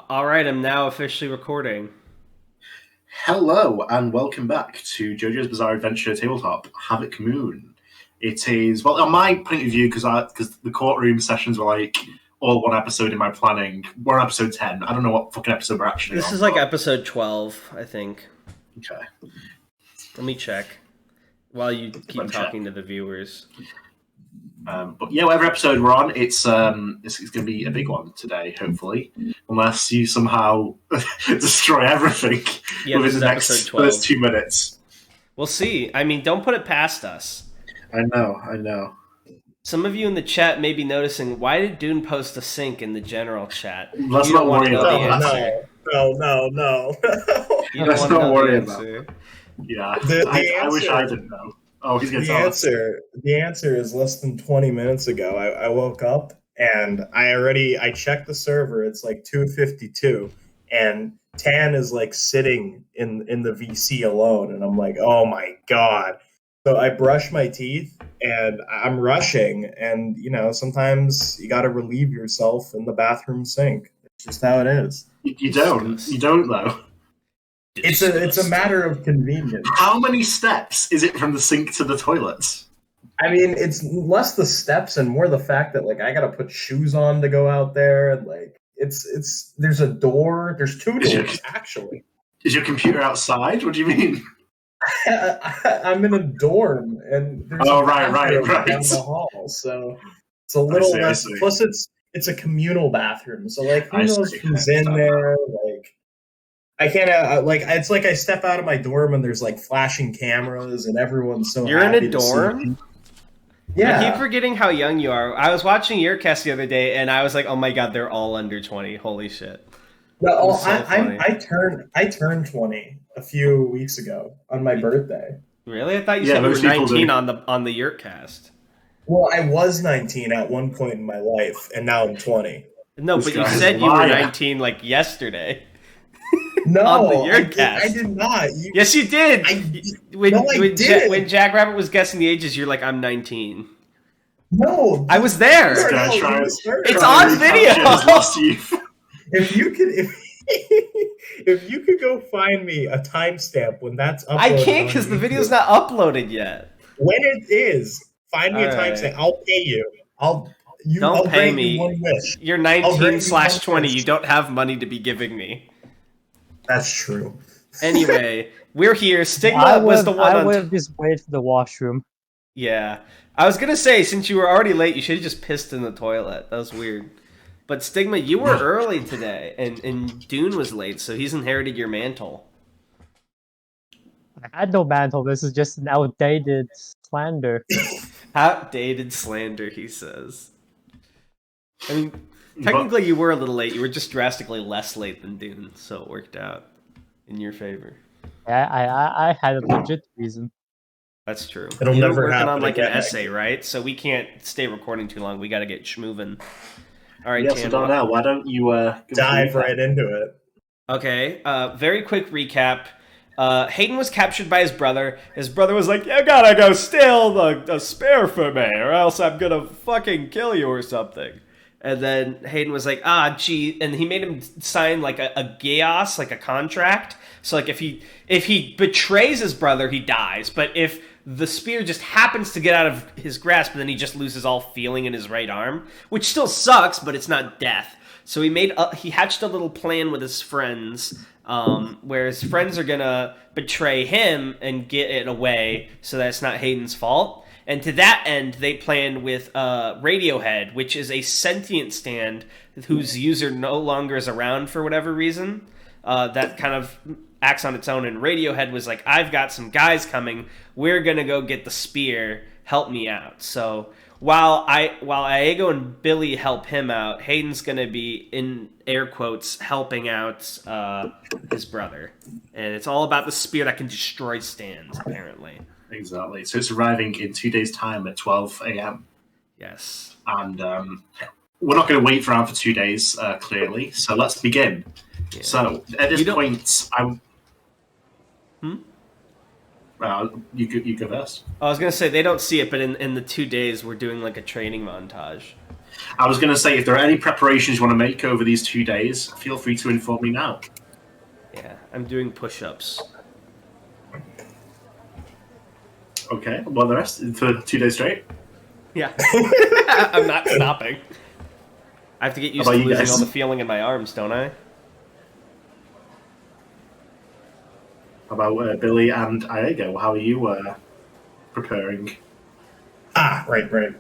All right, I'm now officially recording. Hello and welcome back to JoJo's Bizarre Adventure Tabletop Havoc Moon. It is, well, on my point of view, because the courtroom sessions were like all one episode in my planning. We're on episode 10. I don't know what fucking episode we're actually This on. is like episode 12, I think. Okay. Let me check while you keep talking to the viewers. But yeah, whatever episode we're on, it's going to be a big one today, hopefully. Unless you somehow destroy everything within the next first 2 minutes. We'll see. I mean, don't put it past us. I know. Some of you in the chat may be noticing, why did Dune post a sync in the general chat? Let's not worry about that. No. Let's not worry about it. Yeah, I wish I didn't know. Oh, he's going to tell us. The answer is less than 20 minutes ago. I woke up and I checked the server. It's like 2:52, and Tan is like sitting in the VC alone, and I'm like, oh my god. So I brush my teeth and I'm rushing, and sometimes you got to relieve yourself in the bathroom sink. It's just how it is. You don't though. It's a matter of convenience. How many steps is it from the sink to the toilets? I mean, it's less the steps and more the fact that like I gotta put shoes on to go out there, and like it's there's a door. There's two doors actually. Is your computer outside? What do you mean? I'm in a dorm, and there's right down the hall, so it's a little less. Plus, it's a communal bathroom, so like who knows who's in there? Like I can't it's like I step out of my dorm and there's like flashing cameras and everyone's so. You're in a dorm? Yeah. I keep forgetting how young you are. I was watching your cast the other day and I was like, oh my god, they're all under 20. Holy shit. No, I turned 20 a few weeks ago on my birthday. Really? I thought you said you were 19 on the Yurt cast. Well, I was 19 at one point in my life, and now I'm 20. No, but you said you were 19 like yesterday. No, on the Yurt cast. I did not. Yes, you did. When Jack Rabbit was guessing the ages, you're like, I'm 19. No, I was there. It's on video. If you could go find me a timestamp when that's uploaded. I can't because the video's not uploaded yet. When it is, find me a timestamp. I'll pay you. Don't pay me. One wish. You're 19/20. You don't have money to be giving me. That's true. Anyway, we're here. Stigma was the one. I would have just waited for the washroom. Yeah, I was gonna say, since you were already late, you should have just pissed in the toilet. That was weird. But Stigma, you were early today, and Dune was late, so he's inherited your mantle. I had no mantle. This is just an outdated slander. Outdated slander, he says. I mean, technically you were a little late. You were just drastically less late than Dune, so it worked out in your favor. I had a legit reason. That's true. It'll never working happen on like again. An essay, right? So we can't stay recording too long. We got to get schmoving. All right, so Darnell, why don't you dive right into it? Okay, very quick recap. Hayden was captured by his brother. His brother was like, you gotta go steal a spare for me, or else I'm gonna fucking kill you or something. And then Hayden was like, gee, and he made him sign like a geos, like a contract. So like if he betrays his brother, he dies. But if the spear just happens to get out of his grasp, and then he just loses all feeling in his right arm, which still sucks, but it's not death. So he hatched a little plan with his friends, where his friends are gonna betray him and get it away, so that it's not Hayden's fault. And to that end, they planned with Radiohead, which is a sentient stand whose user no longer is around for whatever reason. That kind of acts on its own. And Radiohead was like, I've got some guys coming. We're going to go get the spear. Help me out. So while Iago and Billy help him out, Hayden's going to be, in air quotes, helping out his brother. And it's all about the spear that can destroy stands, apparently. Exactly. So it's arriving in 2 days' time at 12 a.m. Yes. And we're not going to wait around for 2 days, clearly. So let's begin. Yeah. So at this point, you go first. I was going to say, they don't see it, but in the 2 days, we're doing like a training montage. I was going to say, if there are any preparations you want to make over these 2 days, feel free to inform me now. Yeah, I'm doing push-ups. Okay, well, the rest for 2 days straight? Yeah. I'm not stopping. I have to get used How to about you losing guys? all the feeling in my arms, don't I? How about Billy and Iago? How are you preparing? Right.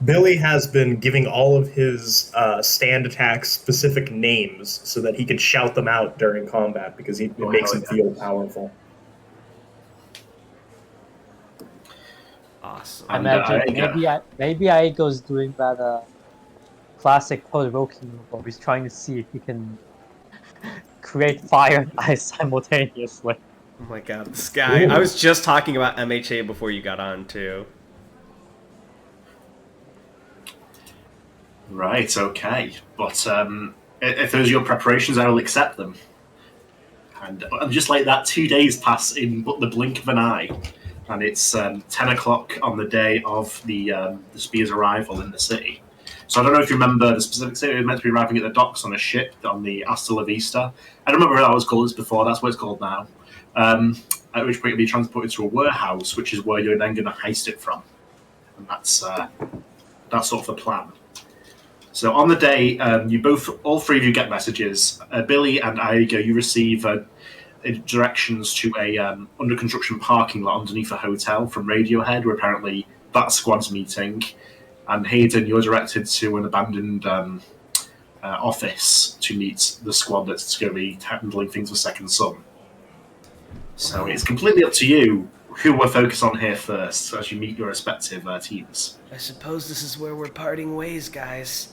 Billy has been giving all of his stand attacks specific names so that he can shout them out during combat because it makes him feel powerful. Awesome. And, Imagine maybe Aigo's doing that classic provoking move where he's trying to see if he can create fire and ice simultaneously. Oh my god, this guy. I was just talking about MHA before you got on, too. Right, okay. But if those are your preparations, I will accept them. And just like that, 2 days pass in but the blink of an eye. And it's 10 o'clock on the day of the Spear's arrival in the city. So I don't know if you remember the specific city. It was meant to be arriving at the docks on a ship on the Hasta La Vista. I don't remember how that was called before. That's what it's called now. At which point it'll be transported to a warehouse, which is where you're then going to heist it from. And that's sort of the plan. So on the day, all three of you get messages. Billy and Aigo, you receive directions to a under construction parking lot underneath a hotel from Radiohead, where apparently that squad's meeting. And Hayden, you're directed to an abandoned office to meet the squad that's going to be handling things for Second Son. So it's completely up to you who we're focused on here first as you meet your respective teams. I suppose this is where we're parting ways, guys.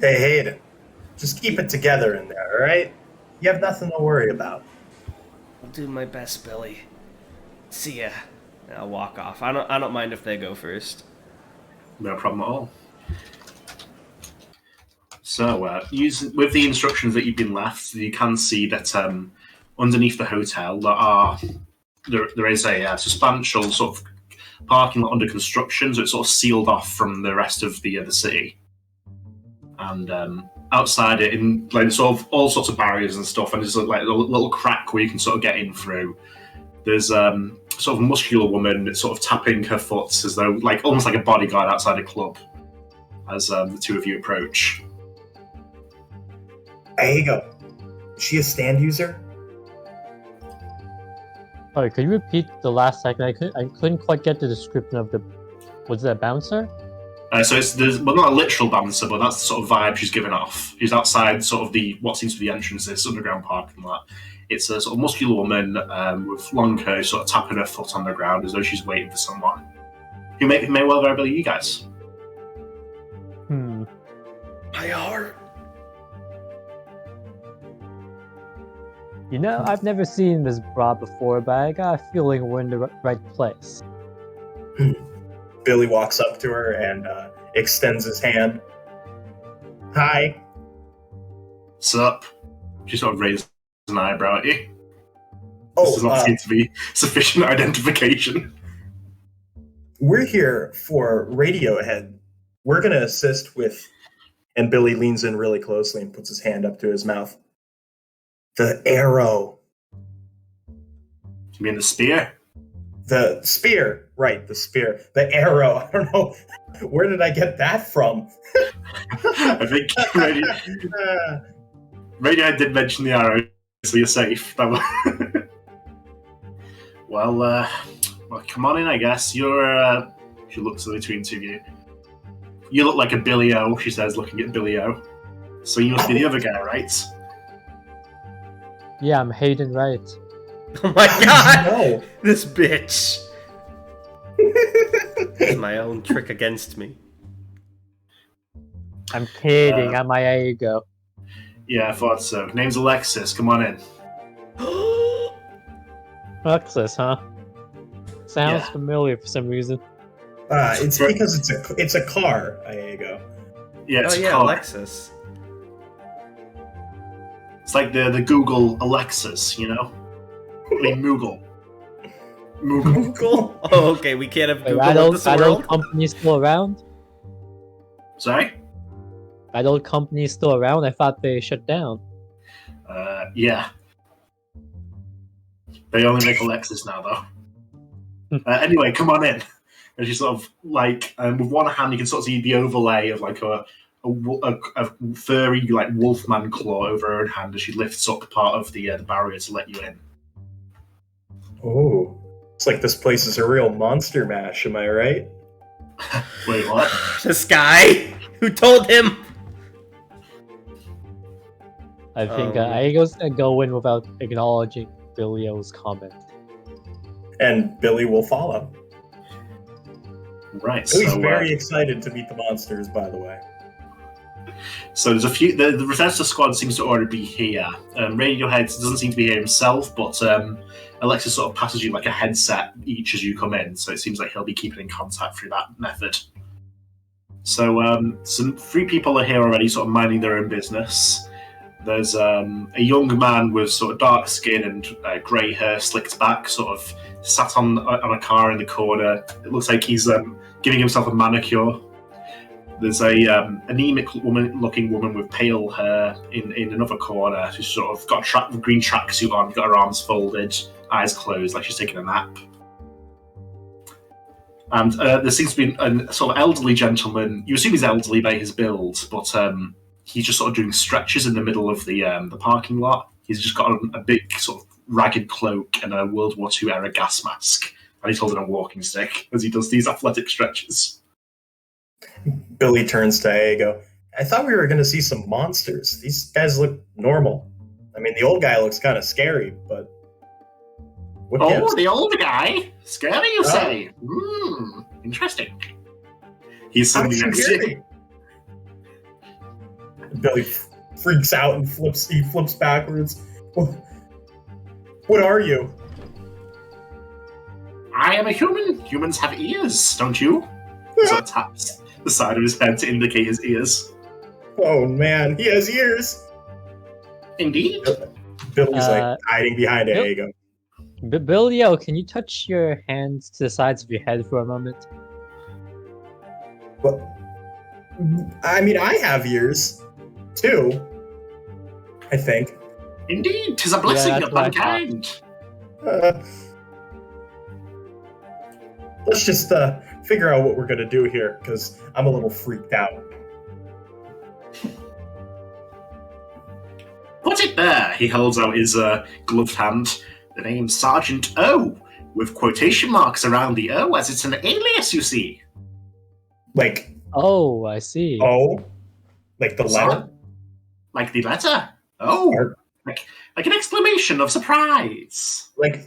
Hey, Hayden, just keep it together in there, all right? You have nothing to worry about. I'll do my best, Billy. See ya. I'll walk off. I don't mind if they go first. No problem at all. So, with the instructions that you've been left, you can see that underneath the hotel there is a substantial sort of parking lot under construction, so it's sort of sealed off from the rest of the city. And outside it, in like sort of all sorts of barriers and stuff, and there's like a little crack where you can sort of get in through. There's sort of a muscular woman that's sort of tapping her foot as though, like almost like a bodyguard outside a club, as the two of you approach. There you go. Is she a stand user? Sorry, could you repeat the last second? I couldn't quite get the description of the. Was it a bouncer? So there's not a literal bouncer, but that's the sort of vibe she's giving off. She's outside sort of what seems to be the entrance to this underground parking lot. It's a sort of muscular woman with long hair, sort of tapping her foot on the ground as though she's waiting for someone. Who may well very be you guys. My heart. You know, I've never seen Ms. Bra before, but I got a feeling we're in the right place. Billy walks up to her and extends his hand. Hi. Sup? She sort of raises an eyebrow at you. Oh, this does not seem to be sufficient identification. We're here for Radiohead. We're going to assist with... And Billy leans in really closely and puts his hand up to his mouth. The arrow. You mean the spear? The spear. Right, the spear. The arrow. I don't know. Where did I get that from? I think Radiohead did mention the arrow, so you're safe. Well, come on in, I guess. She looks between two of you. You look like a Billy O, she says, looking at Billy O. So you must be the other guy, right? Yeah, I'm Hayden Wright. Oh my god! No. This bitch! It's my own trick against me. I'm kidding, I'm my ego. Yeah, I thought so. Name's Alexis, come on in. Alexis, huh? Sounds Yeah. familiar for some reason. It's because it's a car, Iago. Yeah, it's Oh a yeah, car. Alexis. It's like the Google Alexis, you know? I mean, Moogle. Google? Oh, okay, we can't have Wait, Google are in those this world? companies still around? Sorry? That old company is still around? I thought they shut down. Yeah. They only make Alexis now, though. Anyway, come on in. And she sort of, like, with one hand, you can sort of see the overlay of, like, a furry, like, wolfman claw over her own hand as she lifts up part of the barrier to let you in. Oh, it's like this place is a real monster mash, am I right? Wait, what? This guy who told him. I think Aego's gonna go in without acknowledging Billio's comment. And Billy will follow. Right, Billy's so... very excited to meet the monsters, by the way. So there's a few... The Bethesda squad seems to already be here. Radiohead doesn't seem to be here himself, but Alexis sort of passes you like a headset each as you come in, so it seems like he'll be keeping in contact through that method. So some 3 people are here already, sort of minding their own business. There's a young man with sort of dark skin and grey hair slicked back, sort of sat on a car in the corner. It looks like he's giving himself a manicure. There's a anemic looking woman with pale hair in another corner. She's sort of got a green tracksuit on, got her arms folded, eyes closed, like she's taking a nap. And there seems to be a sort of elderly gentleman. You assume he's elderly by his build, but he's just sort of doing stretches in the middle of the parking lot. He's just got a big sort of ragged cloak and a World War II era gas mask, and he's holding a walking stick as he does these athletic stretches. Billy turns to Aego. I thought we were going to see some monsters. These guys look normal. I mean, the old guy looks kind of scary, but... What gives? The older guy? Scary, you say? Interesting. He's suddenly next to you. Billy freaks out and flips backwards. What are you? I am a human. Humans have ears, don't you? So it taps the side of his head to indicate his ears. Oh man, he has ears. Indeed. Billy's like hiding behind Aego. Billio, can you touch your hands to the sides of your head for a moment? Well, I mean, I have ears, too. I think. Indeed, 'tis a blessing of mankind. Let's just figure out what we're gonna do here, because I'm a little freaked out. Put it there. He holds out his gloved hand. The name Sergeant O, with quotation marks around the O, as it's an alias, you see. Like... Oh, I see. Oh? Like the letter? Like the letter? Oh. Like an exclamation of surprise. Like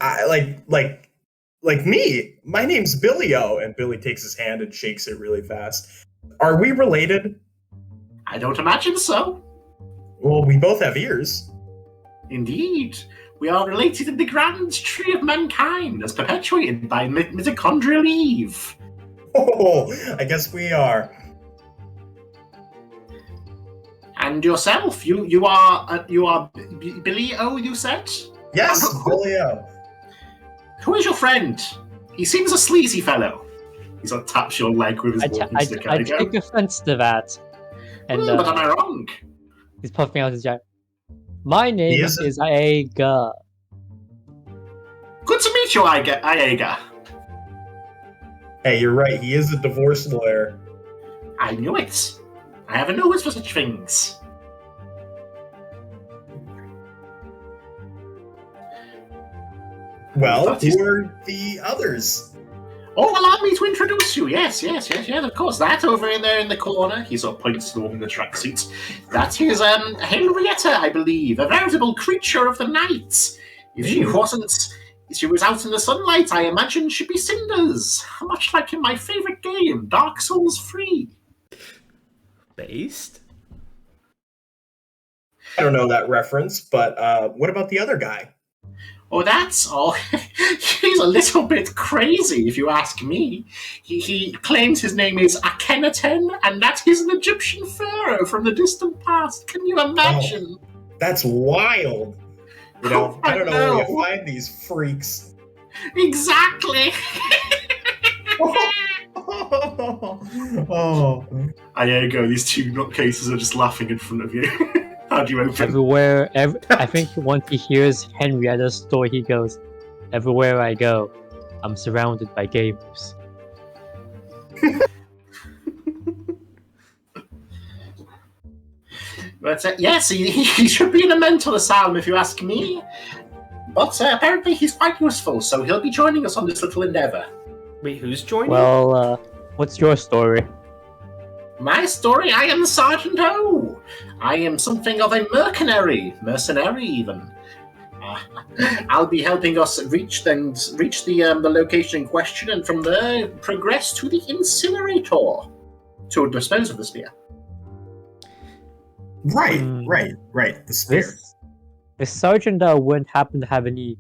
me. My name's Billy O. And Billy takes his hand and shakes it really fast. Are we related? I don't imagine so. Well, we both have ears. Indeed. We are related in the grand tree of mankind, as perpetuated by mitochondrial Eve. Oh, I guess we are. And yourself, you are Billy O, you said? Yes, Billy O. Who is your friend? He seems a sleazy fellow. He sort of taps your leg with his walking stick. I take offense to that. And, but am I wrong? He's puffing out his jacket. My name is Aega. Good to meet you, Aega. Hey, you're right. He is a divorce lawyer. I knew it. I have a nose for such things. Well, who are the others? Oh, allow me to introduce you. Yes, of course. That over in there in the corner. He sort of points to the woman in the tracksuit. That is Henrietta, I believe, a veritable creature of the night. If she was out in the sunlight, I imagine she'd be cinders. Much like in my favorite game, Dark Souls 3. Based? I don't know that reference, but what about the other guy? Oh, that's all. He's a little bit crazy, if you ask me. He claims his name is Akhenaten, and that he's an Egyptian pharaoh from the distant past. Can you imagine? Oh, that's wild. You know, I don't know where you find these freaks. Exactly. Oh, And there you go. These two nutcases are just laughing in front of you. How do you open? Everywhere, I think once he hears Henrietta's story, he goes, "Everywhere I go, I'm surrounded by gamers." But yes, he should be in a mental asylum if you ask me. But apparently he's quite useful, so he'll be joining us on this little endeavor. Wait, who's joining? Well, what's your story? My story, I am Sergeant O. I am something of a mercenary even. I'll be helping us reach the location in question, and from there progress to the incinerator to dispose of the spear. right. The spear. This Sergeant wouldn't happen to have any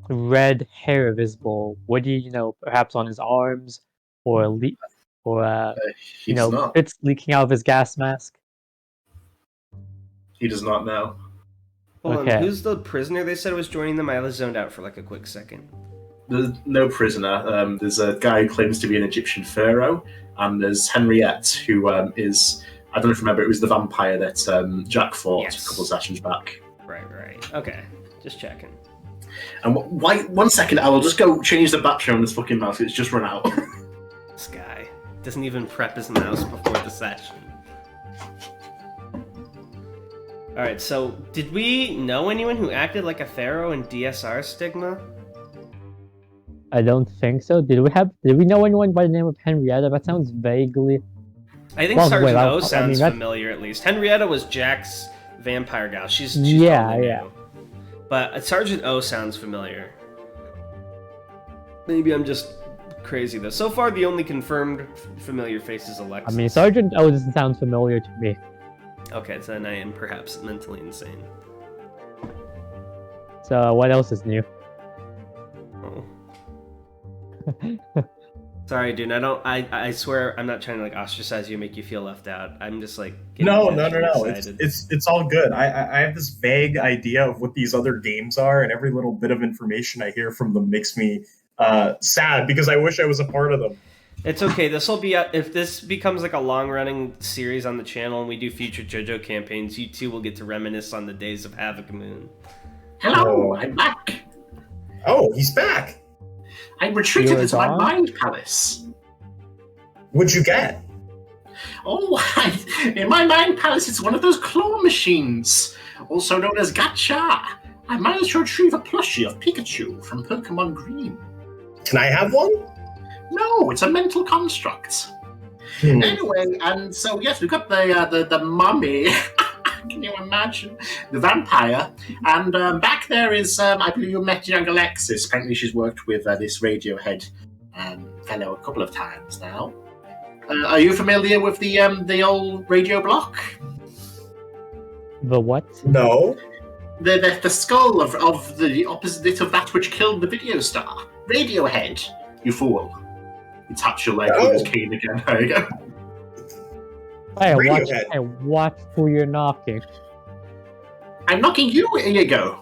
red hair visible, would he? Perhaps on his arms, or He does not. bits leaking out of his gas mask. He does not know. Hold Okay. on, who's the prisoner they said was joining them? I was zoned out for like a quick second. There's no prisoner. There's a guy who claims to be an Egyptian pharaoh, and there's Henriette, who is... I don't know if you remember, it was the vampire that Jack fought Yes. a couple of sessions back. Right. Okay, just checking. And why? 1 second, I will just go change the battery on this fucking mouse. It's just run out. This guy doesn't even prep his mouse before the session. Alright, so did we know anyone who acted like a pharaoh in DSR Stigma? I don't think so. Did we know anyone by the name of Henrietta? That sounds vaguely. I think Well, Sergeant wait, O I sounds mean, that's- familiar at least. Henrietta was Jack's vampire gal. She's Yeah, totally yeah. new. But Sergeant O sounds familiar. Maybe I'm just crazy though. So far, the only confirmed familiar face is Alexis. I mean, Sergeant O doesn't sound familiar to me. Okay, so then I am perhaps mentally insane. So what else is new? Oh. Sorry, dude. I swear I'm not trying to like ostracize you, make you feel left out. I'm just like No. excited. It's all good. I have this vague idea of what these other games are, and every little bit of information I hear from them makes me sad because I wish I was a part of them. It's okay. This will be if this becomes like a long-running series on the channel, and we do future JoJo campaigns. You two will get to reminisce on the days of Havoc Moon. Hello, I'm back. Oh, he's back. I retreated You're into my gone? mind palace. What'd you get? In my mind palace, it's one of those claw machines, also known as gacha. I managed to retrieve a plushie of Pikachu from Pokemon Green. Can I have one? No, it's a mental construct. Anyway, and so yes, we've got the mummy. Can you imagine? The vampire. And back there is, I believe you met young Alexis. Apparently she's worked with this Radiohead fellow a couple of times now. Are you familiar with the old radio block? The what? No. The skull of the opposite of that which killed the video star. Radiohead, you fool. He taps your leg with his cane again. There you go. Radiohead. Hey, watch who you're knocking. I'm knocking you, here you go.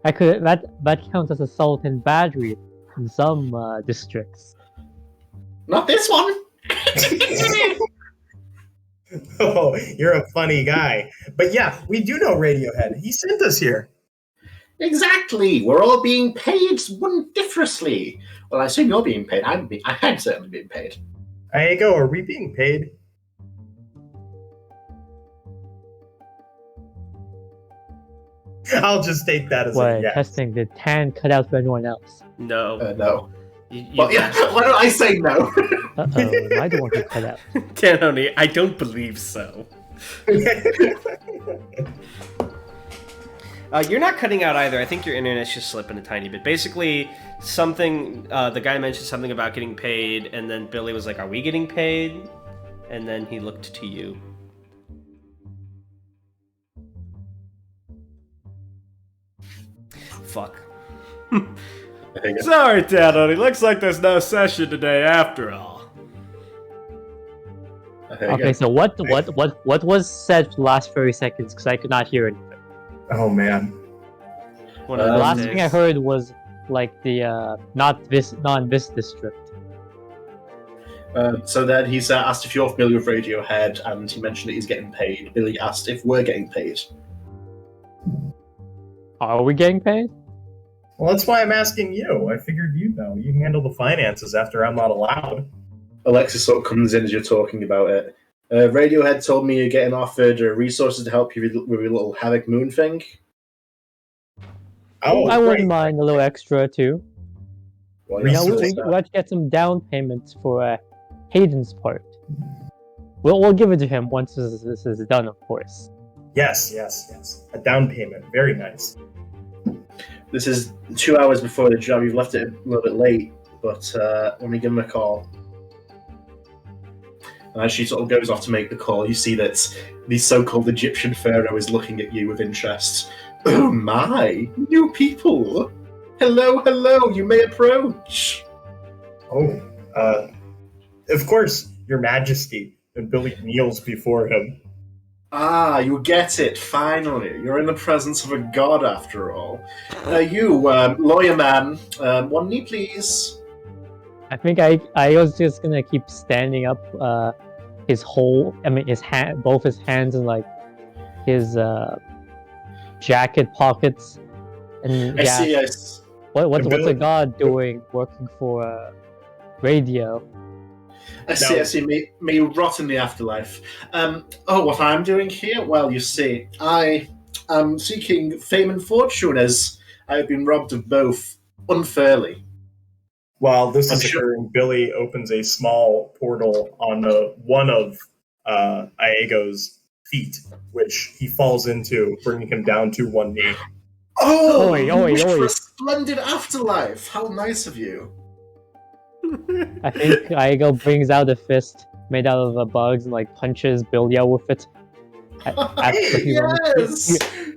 That counts as assault and battery in some districts. Not this one. Oh, you're a funny guy. But yeah, we do know Radiohead. He sent us here. Exactly. We're all being paid wondrously. Well, I assume you're being paid. I'm certainly being paid. There you go. Are we being paid? I'll just take that as a What? yes. Testing the tan cut out for anyone else. No. No. You, Well, yeah. Why don't I say no? Uh-oh, am I the one who cut out? Tanhony, I don't believe so. You're not cutting out either. I think your internet's just slipping a tiny bit. Basically, the guy mentioned something about getting paid, and then Billy was like, "Are we getting paid?" And then he looked to you. Fuck. Sorry, Tanhony. Looks like there's no session today after all. Okay, so what was said for the last 30 seconds? Because I could not hear anything. Oh man. The last thing I heard was like the not this district. So then he's asked if you're familiar with Radiohead, and he mentioned that he's getting paid. Billy asked if we're getting paid. Are we getting paid? Well, that's why I'm asking you. I figured you'd know. You handle the finances after I'm not allowed. Alexis sort of comes in as you're talking about it. Radiohead told me you're getting offered resources to help you with your little Havoc Moon thing. Oh, I great. wouldn't mind a little extra too. Well, You You know, Yes, we, sir. we, we have to get some down payments for Hayden's part. We'll give it to him once this is done, of course. Yes. A down payment. Very nice. This is 2 hours before the job. You've left it a little bit late, but let me give him a call. And as she sort of goes off to make the call, you see that the so-called Egyptian pharaoh is looking at you with interest. Oh my, new people! Hello, you may approach. Oh, of course, Your Majesty. And Billy kneels before him. Ah, you get it, finally. You're in the presence of a god, after all. Lawyer man, one knee, please. I think I was just gonna keep standing up his hand, both his hands in like his jacket pockets. And I see. what's a Billy- god doing working for radio? I see. May you rot in the afterlife. What I'm doing here? Well, you see, I am seeking fame and fortune as I have been robbed of both unfairly. While this I'm is sure- occurring, Billy opens a small portal on one of Iago's feet, which he falls into, bringing him down to one knee. Oh, Oi, you oi, wish for oi. a splendid afterlife. How nice of you. I think Aigo brings out a fist made out of bugs and like punches Billy out with it. After he Yes!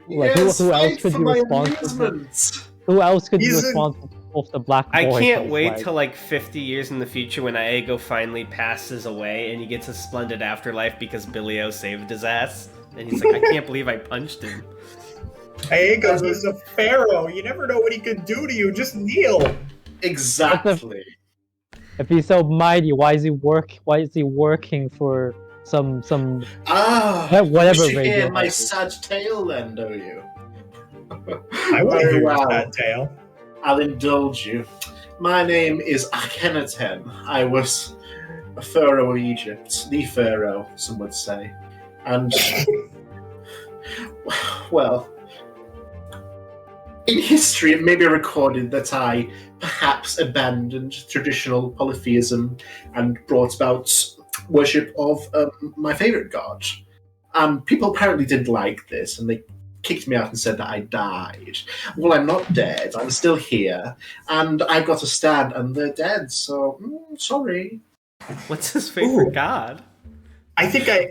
Like, Yes, who else fight could for be my responsible? amusement. Who else could be He's responsible for the black I boy? can't He's wait like- till like 50 years in the future when Aego finally passes away and he gets a splendid afterlife because Billy-O saved his ass. And he's like, I can't believe I punched him. Iago, he's a pharaoh. You never know what he could do to you. Just kneel. Exactly. If he's so mighty, why is he working for some whatever you radio hear my has it. sad tale then, do you? I want to Very hear well. that tale. I'll indulge you. My name is Akhenaten. I was a pharaoh of Egypt. The pharaoh, some would say. And, well, in history it may be recorded that I perhaps abandoned traditional polytheism and brought about worship of my favourite god. And people apparently didn't like this, and they kicked me out and said that I died. Well, I'm not dead. I'm still here, and I've got to stand, and they're dead. So sorry. What's his favorite Ooh. god? I think I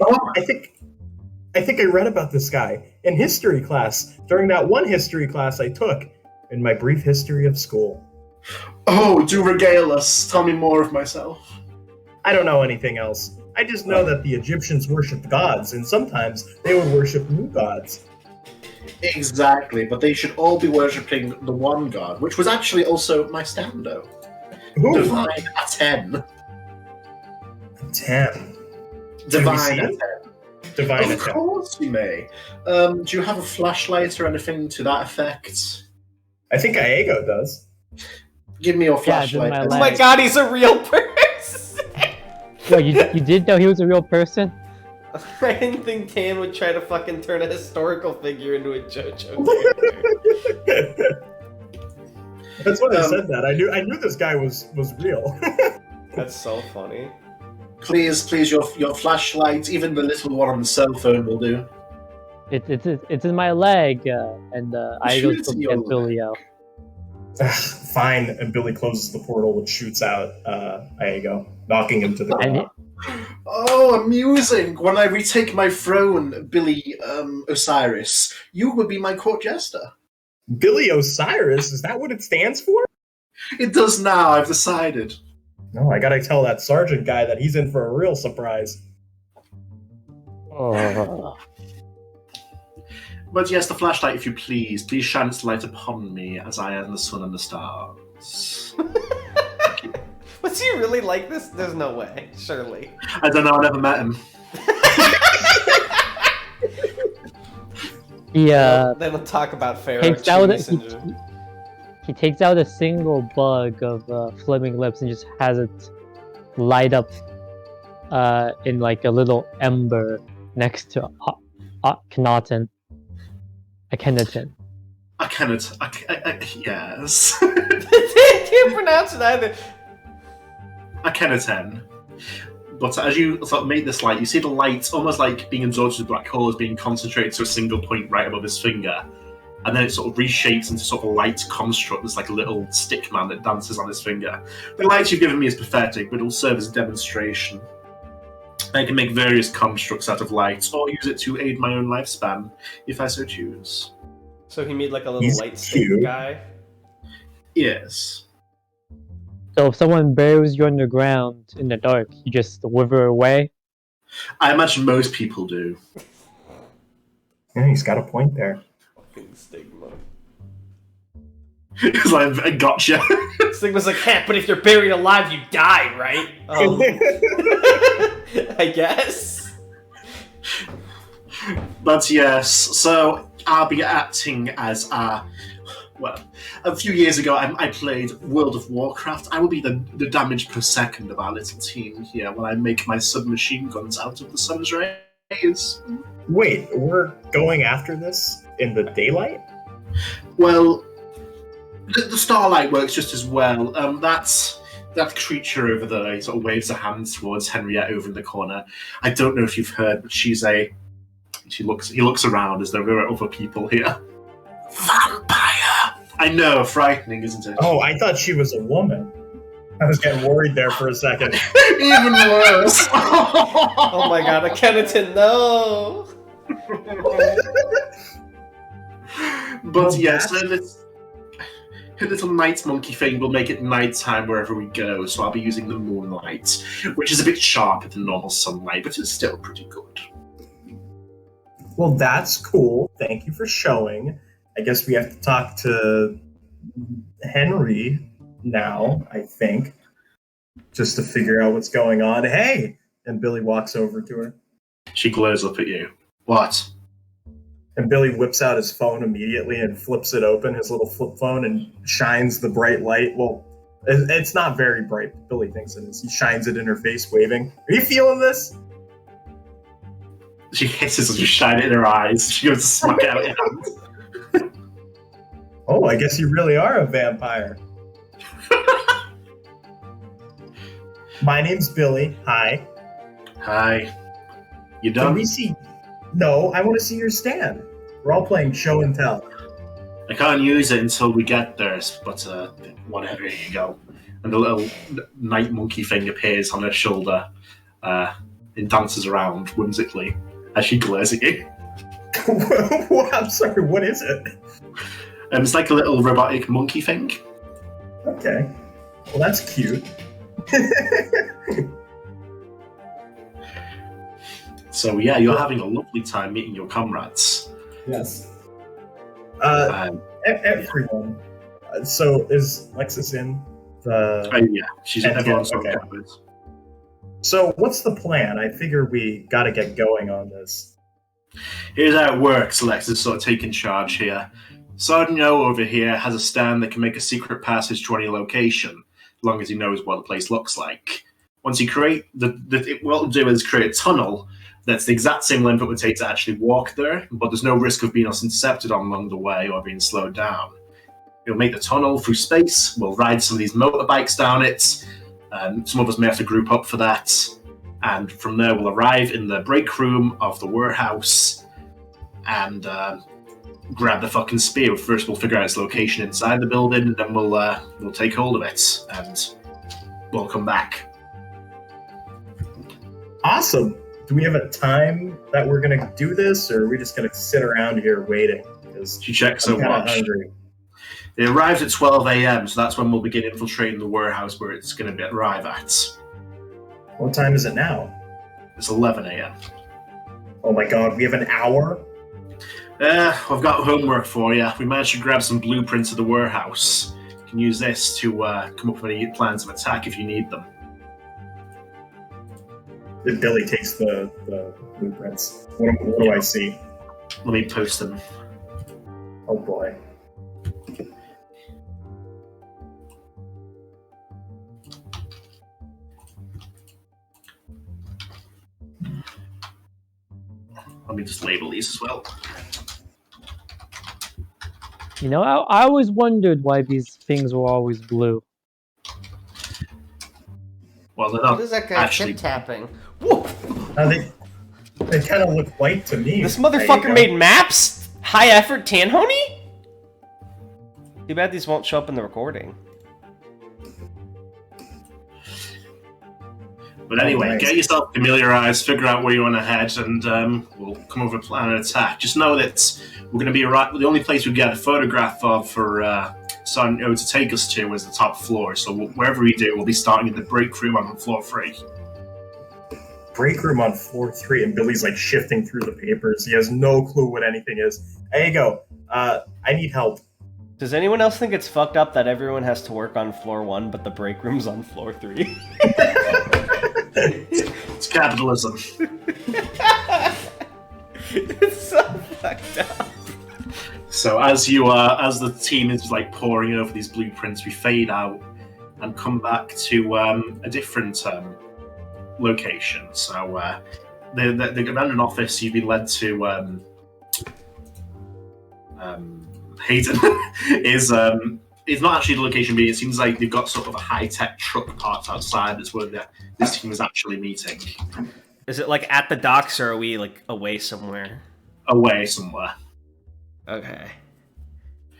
read about this guy in history class during that one history class I took in my brief history of school. Oh, do regale us. Tell me more of myself. I don't know anything else. I just know that the Egyptians worshipped gods, and sometimes they would worship new gods. Exactly, but they should all be worshipping the one god, which was actually also my stando. Ooh, Divine Aten. 10. Divine see Aten. it? Divine Of Aten. course you may. Do you have a flashlight or anything to that effect? I think Iago does. Give me your Yeah, it's in flashlight. my Oh lap. my god, he's a real person! Wait, you did know he was a real person? I didn't think Tan would try to fucking turn a historical figure into a JoJo character. That's why I said that. I knew this guy was real. That's so funny. Please, your flashlight, even the little one on the cell phone will do. It's in my leg, and I go Shoot it in to your get Billy out. Fine, and Billy closes the portal and shoots out Iago, knocking him to the And ground. Oh, amusing! When I retake my throne, Billy Osiris, you will be my court jester. Billy Osiris, is that what it stands for? It does now, I've decided. No, I gotta tell that sergeant guy that he's in for a real surprise. Oh. But yes, the flashlight, if you please. Please shine its light upon me as I am the sun and the stars. What's Is he really like this? There's no way. Surely. I don't know. I never met him. Then we'll talk about Pharaoh. He takes out a single bug of Flaming Lips and just has it light up in like a little ember next to Akhenaten. Yes. Can't pronounce it either. Akhenaten. But as you sort of make this light, you see the light almost like being absorbed to the black hole is being concentrated to a single point right above his finger. And then it sort of reshapes into sort of a light construct that's like a little stick man that dances on his finger. The light you've given me is pathetic, but it'll serve as a demonstration. I can make various constructs out of light, or use it to aid my own lifespan, if I so choose. So he made like a little light stick guy? Yes. So if someone buries you underground in the dark, you just wither away? I imagine most people do. Yeah, he's got a point there. Fucking Stigma. It's like, I gotcha. Stigma's like, but if you're buried alive, you die, right? I guess. But yes, so I'll be acting as a few years ago I played World of Warcraft. I will be the damage per second of our little team here when I make my submachine guns out of the sun's rays. Wait, we're going after this in the daylight? Well, the starlight works just as well. That creature over there sort of waves a hand towards Henriette over in the corner. I don't know if you've heard, but he looks around as though there are other people here. Vampire! I know, frightening, isn't it? Oh, I thought she was a woman. I was getting worried there for a second. Even worse! Oh my god, Akhenaten, no! But yes, her little night monkey thing will make it nighttime wherever we go, so I'll be using the moonlight, which is a bit sharper than normal sunlight, but it's still pretty good. Well, that's cool. Thank you for showing. I guess we have to talk to Henry now, I think, just to figure out what's going on. Hey! And Billy walks over to her. She glares up at you. What? And Billy whips out his phone immediately and flips it open, his little flip phone, and shines the bright light. Well, it's not very bright, but Billy thinks it is. He shines it in her face, waving. Are you feeling this? She hisses as you shine it in her eyes. She goes to smack it out in her hand. Oh, I guess you really are a vampire. My name's Billy. Hi. Hi. You Can done? we see... No, I want to see your stand. We're all playing show and tell. I can't use it until we get there, but whatever, here you go. And the little night monkey thing appears on her shoulder and dances around whimsically as she glares at you. I'm sorry, what is it? It's like a little robotic monkey thing. Okay. Well, that's cute. So yeah, you're having a lovely time meeting your comrades. Yes. Everyone. So is Lexus in the... Yeah, she's everyone's okay. covered. So what's the plan? I figure we gotta get going on this. Here's how it works. Lex is sort of taking charge here. Sergeant O over here has a stand that can make a secret passage to any location, as long as he knows what the place looks like. Once you create what it'll do is create a tunnel that's the exact same length it would take to actually walk there, but there's no risk of being intercepted along the way or being slowed down. You'll make the tunnel through space, we'll ride some of these motorbikes down it, some of us may have to group up for that, and from there we'll arrive in the break room of the warehouse and grab the fucking spear. First we'll figure out its location inside the building, and then we'll take hold of it, and we'll come back. Awesome! Do we have a time that we're gonna do this, or are we just gonna sit around here waiting? She checks her I'm kinda watch. hungry. It arrives at 12 a.m., so that's when we'll begin infiltrating the warehouse where it's going to arrive at. What time is it now? It's 11 a.m. Oh my god, we have an hour? I've got homework for you. We managed to grab some blueprints of the warehouse. You can use this to come up with any plans of attack if you need them. Then Billy takes the blueprints. What do I see? Let me post them. Oh boy. Let me just label these as well. You know, I always wondered why these things were always blue. Well, they're not What is that guy actually tapping? Whoa! They kind of look white to me. This There you motherfucker go. made maps? High effort Tanhony? Too bad these won't show up in the recording. But anyway, nice. get yourself familiarized, figure out where you want to head, and we'll come over a plan and attack. Just know that we're going to be the only place we get a photograph of for Son to take us to is the top floor. So wherever we do, we'll be starting in the break room on floor 3. Break room on floor 3, and Billy's like shifting through the papers. He has no clue what anything is. There you go. I need help. Does anyone else think it's fucked up that everyone has to work on floor 1, but the break room's on floor 3? It's capitalism. It's so fucked up. So as the team is like poring over these blueprints, we fade out and come back to a different location. So the abandoned office, you've been led to Hayden is not actually the location, but it seems like they've got sort of a high-tech truck parked outside. That's where this team is actually meeting. Is it like at the docks, or are we like away somewhere? Away somewhere. Okay.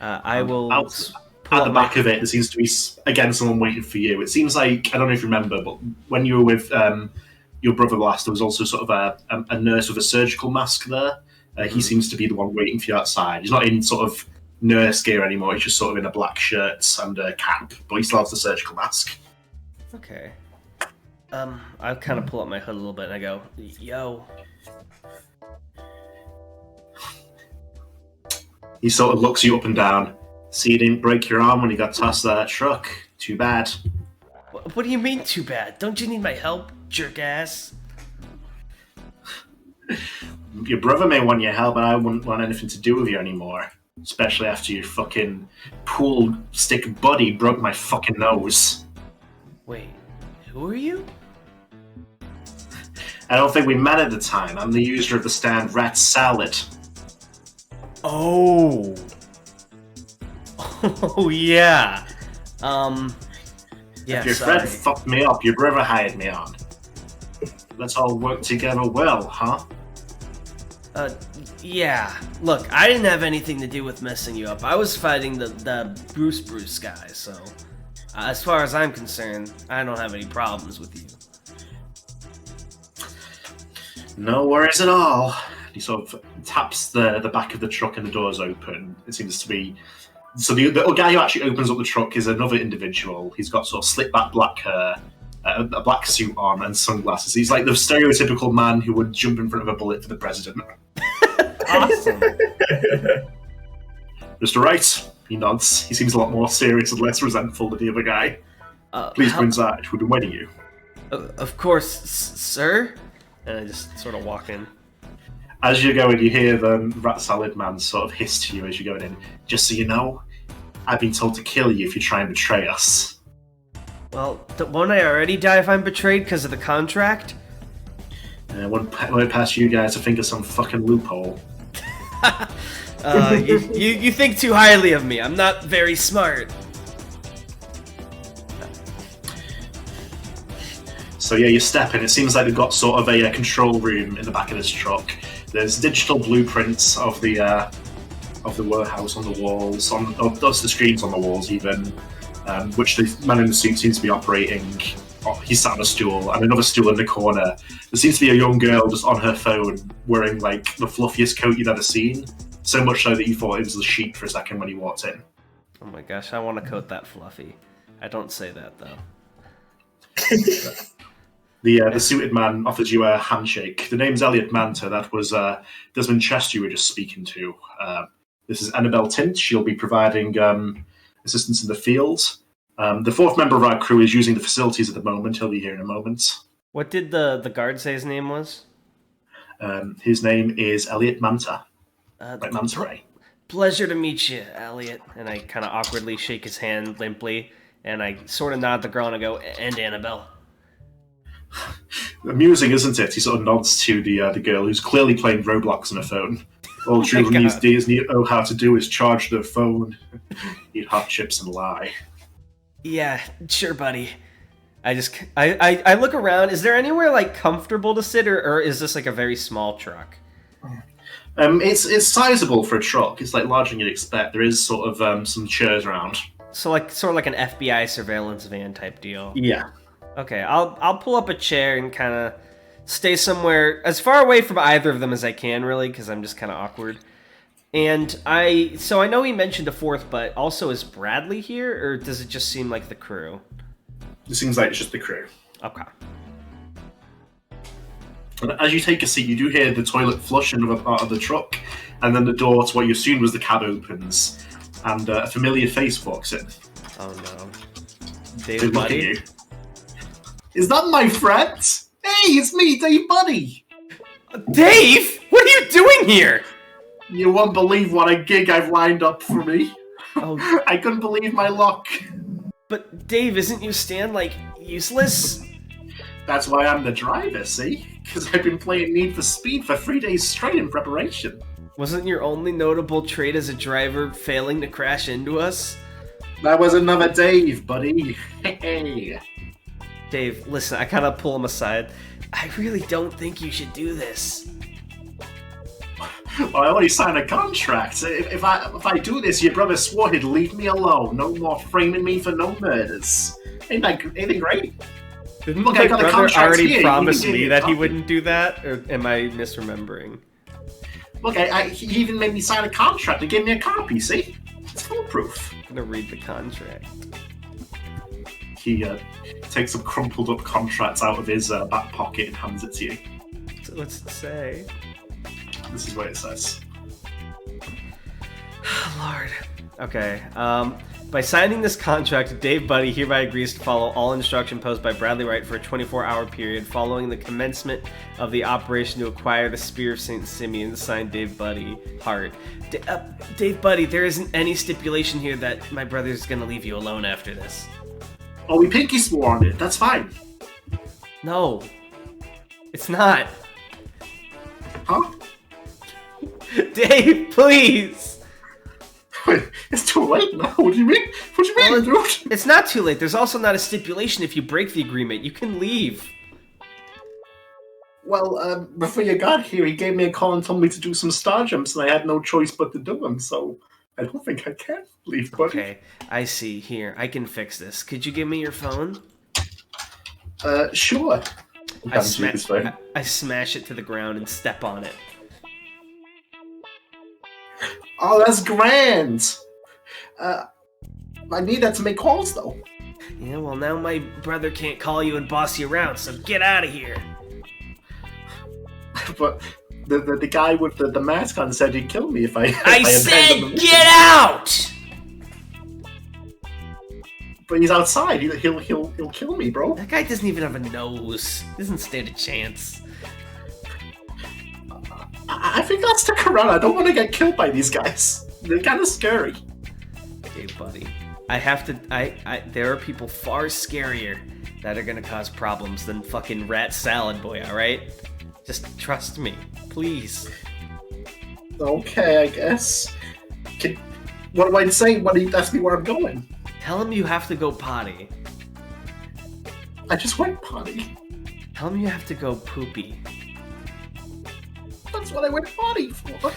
I will Out pull at up the my- back of it, there seems to be, again, someone waiting for you. It seems like, I don't know if you remember, but when you were with your brother last, there was also sort of a nurse with a surgical mask there. He seems to be the one waiting for you outside. He's not in sort of nurse gear anymore. He's just sort of in a black shirt and a cap, but he still has the surgical mask. Okay. I kind of pull up my hood a little bit and I go, "Yo." He sort of looks you up and down. See, you didn't break your arm when you got tossed out of that truck. Too bad. What do you mean too bad? Don't you need my help, jerk ass? Your brother may want your help, but I wouldn't want anything to do with you anymore. Especially after your fucking pool stick buddy broke my fucking nose. Wait, who are you? I don't think we met at the time. I'm the user of the stand Rat Salad. Oh. Oh, yeah. Yeah, If your sorry. friend fucked me up, your brother hired me on. Let's all work together well, huh? Yeah. Look, I didn't have anything to do with messing you up. I was fighting the Bruce guy, so... as far as I'm concerned, I don't have any problems with you. No worries at all. He sort of taps the back of the truck and the doors open. It seems to be... So the guy who actually opens up the truck is another individual. He's got sort of slick back black hair, a black suit on, and sunglasses. He's like the stereotypical man who would jump in front of a bullet for the president. Awesome. Mr. Wright, he nods. He seems a lot more serious and less resentful than the other guy. Please go inside. We've been waiting you. Of course, sir. And I just sort of walk in. As you go in, you hear the Rat Salad man sort of hiss to you as you're going in. Just so you know, I've been told to kill you if you try and betray us. Well, won't I already die if I'm betrayed because of the contract? Won't it pass you guys to think of some fucking loophole? You think too highly of me. I'm not very smart. So yeah, you step in. It seems like they've got sort of a control room in the back of this truck. There's digital blueprints of the warehouse on the walls, the screens on the walls even, which the man in the suit seems to be operating. Oh, he's sat on a stool, and another stool in the corner. There seems to be a young girl just on her phone wearing like the fluffiest coat you've ever seen. So much so that you thought it was the sheep for a second when you walked in. Oh my gosh, I want a coat that fluffy. I don't say that though. The suited man offers you a handshake. The name's Elliot Manta. That was Desmond Chest you were just speaking to. This is Annabelle Tint. She'll be providing assistance in the field. The fourth member of our crew is using the facilities at the moment. He'll be here in a moment. What did the guard say his name was? His name is Elliot Manta. Like Manta Ray. Pleasure to meet you, Elliot. And I kind of awkwardly shake his hand limply, and I sort of nod at the girl and I go, and Annabelle. Amusing, isn't it? He sort of nods to the girl who's clearly playing Roblox on her phone. All children these days know how to do is charge their phone, eat hot chips, and lie. Yeah, sure, buddy. I look around. Is there anywhere like comfortable to sit, or is this like a very small truck? It's sizable for a truck. It's like larger than you'd expect. There is sort of some chairs around. So like sort of like an FBI surveillance van type deal. Yeah. Okay, I'll pull up a chair and kind of stay somewhere as far away from either of them as I can, really, because I'm just kind of awkward. And I know he mentioned a fourth, but also is Bradley here, or does it just seem like the crew? It seems like it's just the crew. Okay. And as you take a seat, you do hear the toilet flush in another part of the truck, and then the door to what you assume was the cab opens, and a familiar face walks in. Oh no. Dave Buddy? Is that my friend? Hey, it's me, Dave Buddy! Dave? What are you doing here? You won't believe what a gig I've lined up for me. Oh. I couldn't believe my luck. But Dave, isn't you Stan, like, useless? That's why I'm the driver, see? Because I've been playing Need for Speed for 3 days straight in preparation. Wasn't your only notable trait as a driver failing to crash into us? That was another Dave, buddy. Hey. Dave, listen, I kind of pull him aside. I really don't think you should do this. Well, I already signed a contract. If I do this, your brother swore he'd leave me alone. No more framing me for no murders. Ain't that great? Didn't Look, my I got a brother contract already here. promised You me can that he copy. wouldn't do that? Or am I misremembering? Look, he even made me sign a contract and gave me a copy, see? It's foolproof. I'm gonna read the contract. He takes some crumpled up contracts out of his back pocket and hands it to you. So what's it say? This is what it says. Lord. Okay. By signing this contract, Dave Buddy hereby agrees to follow all instruction posed by Bradley Wright for a 24-hour period following the commencement of the operation to acquire the Spear of St. Simeon, signed Dave Buddy, Hart. Dave Buddy, there isn't any stipulation here that my brother's gonna leave you alone after this. Oh, we pinky swore on it. That's fine. No. It's not. Huh? Dave, please! Wait, it's too late now. What do you mean? What do you mean, dude? It's not too late. There's also not a stipulation if you break the agreement. You can leave. Well, before you got here, he gave me a call and told me to do some star jumps, and I had no choice but to do them, so I don't think I can leave, buddy. Okay, I see. Here, I can fix this. Could you give me your phone? Sure. I smash it to the ground and step on it. Oh, that's grand! I need that to make calls, though. Yeah, well, now my brother can't call you and boss you around, so get out of here. But the guy with the mask on said he'd kill me if I... I said get out! But he's outside. He'll kill me, bro. That guy doesn't even have a nose. He doesn't stand a chance. I think I'll stick around. I don't want to get killed by these guys. They're kind of scary. Hey, buddy. I have to... there are people far scarier that are gonna cause problems than fucking Rat Salad Boy, alright? Just trust me. Please. Okay, I guess. What do I say when he asks me where I'm going? Tell him you have to go potty. I just went potty. Tell him you have to go poopy. That's what I went potty for.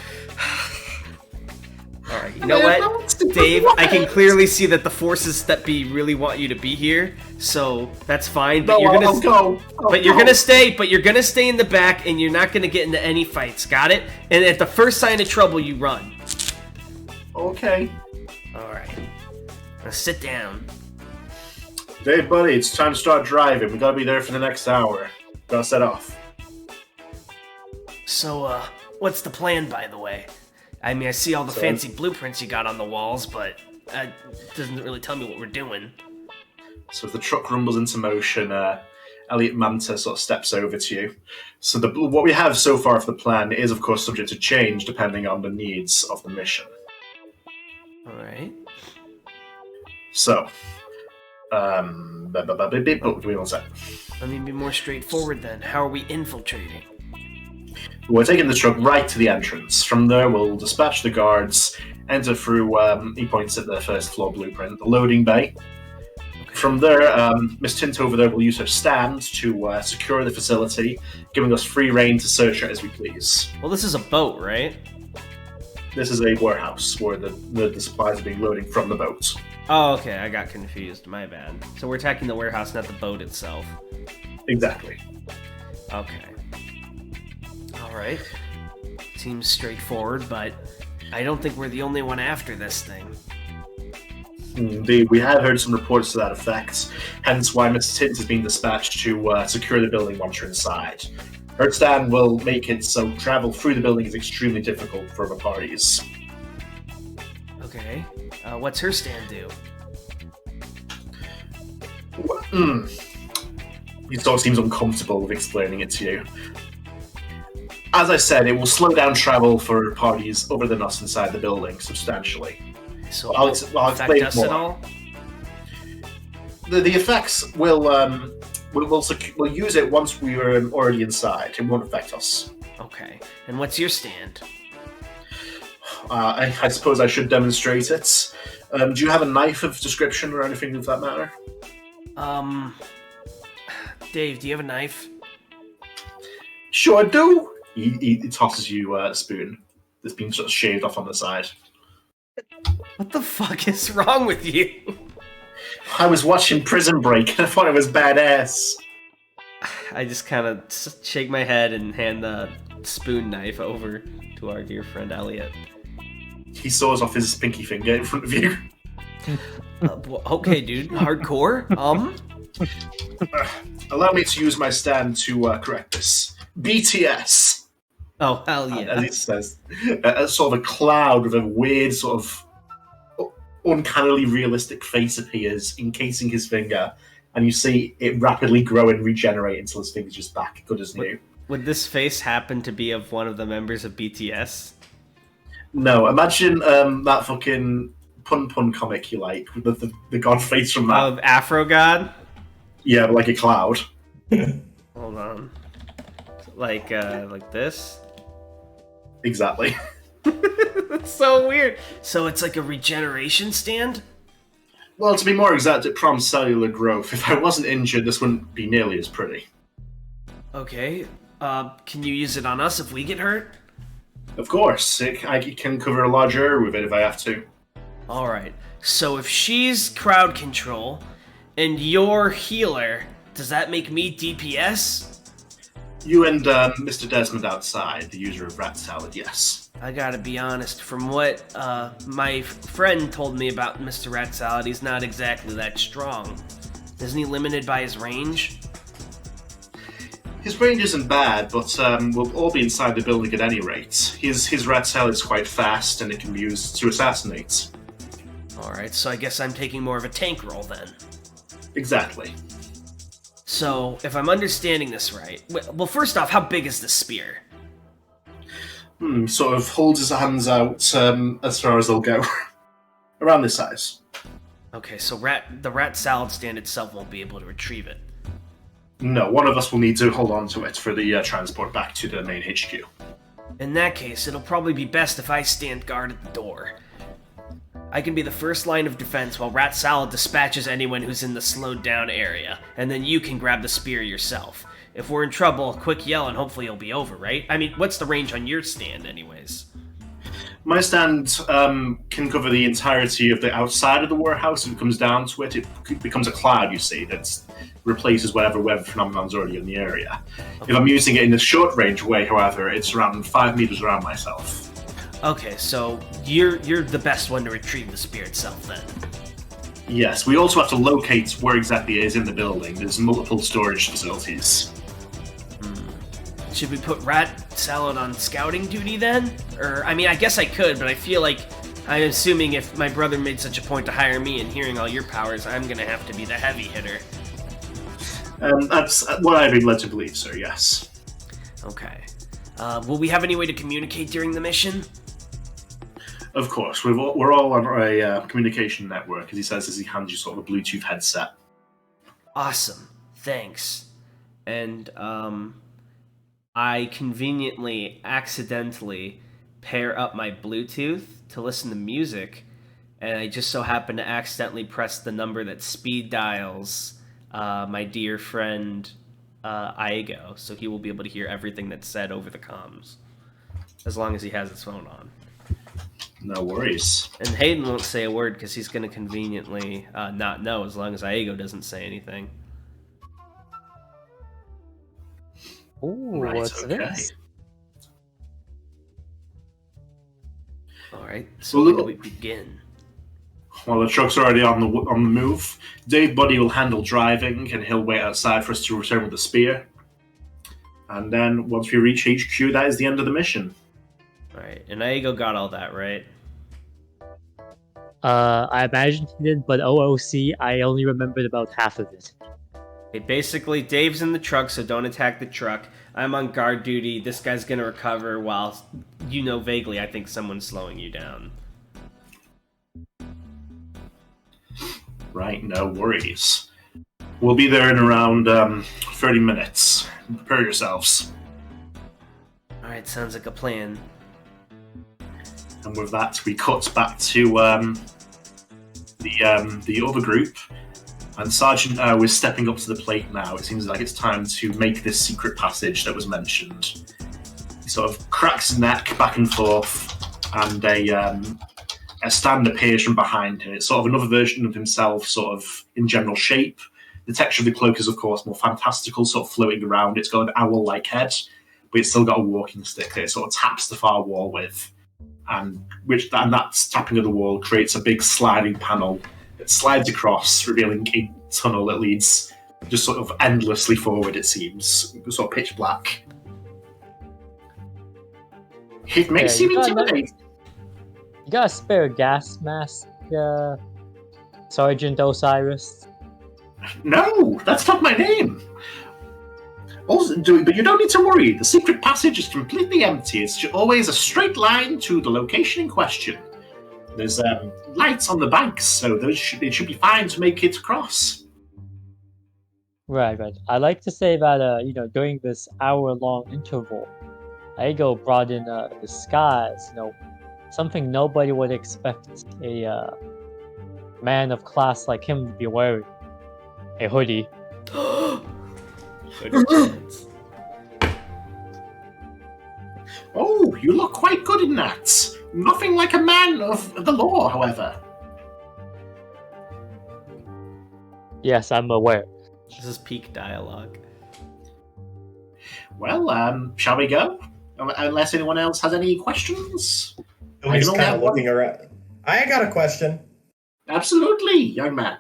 Alright, you know what? Dave, I can clearly see that the forces that be really want you to be here, so that's fine. But I'll go. You're gonna stay in the back, and you're not gonna get into any fights. Got it? And at the first sign of trouble, you run. Okay. Alright. Now sit down. Dave, buddy, it's time to start driving. We gotta be there for the next hour. Gotta set off. So, what's the plan, by the way? I mean, I see all the fancy blueprints you got on the walls, but doesn't really tell me what we're doing. So as the truck rumbles into motion, Elliot Manta sort of steps over to you. So what we have so far for the plan is, of course, subject to change depending on the needs of the mission. All right. So, give me one sec. Let me be more straightforward then. How are we infiltrating? We're taking the truck right to the entrance. From there, we'll dispatch the guards, enter through, he points at the first floor blueprint, the loading bay. Okay. From there, Miss Tint over there will use her stand to secure the facility, giving us free reign to search it as we please. Well, this is a boat, right? This is a warehouse where the supplies are being loaded from the boat. Oh, okay. I got confused. My bad. So we're attacking the warehouse, not the boat itself. Exactly. Okay. All right. Seems straightforward, but I don't think we're the only one after this thing. Indeed, we have heard some reports to that effect, hence why Miss Tint is being dispatched to secure the building once you're inside. Her stand will make it so travel through the building is extremely difficult for the parties. Okay. What's her stand do? He sort of seems uncomfortable with explaining it to you. As I said, it will slow down travel for parties other than us inside the building substantially. So I'll affect explain us more. at all? The effects will we'll use it once we are already inside. It won't affect us. Okay. And what's your stand? I suppose I should demonstrate it. Do you have a knife of description or anything of that matter? Dave, do you have a knife? Sure I do. He tosses you a spoon that's been sort of shaved off on the side. What the fuck is wrong with you? I was watching Prison Break and I thought it was badass. I just kind of shake my head and hand the spoon knife over to our dear friend Elliot. He saws off his pinky finger in front of you. Okay, dude. Hardcore? Allow me to use my stand to correct this. BTS. Oh, hell yeah. As it says, sort of a cloud with a weird sort of uncannily realistic face appears, encasing his finger, and you see it rapidly grow and regenerate until his finger's just back, good as new. Would this face happen to be of one of the members of BTS? No, imagine that fucking pun comic you like, with the god face from that. Of Afro God? Yeah, but like a cloud. Hold on. Like this? Exactly. That's so weird. So it's like a regeneration stand? Well, to be more exact, it prompts cellular growth. If I wasn't injured, this wouldn't be nearly as pretty. Okay. Can you use it on us if we get hurt? Of course. I can cover a large area with it if I have to. Alright. So if she's crowd control and you're healer, does that make me DPS? You and Mr. Desmond outside, the user of rat salad, yes. I gotta be honest, from what my friend told me about Mr. Rat Salad, he's not exactly that strong. Isn't he limited by his range? His range isn't bad, but we'll all be inside the building at any rate. His rat salad is quite fast, and it can be used to assassinate. Alright, so I guess I'm taking more of a tank role then. Exactly. So, if I'm understanding this right... Well, first off, how big is this spear? Sort of holds his hands out as far as they'll go. Around this size. Okay, so the rat salad stand itself won't be able to retrieve it. No, one of us will need to hold on to it for the transport back to the main HQ. In that case, it'll probably be best if I stand guard at the door. I can be the first line of defense while Rat Salad dispatches anyone who's in the slowed down area, and then you can grab the spear yourself. If we're in trouble, a quick yell and hopefully it'll be over, right? I mean, what's the range on your stand anyways? My stand can cover the entirety of the outside of the warehouse. If it comes down to it, it becomes a cloud, you see, that replaces whatever weather phenomenon's already in the area. Okay. If I'm using it in a short range way, however, it's around 5 meters around myself. Okay, so you're the best one to retrieve the spear itself then. Yes, we also have to locate where exactly it is in the building. There's multiple storage facilities. Should we put Rat Salad on scouting duty then? Or, I mean, I guess I could, but I feel like I'm assuming if my brother made such a point to hire me and hearing all your powers, I'm gonna have to be the heavy hitter. That's what I've been led to believe, sir, yes. Okay. Will we have any way to communicate during the mission? Of course, we're all on a communication network, as he says as he hands you sort of a Bluetooth headset. Awesome. Thanks. And, I conveniently, accidentally pair up my Bluetooth to listen to music, and I just so happen to accidentally press the number that speed dials my dear friend Aigo, so he will be able to hear everything that's said over the comms, as long as he has his phone on. No worries. And Hayden won't say a word because he's going to conveniently not know as long as Aigo doesn't say anything. Ooh, Right, what's okay. this? Alright, so Well, when do we begin? While the truck's already on the move, Dave Buddy will handle driving, and he'll wait outside for us to return with the spear. And then, once we reach HQ, that is the end of the mission. Alright, and Aigo got all that, right? I imagine he did, but OOC, I only remembered about half of it. Okay, basically, Dave's in the truck, so don't attack the truck. I'm on guard duty. This guy's gonna recover while, vaguely, I think someone's slowing you down. Right, no worries. We'll be there in around 30 minutes. Prepare yourselves. Alright, sounds like a plan. And with that, we cut back to the other group. And Sergeant was stepping up to the plate now. It seems like it's time to make this secret passage that was mentioned. He sort of cracks his neck back and forth, and a stand appears from behind him. It's sort of another version of himself, sort of in general shape. The texture of the cloak is, of course, more fantastical, sort of floating around. It's got an owl-like head, but it's still got a walking stick that it sort of taps the far wall with. And that tapping of the wall creates a big sliding panel that slides across, revealing a tunnel that leads just sort of endlessly forward, it seems. Sort of pitch black. It may seem intimidating. You got a spare gas mask, Sergeant Osiris? No, that's not my name. Also, but you don't need to worry. The secret passage is completely empty. It's always a straight line to the location in question. There's lights on the banks, so it should be fine to make it across. Right. I like to say that, during this hour-long interval, Aigo brought in a disguise, something nobody would expect a man of class like him to be wearing. A hoodie. Good chance. Oh, you look quite good in that. Nothing like a man of the law, however. Yes, I'm aware. This is peak dialogue. Well, shall we go? Unless anyone else has any questions? He's kind of looking around. I got a question. Absolutely, young man.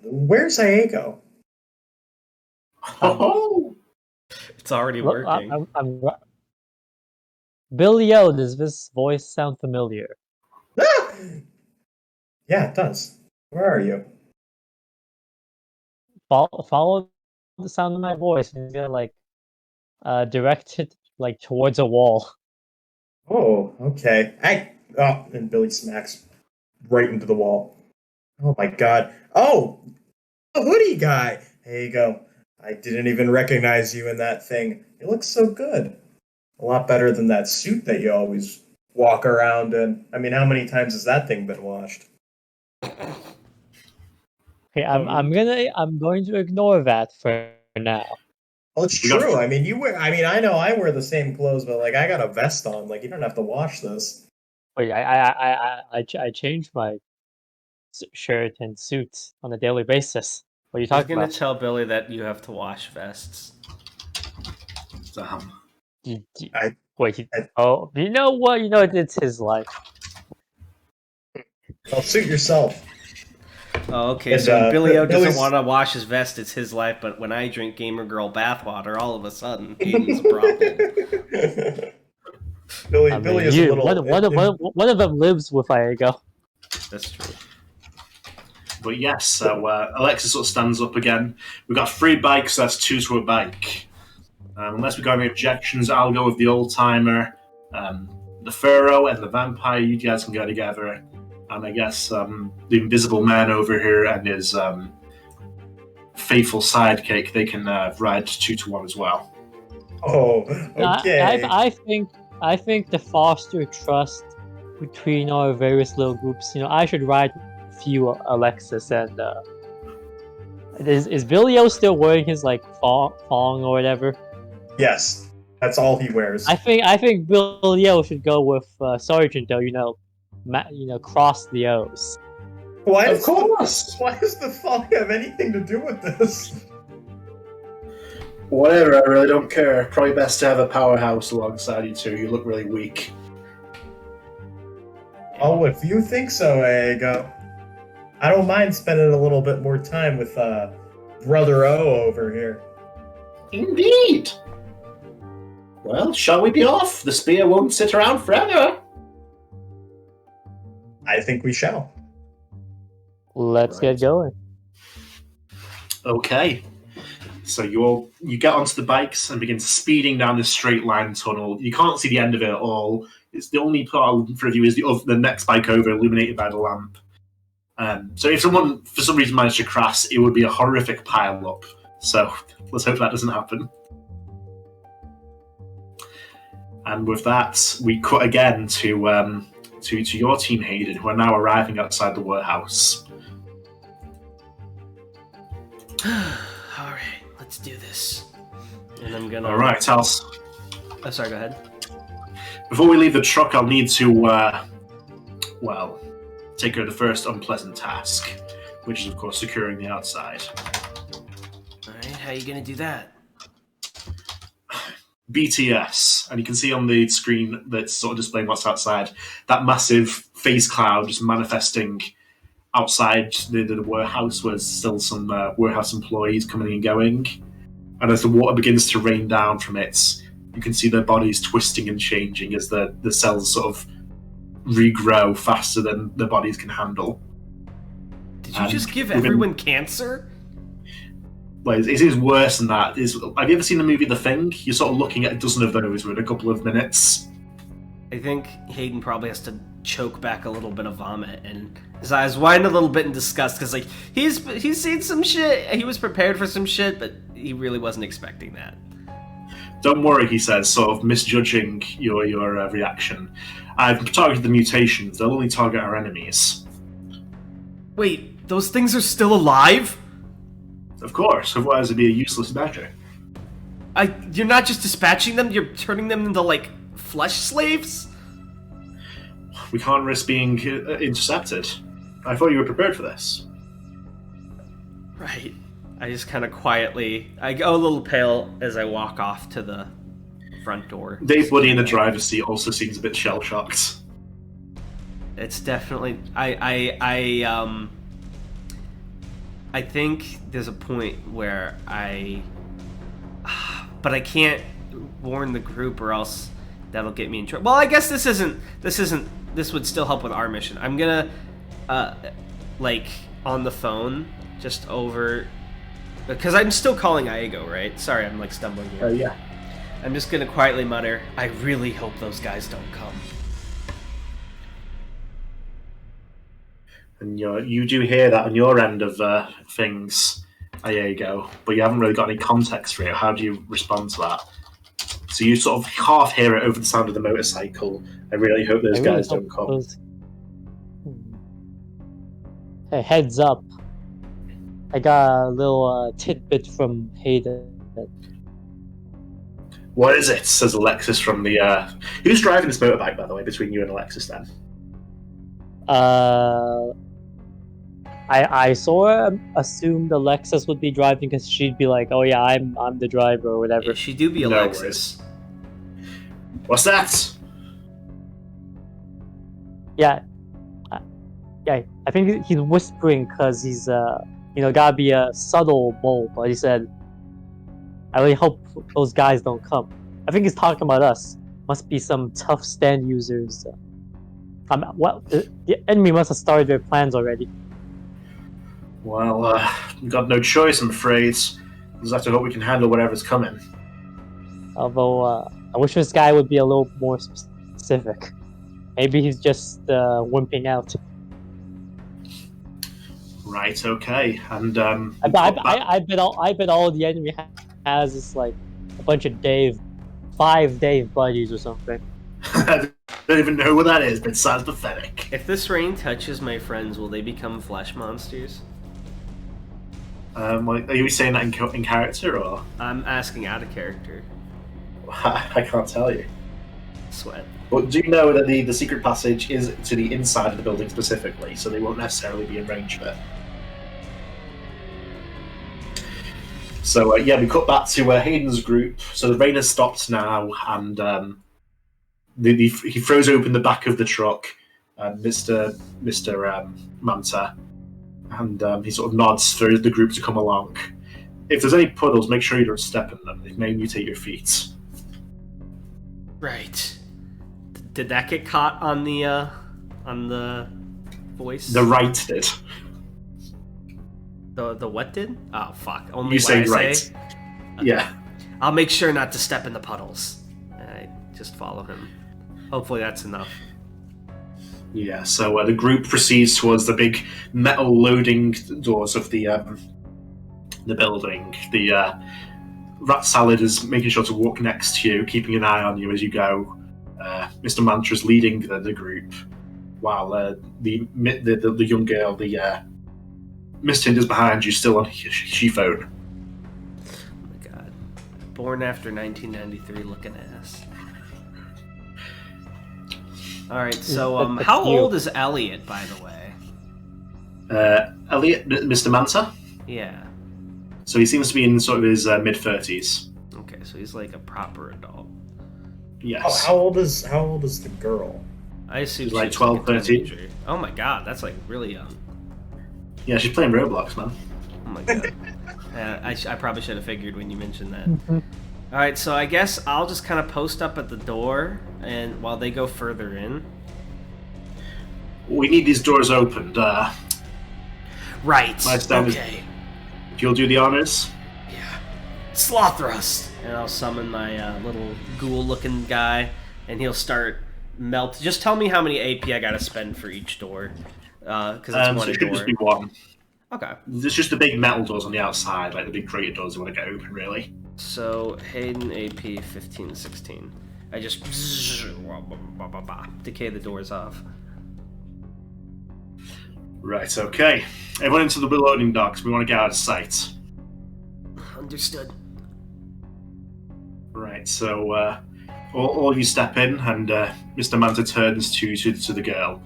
Where's Aigo? Oh, It's already Look, working. I'm Billy O, does this voice sound familiar? Ah! Yeah, it does. Where are you? Follow the sound of my voice and you're direct it towards a wall. Oh, okay. And Billy smacks right into the wall. Oh my god. Oh! The hoodie guy! There you go. I didn't even recognize you in that thing. You look so good. A lot better than that suit that you always walk around in. I mean, how many times has that thing been washed? Okay, I'm going to ignore that for now. Well, it's true. I mean, I know I wear the same clothes, but I got a vest on. You don't have to wash this. Wait, I change my shirt and suit on a daily basis. What are you I was talking gonna about? tell Billy that you have to wash vests. damn. Oh, you know what? It's his life. Well, suit yourself. Oh, okay. And, So when Billy O doesn't Billy's- want to wash his vest, it's his life. But when I drink Gamer Girl bathwater, all of a sudden, Hayden's a problem. Billy I mean, Billy is a little. one of them lives with Iago. That's true. But yes, so Alexis sort of stands up again. We've got 3 bikes, that's 2 to a bike. Unless we've got any objections, I'll go with the old timer, the Pharaoh, and the vampire. You guys can go together. And I guess the invisible man over here and his faithful sidekick, they can ride 2 to 1 as well. Oh, okay. I think to foster trust between our various little groups, I should ride with you, Alexis, and is Vilio still wearing his like thong or whatever? Yes, that's all he wears. I think Vilio should go with Sergeant though. Cross the O's. Why Of course. Why does the thong have anything to do with this? Whatever, I really don't care. Probably best to have a powerhouse alongside you two. You look really weak. Oh, if you think so, Iago. I don't mind spending a little bit more time with Brother O over here. Indeed. Well, shall we be off? The spear won't sit around forever. I think we shall. Let's get going. Okay. So you get onto the bikes and begin speeding down this straight line tunnel. You can't see the end of it at all. It's the only part in front of you is the next bike over, illuminated by the lamp. So if someone for some reason managed to crash, it would be a horrific pile-up. So let's hope that doesn't happen. And with that, we cut again to your team, Hayden, who are now arriving outside the warehouse. All right, let's do this. And I'm gonna. All right, I'll. Oh, sorry. Go ahead. Before we leave the truck, I'll need to, take care of the first unpleasant task, which is, of course, securing the outside. All right, how are you gonna do that? BTS, and you can see on the screen that's sort of displaying what's outside, that massive face cloud just manifesting outside the warehouse, where there's still some warehouse employees coming and going. And as the water begins to rain down from it, you can see their bodies twisting and changing as the cells sort of regrow faster than their bodies can handle. Did you just give everyone cancer? Well, it is worse than that. Have you ever seen the movie The Thing? You're sort of looking at a dozen of those within a couple of minutes. I think Hayden probably has to choke back a little bit of vomit, and his eyes widen a little bit in disgust because, like, he's seen some shit. He was prepared for some shit, but he really wasn't expecting that. Don't worry, he says, sort of misjudging your reaction. I've targeted the mutations. They'll only target our enemies. Wait, those things are still alive? Of course, otherwise it'd be a useless measure. You're not just dispatching them, you're turning them into, like, flesh slaves? We can't risk being intercepted. I thought you were prepared for this. Right. I just kind of I go a little pale as I walk off to the front door. Dave Woody in the driver's seat also seems a bit shell-shocked. It's definitely... I think there's a point where but I can't warn the group or else that'll get me in trouble. Well, I guess this would still help with our mission. I'm gonna, on the phone, just over... Because I'm still calling Iago, right? Sorry, I'm, stumbling here. Oh, yeah. I'm just gonna quietly mutter, I really hope those guys don't come. And you do hear that on your end of things, Iago, but you haven't really got any context for it. How do you respond to that? So you sort of half hear it over the sound of the motorcycle. I really hope those guys don't come. Hey, heads up. I got a little tidbit from Hayden. What is it? Says Alexis from the... Who's driving this motorbike, by the way, between you and Alexis, then? I sort of assumed Alexis would be driving because she'd be like, "Oh yeah, I'm the driver" or whatever. Yeah, she do be Alexis. No, what's that? Yeah, I think he's whispering because he's gotta be a subtle mole. But he said, "I really hope those guys don't come." I think he's talking about us. Must be some tough stand users. Well, the enemy must have started their plans already. Well, we've got no choice, I'm afraid. We'll just have to hope we can handle whatever's coming. Although, I wish this guy would be a little more specific. Maybe he's just wimping out. Right, okay. And I bet all the enemy has is like a bunch of 5 Dave buddies or something. I don't even know what that is, but it sounds pathetic. If this rain touches my friends, will they become flesh monsters? Are you saying that in character, or? I'm asking out of character. I can't tell you. Sweat. But do you know that the secret passage is to the inside of the building specifically, so they won't necessarily be in range of it? So, we cut back to Hayden's group. So the rain has stopped now, and he throws open the back of the truck, Mr. Manta, and he sort of nods for the group to come along. If there's any puddles, make sure you don't step in them. They may mutate your feet. Right. Did that get caught on the voice? The right did. The what did? Oh fuck! Only You say what I right. say? Yeah. I'll make sure not to step in the puddles. I just follow him. Hopefully that's enough. Yeah, so the group proceeds towards the big metal loading doors of the building. The rat salad is making sure to walk next to you, keeping an eye on you as you go. Mr. Mantra is leading the group, while the young girl, Miss Tinder's behind you, still on she phone. Oh my god. Born after 1993 looking ass. Alright, so how old is Elliot, by the way? Elliot, Mr. Manta? Yeah. So he seems to be in sort of his mid-30s. Okay, so he's like a proper adult. Yes. How old is the girl? I assume She's like she's 12, like a 13. teenager. Oh my god, that's like really young. Yeah, she's playing Roblox, man. Oh my god. I probably should have figured when you mentioned that. Alright, so I guess I'll just kind of post up at the door and while they go further in. We need these doors opened. Right. My stand is- Okay. If you'll do the honors. Yeah. Slaw thrust. And I'll summon my little ghoul-looking guy, and he'll start melt. Just tell me how many AP I gotta spend for each door, because it's one So a it should door. just be one. Okay. There's just the big metal doors on the outside, like the big crater doors you want to get open, really. So Hayden AP 15, 16. I just decay the doors off. Right, okay. Everyone into the reloading docks. We want to get out of sight. Understood. Right, so all you step in, and Mr. Manta turns to the girl.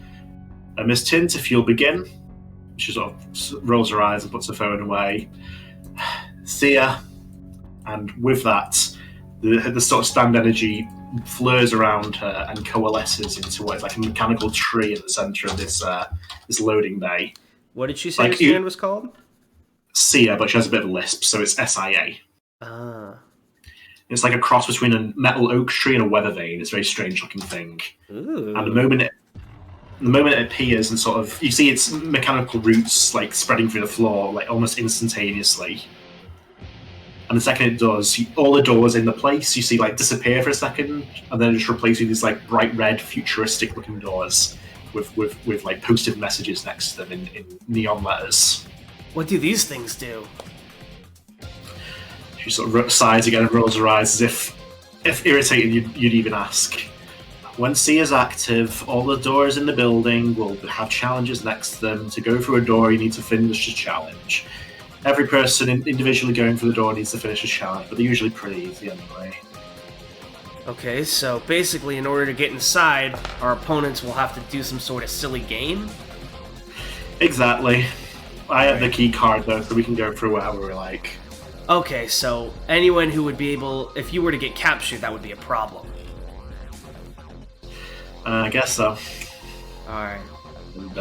Miss Tint, if you'll begin. She sort of rolls her eyes and puts her phone away. Thea, and with that, the sort of stand energy flurs around her and coalesces into what is like a mechanical tree in the center of this loading bay. What did she say Like her stand was called? Sia, but she has a bit of a lisp, so it's SIA. Ah. It's like a cross between a metal oak tree and a weather vane. It's a very strange looking thing. Ooh. And the moment it appears and sort of you see its mechanical roots like spreading through the floor like almost instantaneously. And the second it does, all the doors in the place you see like disappear for a second, and then just replace with these like bright red, futuristic looking doors with like posted messages next to them in neon letters. What do these things do? She sort of sighs again and rolls her eyes as if irritated you'd even ask. When C is active, all the doors in the building will have challenges next to them. To go through a door, you need to finish a challenge. Every person individually going for the door needs to finish a challenge, but they're usually pretty easy anyway. Okay, so basically in order to get inside, our opponents will have to do some sort of silly game? Exactly. I have the key card though, so we can go through whatever we like. Okay, so anyone who would be able, if you were to get captured, that would be a problem. I guess so. Alright. And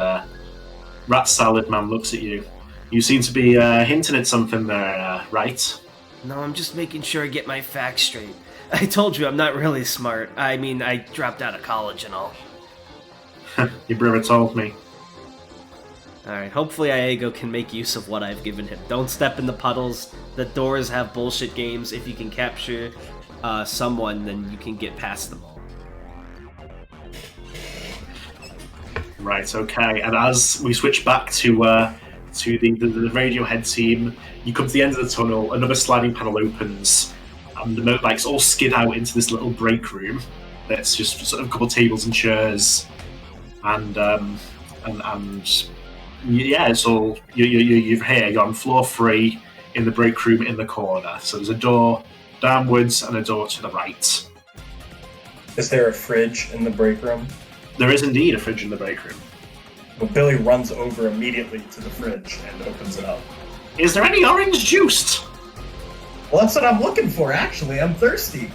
Rat Salad Man looks at you. You seem to be hinting at something there, right? No, I'm just making sure I get my facts straight. I told you I'm not really smart. I mean, I dropped out of college and all. Your brother told me. Alright, hopefully Iago can make use of what I've given him. Don't step in the puddles. The doors have bullshit games. If you can capture someone, then you can get past them all. Right, okay. And as we switch back to the Radiohead team, you come to the end of the tunnel, another sliding panel opens, and the motorbikes all skid out into this little break room that's just sort of a couple of tables and chairs. And yeah, it's all you're here. You're on floor 3 in the break room in the corner. So there's a door downwards and a door to the right. Is there a fridge in the break room? There is indeed a fridge in the break room. Well, Billy runs over immediately to the fridge and opens it up. Is there any orange juice? Well, that's what I'm looking for, actually. I'm thirsty.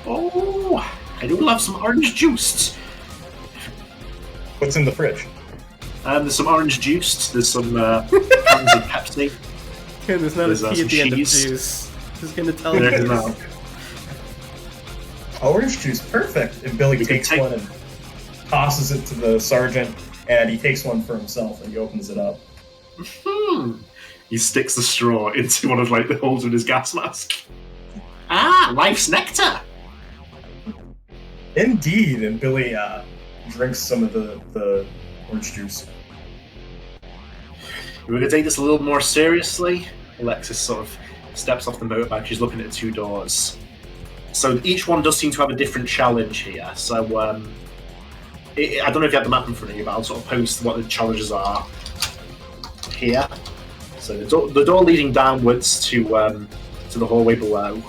Oh, I do love some orange juice. What's in the fridge? There's some orange juice. There's some cans of Pepsi. There's not There's, a T at the end of cheese. juice. Who's gonna tell you There's this? no. Orange juice, perfect. And Billy You can takes take- one and tosses it to the sergeant, and he takes one for himself and he opens it up. He sticks the straw into one of the holes in his gas mask. Ah, life's nectar. Indeed, and Billy drinks some of the orange juice. We're going to take this a little more seriously. Alexis sort of steps off the motorbike. She's looking at 2 doors. So each one does seem to have a different challenge here. So I don't know if you have the map in front of you, but I'll sort of post what the challenges are here. So the door leading downwards to the hallway below.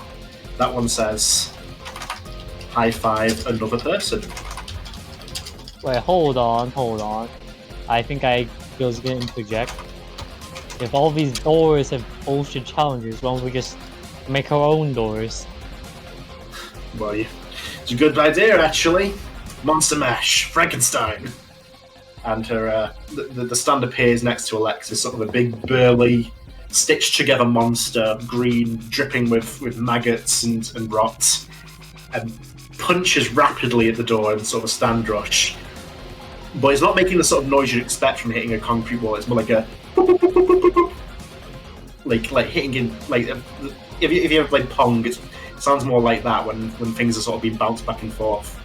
That one says, high five another person. Wait, hold on. I think I was gonna interject. If all these doors have bullshit challenges, why don't we just make our own doors? Well, it's a good idea, actually. Monster Mash, Frankenstein. And her the stand appears next to Alexis, sort of a big, burly, stitched-together monster, green, dripping with maggots and rot, and punches rapidly at the door in sort of a stand rush. But it's not making the sort of noise you'd expect from hitting a concrete wall. It's more like a like hitting in if you have played Pong, it sounds more like that when things are sort of being bounced back and forth.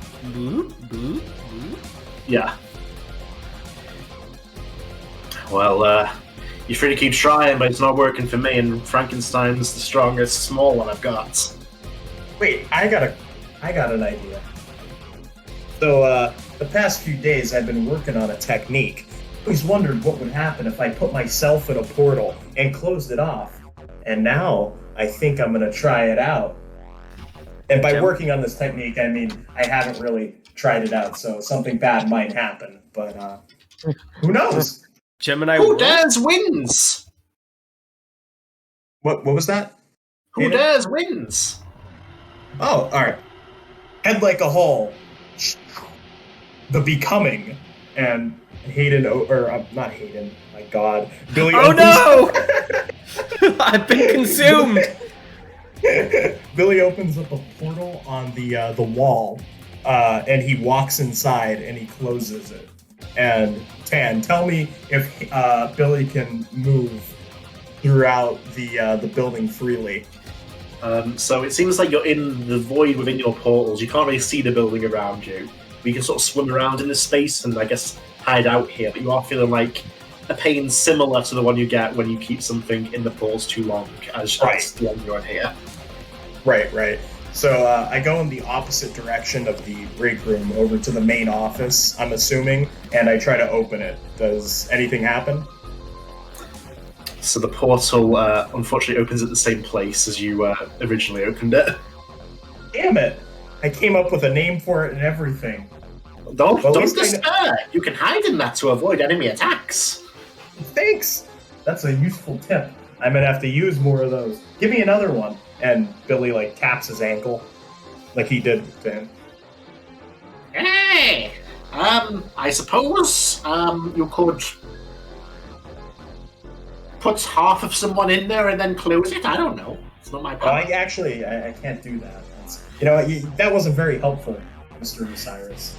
Yeah. Well, you're free to keep trying, but it's not working for me. And Frankenstein's the strongest small one I've got. Wait, I got an idea. So, the past few days I've been working on a technique. I always wondered what would happen if I put myself in a portal and closed it off. And now, I think I'm gonna try it out. And by working on this technique, I mean, I haven't really tried it out, so something bad might happen. But, who knows? Gemini. Who dares wins? What was that? Who Hayden? dares wins? Oh, alright. Head like a hole. The Becoming. And Hayden, not Hayden, my god. Billy Oh opens... no! I've been consumed! Billy opens up a portal on the wall, and he walks inside and he closes it. And Tan, tell me if Billy can move throughout the building freely. So it seems like you're in the void within your portals. You can't really see the building around you. You can sort of swim around in this space and I guess hide out here, but you are feeling like a pain similar to the one you get when you keep something in the portals too long, as the one you're in here. Right. So I go in the opposite direction of the break room over to the main office, I'm assuming, and I try to open it. Does anything happen? So the portal unfortunately opens at the same place as you originally opened it. Damn it! I came up with a name for it and everything. Don't Well, at least despair! You can hide in that to avoid enemy attacks. Thanks! That's a useful tip. I'm gonna have to use more of those. Give me another one. And Billy, taps his ankle, like he did to him. Hey! I suppose, you could put half of someone in there and then close it? I don't know. It's not my Oh, power. I can't do that. That wasn't very helpful, Mr. Osiris.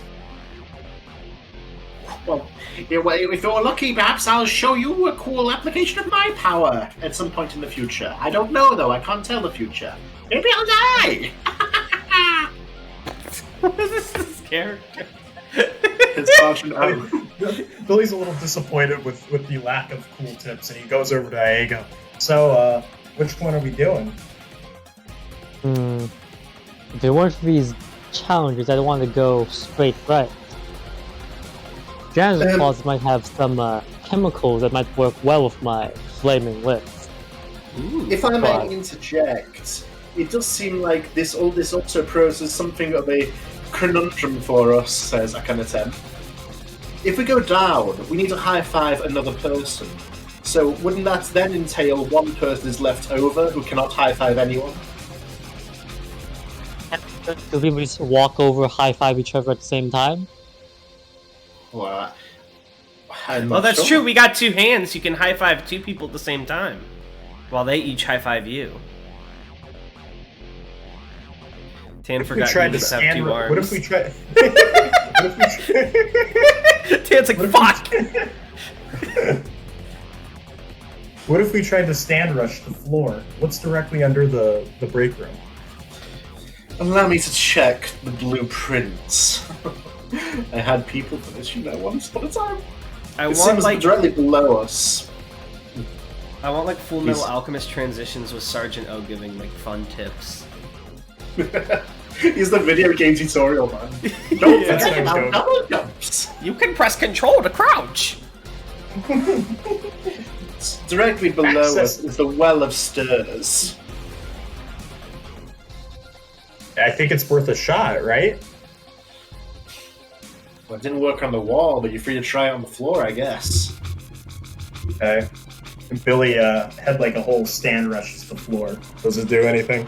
Well, if you're lucky, perhaps I'll show you a cool application of my power at some point in the future. I don't know, though. I can't tell the future. Maybe I'll die! What is this character? It's Sergeant O. Billy's a little disappointed with the lack of cool tips, and he goes over to Aego. So, which one are we doing? If it weren't for these challenges, I don't want to go straight right. Janitor's closet might have some chemicals that might work well with my flaming lips. If I may interject, it does seem like all this also poses something of a conundrum for us, says Akhenaten. If we go down, we need to high-five another person. So wouldn't that then entail one person is left over who cannot high-five anyone? Do people just walk over, high-five each other at the same time? Well, That's true. We got two hands. You can high five two people at the same time, while they each high five you. Tan forgot he tried to doesn't have stand. two arms. What if we try? Tan's like, fuck! What if we tried to stand rush the floor? What's directly under the break room? Allow me to check the blueprints. I had people for this, once upon a time. It seems directly below us. I want like Full Metal Alchemist transitions with Sergeant O giving like fun tips. He's the video game tutorial man. Don't forget about double jumps. You can press control to crouch. Directly below us is the Well of Stirs. I think it's worth a shot, right? Well, it didn't work on the wall, but you're free to try it on the floor, I guess. Okay. And Billy had like a whole stand rush to the floor. Does it do anything?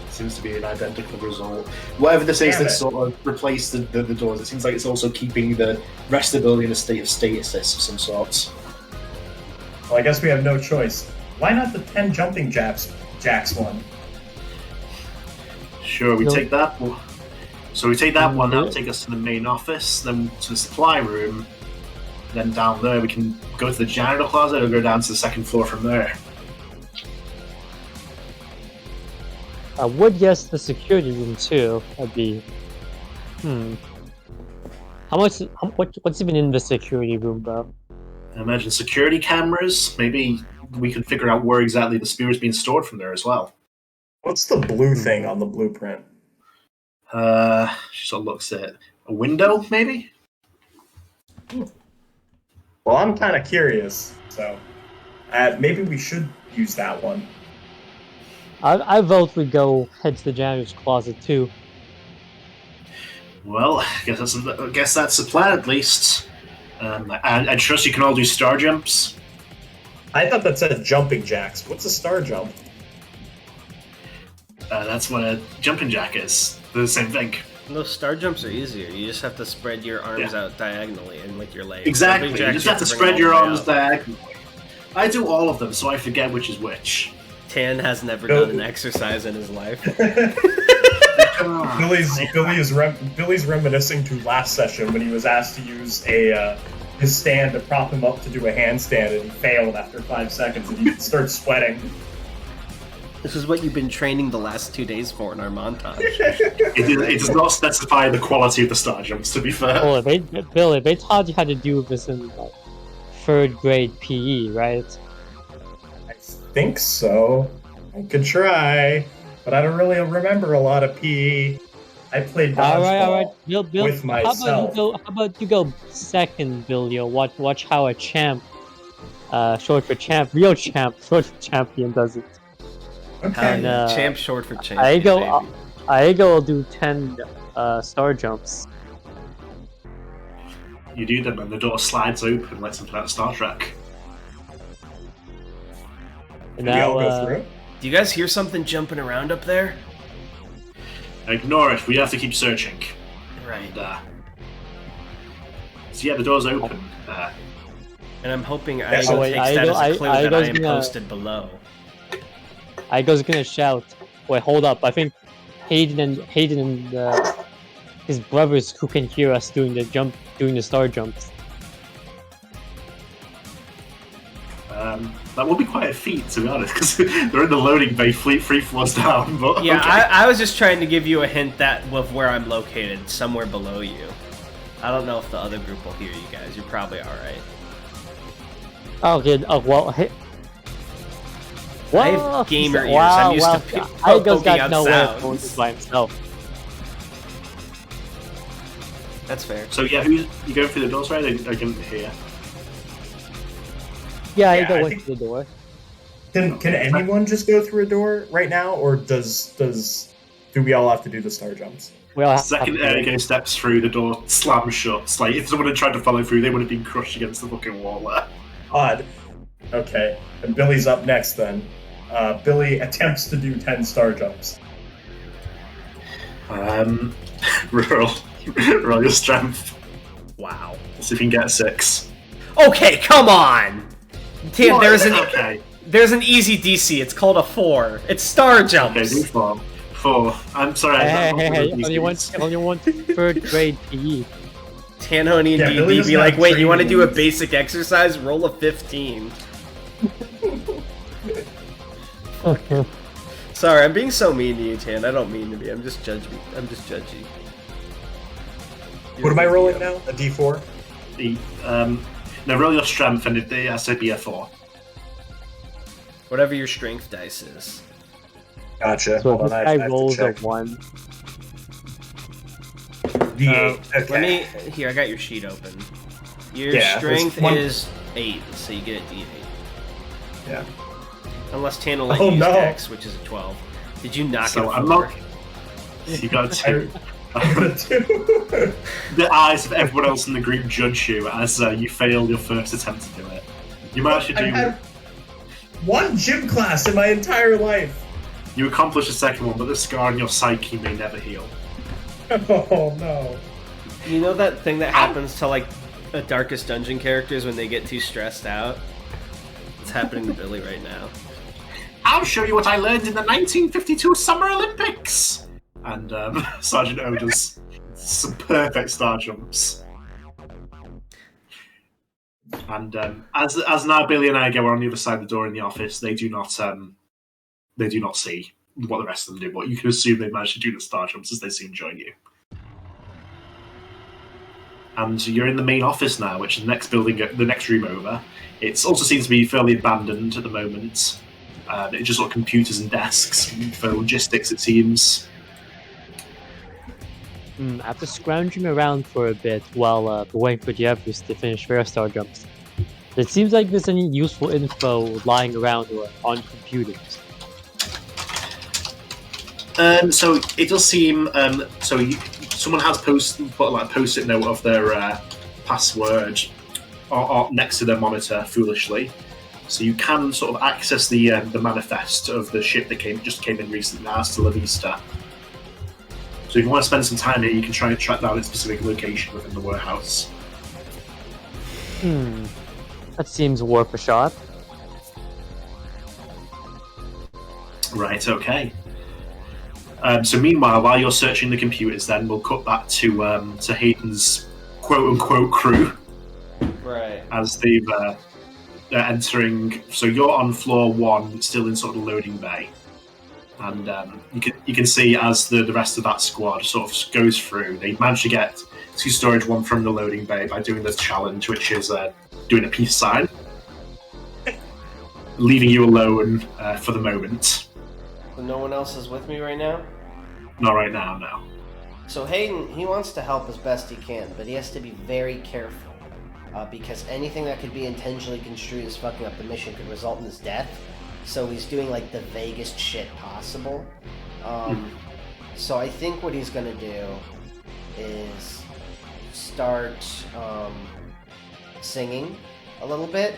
Seems to be an identical result. Whatever this is that sort of replaced the doors, it seems like it's also keeping the rest of the building in a state of stasis of some sort. Well, I guess we have no choice. Why not the 10 jumping jacks one? Sure, we take that. So we take that one, that'll take us to the main office, then to the supply room, then down there we can go to the janitor closet or go down to the second floor from there. I would guess the security room too. That'd be... What's even in the security room, though? I imagine security cameras. Maybe we could figure out where exactly the spear is being stored from there as well. What's the blue thing on the blueprint? She sort of looks at a window, maybe? Well, I'm kind of curious, so maybe we should use that one. I vote we go head to the janitor's closet too. Well, I guess that's the plan at least. I trust you can all do star jumps. I thought that said jumping jacks. What's a star jump? That's what a jumping jack is. They're the same thing. No, star jumps are easier. You just have to spread your arms out diagonally and like your legs. Exactly. You just have to spread your arms diagonally. I do all of them, so I forget which is which. Tan has never done an exercise in his life. Billy's reminiscing to last session when he was asked to use his stand to prop him up to do a handstand, and he failed after 5 seconds, and he started sweating. This is what you've been training the last 2 days for in our montage. It does not specify the quality of the star jumps, to be fair. Oh, Billy, they taught you how to do this in like 3rd grade PE, right? I think so. I could try, but I don't really remember a lot of PE. I played dodgeball with myself. How about you go second, Billy? Watch how a champ, short for champ, real champ, short for champion does it. Okay. And, champ short for champ. Aego will do 10 star jumps. You do them, and the door slides open like something out of Star Trek. And we all go through? Do you guys hear something jumping around up there? Ignore it. We have to keep searching. Right. So yeah, the door's open. And I'm hoping Yes, Aego takes that as a clue that I am gonna- posted below. Igo's gonna shout. Wait, hold up. I think Hayden and his brothers who can hear us doing the star jumps. That would be quite a feat, to be honest, because they're in the loading bay, three floors down. But Yeah, okay. I was just trying to give you a hint of where I'm located, somewhere below you. I don't know if the other group will hear you guys. You're probably all right. Oh, good. Oh, well. I have gamer ears. I'm used to Igo's poking got out nowhere to sounds. go by himself. That's fair. So yeah, you going through the doors, right? I can hear. Yeah, Yeah, Igo I went think- to the door. Can anyone just go through a door right now, or do we all have to do the star jumps? We all have Second to do it. Ego steps through, the door slams shut. Like, if someone had tried to follow through, they would have been crushed against the fucking wall there. Odd. Okay, and Billy's up next then. Billy attempts to do 10 star jumps. Roll your strength. Wow. See if you can get 6. Okay, come on. Tim, What? there's an Okay. there's an easy DC. It's called a 4. It's star Okay, jumps. do 4. 4. I'm sorry. Hey, I'm not hey, good at only one third grade PE. Tanhony Yeah, and Billy DD doesn't be like, have wait, you want to do a training. basic exercise? Roll a 15. Sorry, I'm being so mean to you, Tan. I don't mean to be. I'm just judgy. What am I rolling now? A D4? No, roll your strength, and it has to be a 4. Whatever your strength dice is. Gotcha. So Hold this on, I guy have to rolls a check. 1. D8. Okay. Let me. Here, I got your sheet open. Your Yeah, strength there's one- is 8, so you get a D8. Yeah. Unless Tan will let Oh, you use no. Dex, which is a 12. Did you not So get a I'm 4? not. You got a 2. I got a 2. The eyes of everyone else in the group judge you as you fail your first attempt to do it. You managed to I've do. had one gym class in my entire life. You accomplish the second one, but the scar on your psyche may never heal. Oh no. You know that thing that happens to like the Darkest Dungeon characters when they get too stressed out? It's happening to Billy right now. I'll show you what I learned in the 1952 Summer Olympics! And Sergeant O does some perfect star jumps. And as now Billy and I go on the other side of the door in the office, they do not see what the rest of them do, but you can assume they managed to do the star jumps as they soon join you. And you're in the main office now, which is the next building, the next room over. It also seems to be fairly abandoned at the moment. It's just sort of computers and desks for logistics, it seems. After scrounging around for a bit while waiting for the others to finish their star jumps, it seems like there's any useful info lying around or on computers. So it does seem. Someone has put like a post-it note of their password or next to their monitor, foolishly. So you can sort of access the manifest of the ship that just came in recently, Hasta La Vista. So if you want to spend some time here, you can try and track down its specific location within the warehouse. That seems worth a shot. Right. Okay. So meanwhile, while you're searching the computers, then we'll cut back to Hayden's quote-unquote crew Right. as they're entering. So you're on floor 1, still in sort of the loading bay, and you can see as the rest of that squad sort of goes through. They manage to get to storage 1 from the loading bay by doing the challenge, which is doing a peace sign, leaving you alone for the moment. So no one else is with me right now? Not right now, no. So Hayden, he wants to help as best he can, but he has to be very careful. Because anything that could be intentionally construed as fucking up the mission could result in his death. So he's doing like the vaguest shit possible. So I think what he's gonna do is start singing a little bit.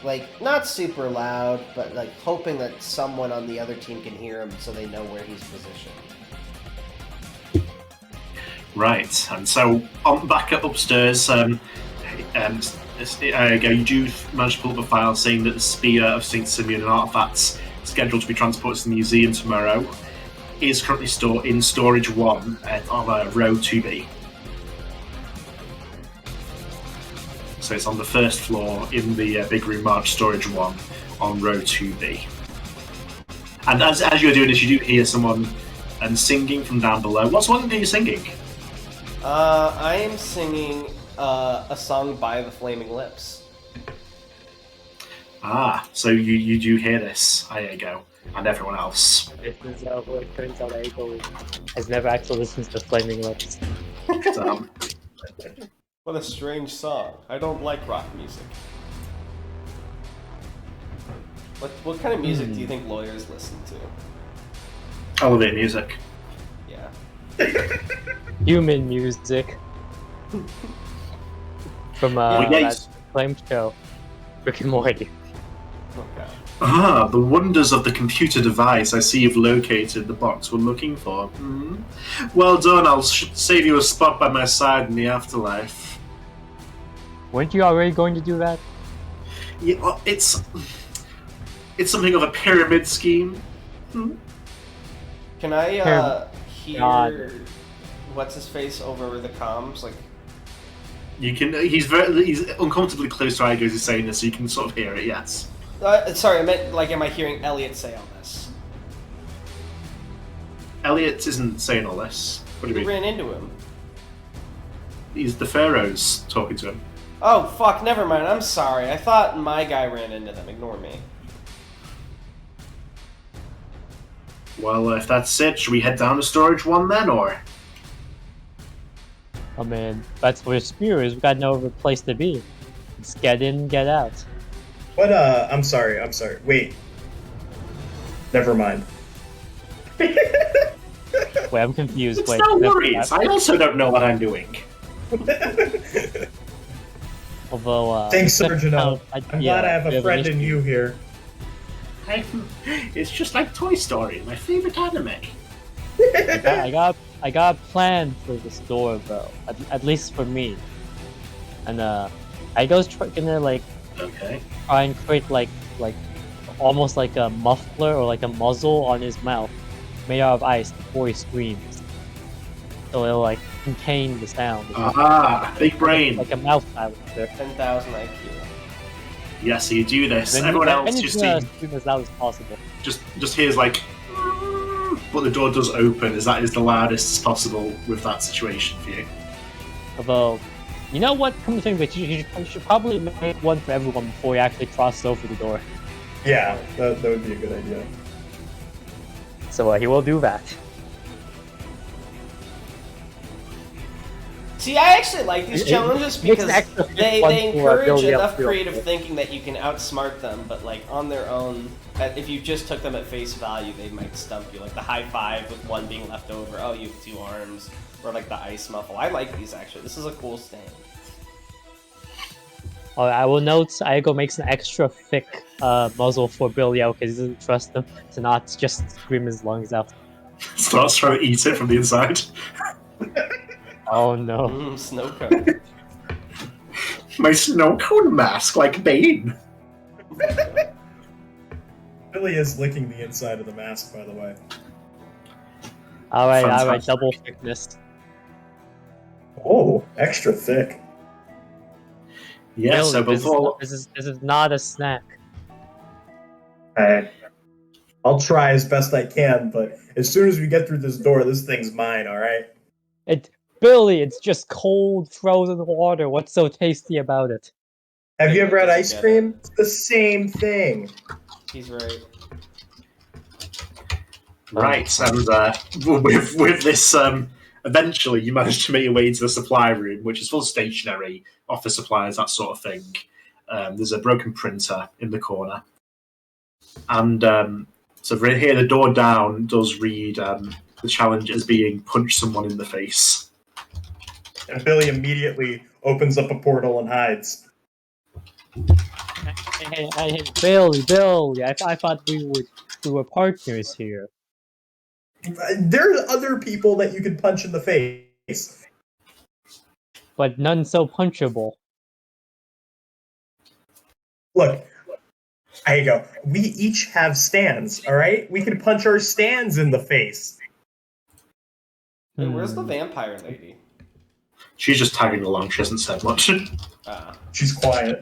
Like, not super loud, but like hoping that someone on the other team can hear him so they know where he's positioned. Right, and so back upstairs, you do manage to pull up a file saying that the spear of St. Simeon and artifacts scheduled to be transported to the museum tomorrow, is currently stored in Storage 1 on row 2B. So it's on the first floor in the big room marked Storage 1 on row 2B. And as you're doing this, you do hear someone singing from down below. What song are you singing? I am singing a song by the Flaming Lips. Ah, so you do hear this, Iago, and everyone else. It turns out Aiko has never actually listened to Flaming Lips. What a strange song. I don't like rock music. What kind of music do you think lawyers listen to? Elevator music. Yeah. Human music. From that acclaimed show, Rick and Morty. Oh god. Ah, the wonders of the computer device. I see you've located the box we're looking for. Hmm. Well done, I'll save you a spot by my side in the afterlife. Weren't you already going to do that? Yeah, well, it's something of a pyramid scheme. Hmm. Can I hear God. what's his face over the comms? Like, You can. He's uncomfortably close to Iago as he's saying this, so you can sort of hear it. Yes. sorry, I meant like, am I hearing Elliot say all this? Elliot isn't saying all this. What do you We mean? ran into him. He's the pharaohs talking to him. Oh fuck, never mind. I'm sorry. I thought my guy ran into them. Ignore me. Well, if that's it, should we head down to Storage 1 then, or? I mean, that's where Spear is. We got no other place to be. Let's get in, get out. What, I'm sorry. Wait. Never mind. Wait, I'm confused. It's Wait, no worries. I also don't know what I'm doing. Although, Thanks, Sergio. I'm Glad I have a friend in you here. It's just like Toy Story, my favorite anime. I got a plan for this door, bro. At least for me. And I goes gonna like Okay. try and create like almost like a muffler or like a muzzle on his mouth, made out of ice before he screams. So it'll like contain the sound. Aha! Big brain. Like a mouth silencer. 10,000 IQ. Yes, so you do this. Then Everyone then else he's just gonna scream as loud as possible. just hears like, but the door does open. As that is the loudest possible with that situation for you. Although, you know what? Come to think of it, you should probably make one for everyone before you actually cross over the door. Yeah, that would be a good idea. So he will do that. See, I actually like these challenges makes because an extra they one for, encourage building up enough skill. creative thinking that you can outsmart them, but like on their own, if you just took them at face value, they might stump you. Like the high five with one being left over. Oh, you have 2 arms, or like the ice muffle. I like these actually. This is a cool stand. I will note Aigo makes an extra thick muzzle for Billio because he doesn't trust him to not just scream his lungs out. Starts trying to eat it from the inside. Oh no. Snow cone. My snow cone mask, like Bane. Billy is licking the inside of the mask, by the way. Alright, Fantastic. double thickness. Oh, extra thick. Yeah, so Billy, before this is not a snack. Hey, I'll try as best I can, but as soon as we get through this door, this thing's mine, alright? Billy, it's just cold, frozen water. What's so tasty about it? Have you ever had ice cream? It's the same thing. He's right. right, and with this, eventually you manage to make your way into the supply room, which is full of stationery, office supplies, that sort of thing. There's a broken printer in the corner, and so right here, the door down does read the challenge as being punch someone in the face. And Billy immediately opens up a portal and hides. Hey, Billy, I thought we were partners here. There's other people that you can punch in the face. But none so punchable. Look, There you go. We each have stands, all right? We can punch our stands in the face. Hey, where's the vampire lady? She's just tagging along. She hasn't said much. She's quiet.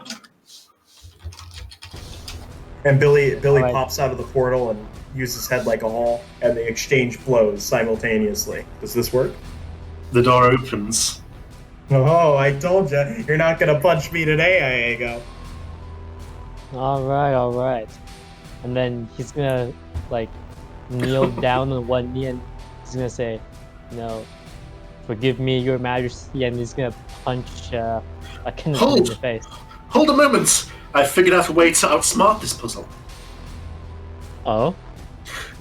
And Billy Right. pops out of the portal and uses his head like a hole, and they exchange blows simultaneously. Does this work? The door opens. Oh, I told you. You're not going to punch me today, Iago. All right. And then he's gonna like kneel down on one knee and he's gonna say, forgive me, Your Majesty, and he's gonna punch a Kenneth in the face. Hold a moment! I figured out a way to outsmart this puzzle. Oh?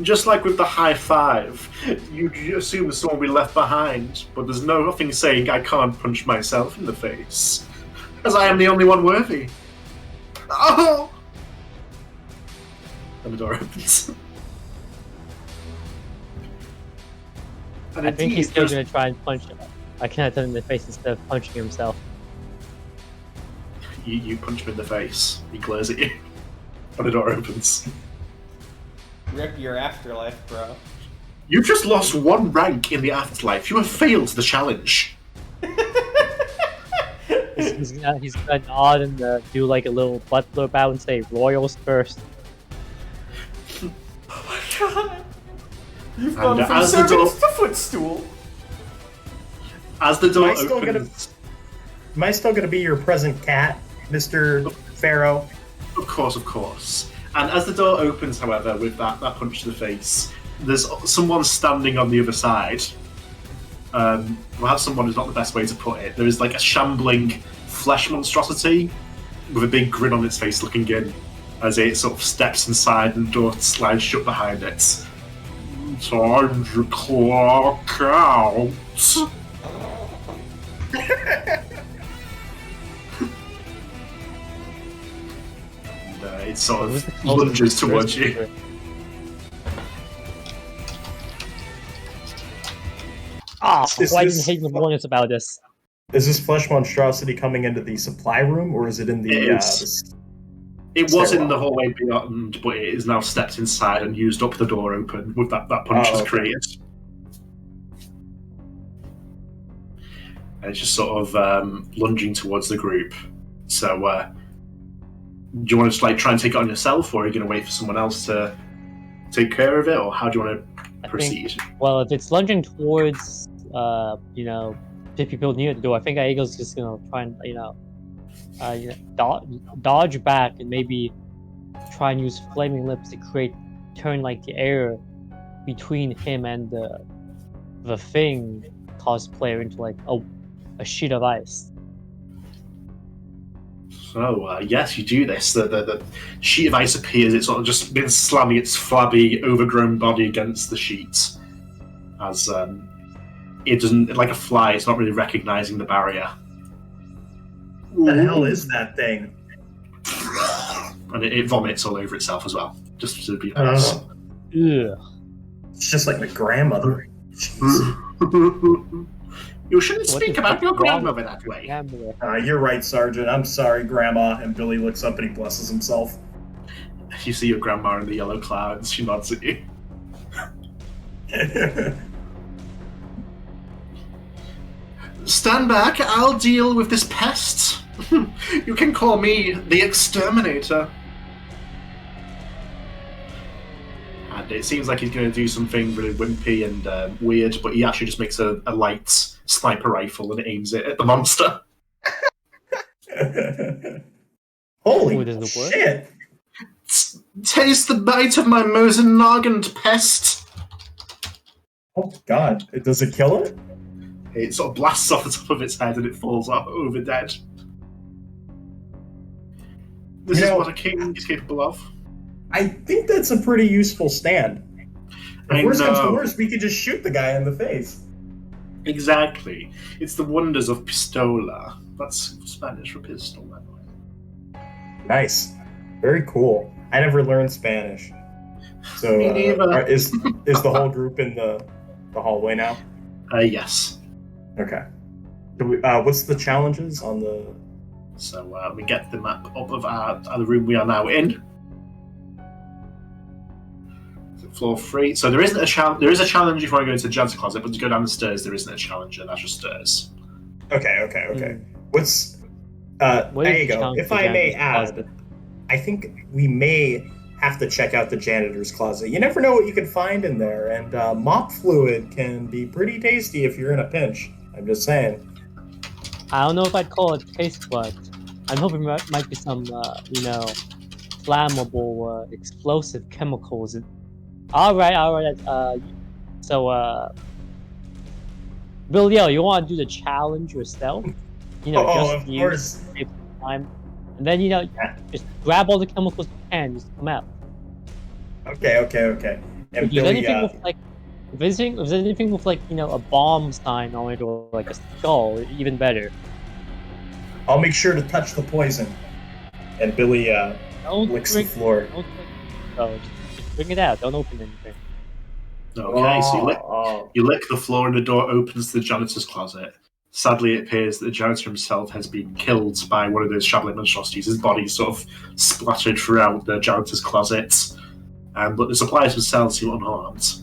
Just like with the high five, you assume someone will be left behind, but there's nothing saying I can't punch myself in the face, as I am the only one worthy. Oh! And the door opens. And I think he's indeed, still gonna try and punch a Kenneth in the face instead of punching himself. You punch him in the face. He glares at you. And the door opens. Rip your afterlife, bro. You've just lost one rank in the afterlife. You have failed the challenge. He's gonna nod and do like a little butler bow and say, "Royals first." Oh my god! You've And gone from as the door- servants to footstool. As the door Am I still opens... Am I still going to be your present cat, Mr. Pharaoh? Of course. And as the door opens, however, with that punch to the face, there's someone standing on the other side. Well, someone is not the best way to put it. There is like a shambling flesh monstrosity with a big grin on its face looking in as it sort of steps inside and the door slides shut behind it. Time to clock out. And it sort of lunges towards you. Ah, Is why this- didn't Hayden warn us about this? Is this flesh monstrosity coming into the supply room, or is it in the... It is. It was in stairwell? the hallway beyond, but it is now stepped inside and used up the door open with that punch Oh, has okay. created. And it's just sort of lunging towards the group. So, do you want to just like try and take it on yourself, or are you going to wait for someone else to take care of it, or how do you want to proceed? Well, if it's lunging towards, the people near the door, I think Aego's just gonna try and, dodge back and maybe try and use flaming lips to turn like the air between him and the thing cosplayer into like a sheet of ice. So, yes, you do this. The sheet of ice appears. It's sort of just been slamming its flabby, overgrown body against the sheet. As it doesn't, like a fly, it's not really recognizing the barrier. What the hell is that thing? And it vomits all over itself as well. Just to be honest. Ugh. It's just like my grandmother. Jeez. You shouldn't What speak the about fuck your is wrong grandmother that way. You're right, Sergeant. I'm sorry, Grandma. And Billy looks up and he blesses himself. You see your grandma in the yellow clouds. She nods at you. Stand back. I'll deal with this pest. You can call me the Exterminator. And it seems like he's going to do something really wimpy and weird, but he actually just makes a light sniper rifle and aims it at the monster. Holy Ooh, does it work? shit! Taste the bite of my Mosen Nogant, pest! Oh god, does it kill it? It sort of blasts off the top of its head and it falls out over dead. This is what a king is capable of. I think that's a pretty useful stand. I If worse comes to know. worse, we could just shoot the guy in the face. Exactly. It's the wonders of pistola. That's Spanish for pistol, by the way. Nice. Very cool. I never learned Spanish. So Me neither. is the whole group in the hallway now? Yes. Okay. What's the challenges on the... So we get the map up of the room we are now in. floor 3. So there isn't a challenge. There is a challenge if you want to go into the janitor closet, but to go down the stairs, there isn't a challenger. That's just stairs. Okay. What's What there is you go. challenge If the I may janitor's add, closet? I think we may have to check out the janitor's closet. You never know what you can find in there, and mop fluid can be pretty tasty if you're in a pinch. I'm just saying. I don't know if I'd call it taste, but I'm hoping there might be some, flammable, explosive chemicals. All right. Bill, you want to do the challenge yourself? Of course. Save some time, and then just grab all the chemicals you can, just come out. Okay. And If there's Billy, anything with like, if there's anything with like a bomb sign on it or like a skull, even better. I'll make sure to touch the poison. And Billy Don't licks drink- the floor. Don't drink- Oh, just bring it out. Don't open anything. Okay, so Oh. you lick the floor and the door opens to the janitor's closet. Sadly, it appears that the janitor himself has been killed by one of those shabbling monstrosities. His body sort of splattered throughout the janitor's closet. But the supplies themselves seem unharmed.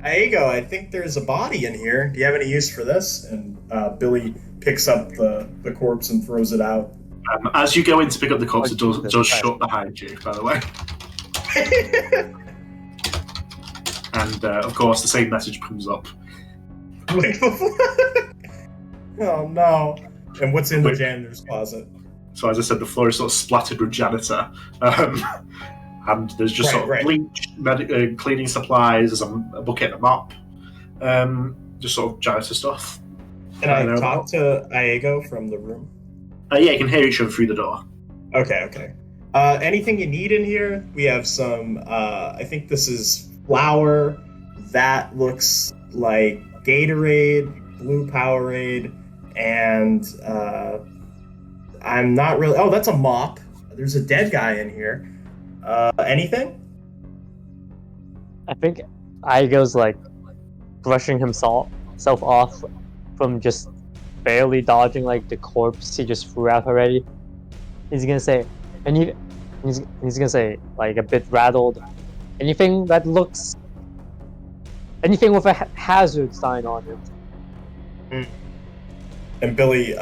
Aigo, I think there's a body in here. Do you have any use for this? And Billy picks up the corpse and throws it out. As you go in to pick up the corpse, it Jesus does Christ. shut behind you, by the way. And, of course, the same message comes up. Oh no. And what's in the janitor's closet? So, as I said, the floor is sort of splattered with janitor. And there's just sort of bleach, cleaning supplies, there's a bucket and a mop. Just sort of janitor stuff. Can I talk to Aigo from the room? Yeah, you can hear each other through the door. Okay. Anything you need in here? We have some, I think this is flour. That looks like Gatorade, Blue Powerade, and I'm not really... Oh, that's a mop. There's a dead guy in here. Anything? I think Aigo's like brushing himself off from just barely dodging like the corpse he just threw out already. He's gonna say, he's gonna say like a bit rattled. Anything with a hazard sign on it. And Billy,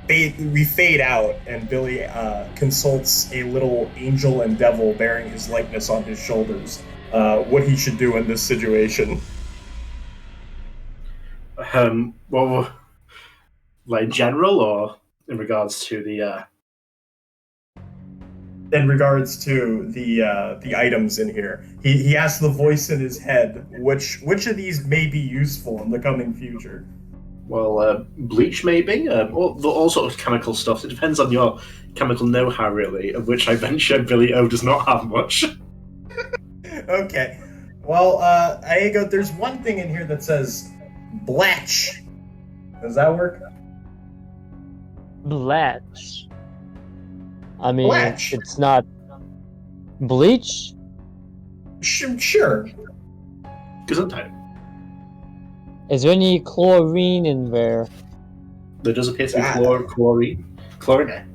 we fade out, and Billy consults a little angel and devil bearing his likeness on his shoulders. What he should do in this situation. Well, like in general, or in regards to the... In regards to the items in here, he asks the voice in his head, which of these may be useful in the coming future. Well, bleach maybe, all sorts of chemical stuff. It depends on your chemical know-how, really, of which I venture Billy O does not have much. Okay. Well, Aigo, there's one thing in here that says blatch. Does that work? Blatch. I mean, Blatch. it's not bleach. Sure. Gesundheit. Is there any chlorine in there? There does appear to be chlorine. Chlorine.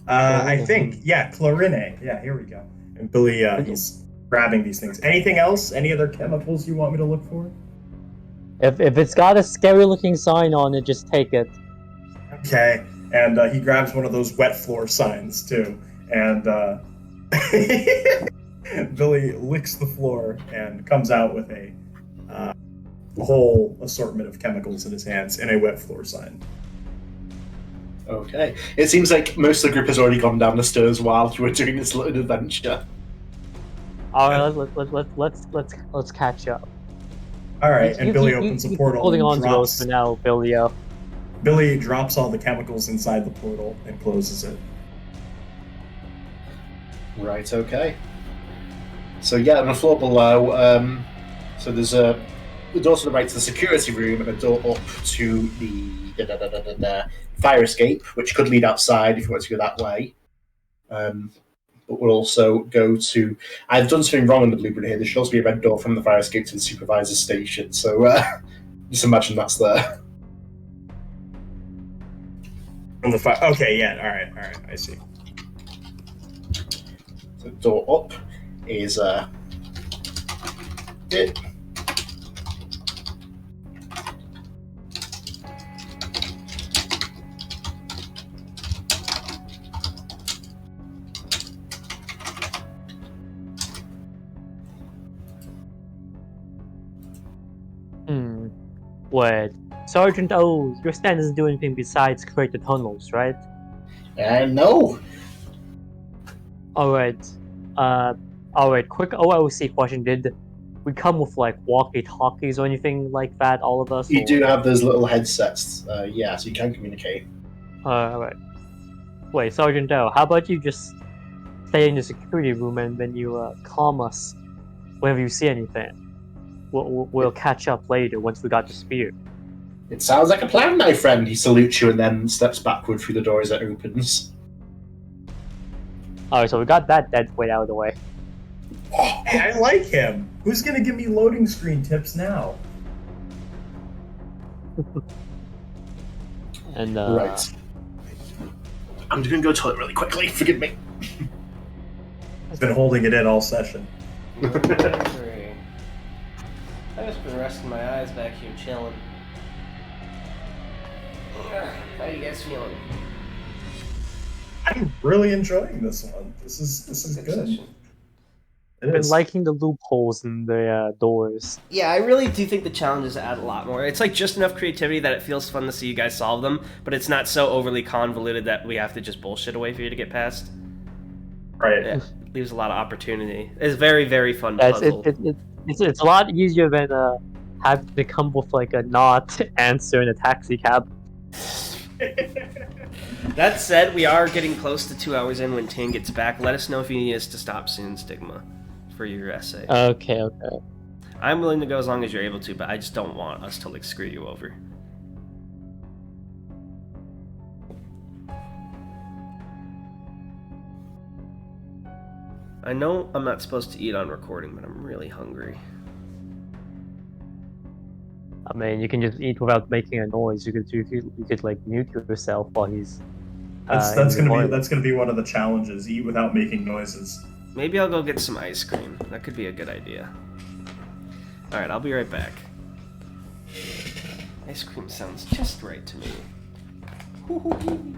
I think, chlorine. Yeah, here we go. And Billy, he's grabbing these things. Anything else? Any other chemicals you want me to look for? If it's got a scary looking sign on it, just take it. Okay. And he grabs one of those wet floor signs, too. And Billy licks the floor and comes out with a whole assortment of chemicals in his hands and a wet floor sign. Okay. It seems like most of the group has already gone down the stairs while you were doing this little adventure. All right, let's catch up. All right, and Billy opens the portal Holding on and to those for now, Billio. Billy drops all the chemicals inside the portal and closes it. Right, okay. So yeah, on the floor below, so there's a door to the right to the security room and a door up to the fire escape, which could lead outside if you want to go that way. But we'll also go to... I've done something wrong on the blueprint here. There should also be a red door from the fire escape to the supervisor's station. So just imagine that's there. From the okay, yeah, all right, I see. So door up. is it. Wait, Sergeant O, your stand doesn't do anything besides create the tunnels, right? No. Alright. Quick OOC question. Did we come with like walkie-talkies or anything like that, all of us? You do have those little headsets, yeah, so you can communicate. Alright. Wait, Sergeant O, how about you just stay in the security room and then you calm us whenever you see anything? We'll catch up later once we got the spear. It sounds like a plan, my friend. He salutes you and then steps backward through the door as it opens. Alright, so we got that dead weight out of the way. Hey, I like him. Who's gonna give me loading screen tips now? And Right. I'm just gonna go to the toilet really quickly. Forgive me. I've been holding it in all session. I've just been resting my eyes back here, chilling. How you guys feeling? I'm really enjoying this one. This is good. Session. It I've been is. liking the loopholes in the doors. Yeah, I really do think the challenges add a lot more. It's like just enough creativity that it feels fun to see you guys solve them, but it's not so overly convoluted that we have to just bullshit away for you to get past. Right. Yeah, leaves a lot of opportunity. It's very, very fun Yeah, puzzle. it's a lot easier than having to come with like a not answer in a taxi cab. That said, we are getting close to 2 hours in when Tan gets back. Let us know if you need us to stop soon, Stigma, for your essay. Okay. I'm willing to go as long as you're able to, but I just don't want us to like screw you over. I know I'm not supposed to eat on recording, but I'm really hungry. I mean, you can just eat without making a noise. You could like mute yourself while he's. That's gonna be one of the challenges. Eat without making noises. Maybe I'll go get some ice cream. That could be a good idea. Alright, I'll be right back. Ice cream sounds just right to me. Hoo-hoo-hee.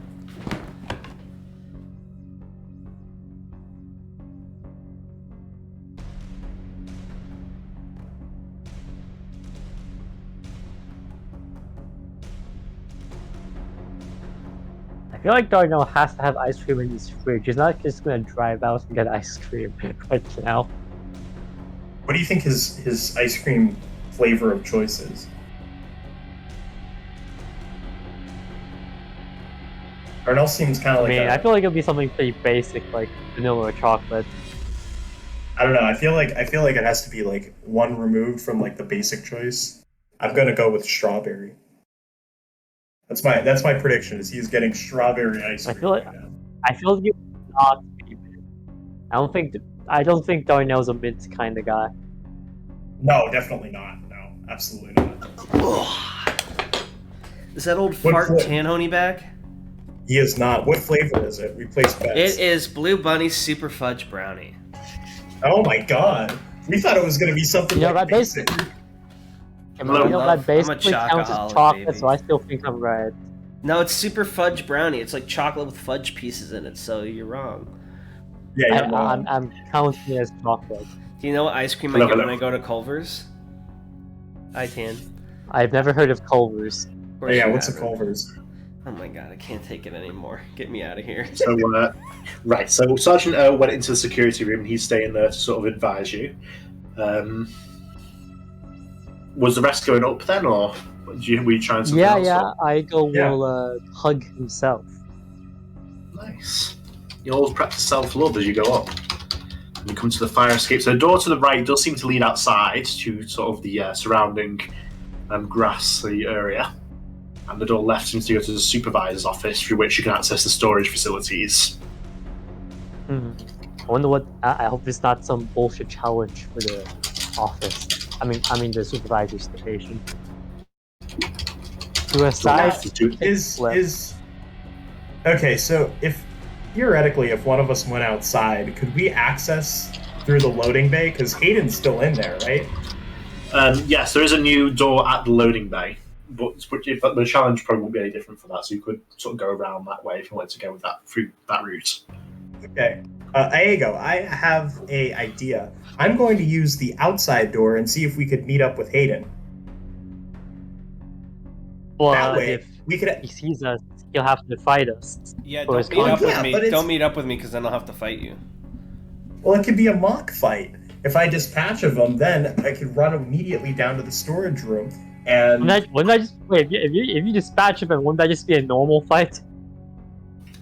I feel like Darnell has to have ice cream in his fridge. He's not just gonna drive out and get ice cream right now. What do you think his ice cream flavor of choice is? Darnell seems kind of like. I feel like it'll be something pretty basic, like vanilla or chocolate. I don't know. I feel like it has to be like one removed from like the basic choice. I'm gonna go with strawberry. That's my prediction. Is he's getting strawberry ice cream? I feel like it's not. I don't think Darnell's a mint kind of guy. No, definitely not. No, absolutely not. Is that old What fart flavor? Tanhony back? He is not. What flavor is it? We place bets. It is Blue Bunny Super Fudge Brownie. Oh my god. We thought it was gonna be something You know, like that basic. That basically counts as chocoholic, chocolate, baby. so I still think I'm right. No, it's Super Fudge Brownie. It's like chocolate with fudge pieces in it, so you're wrong. Yeah, you're wrong. I'm counting it as chocolate. Do you know what ice cream I get when I go to Culver's? I Tan. I've never heard of Culver's. Of course Yeah, you what's a haven't. Culver's? Oh my god, I can't take it anymore. Get me out of here. So, right, so Sergeant O went into the security room and he's staying there to sort of advise you. Was the rest going up then, or were you trying something else? Yeah, Igo Yeah. will hug himself. Nice. You always practice self-love as you go up. And you come to the fire escape. So the door to the right does seem to lead outside to sort of the surrounding grassy area. And the door left seems to go to the supervisor's office, through which you can access the storage facilities. I wonder what. I hope it's not some bullshit challenge for the office. I mean the supervisor's station. Suicide. Is okay. So if theoretically, if one of us went outside, could we access through the loading bay? Because Hayden's still in there, right? Yes, there is a new door at the loading bay, but the challenge probably won't be any different for that. So you could sort of go around that way if you wanted to go with that through that route. Okay. Aego, I have a idea. I'm going to use the outside door and see if we could meet up with Hayden. Well, That way, if we could. he sees us, he'll have to fight us. Yeah, For his don't meet up with Yeah, me. but it's- Don't meet up with me because then I'll have to fight you. Well, it could be a mock fight. If I dispatch of them, then I could run immediately down to the storage room and. Wouldn't that just wait? If you dispatch him, wouldn't that just be a normal fight?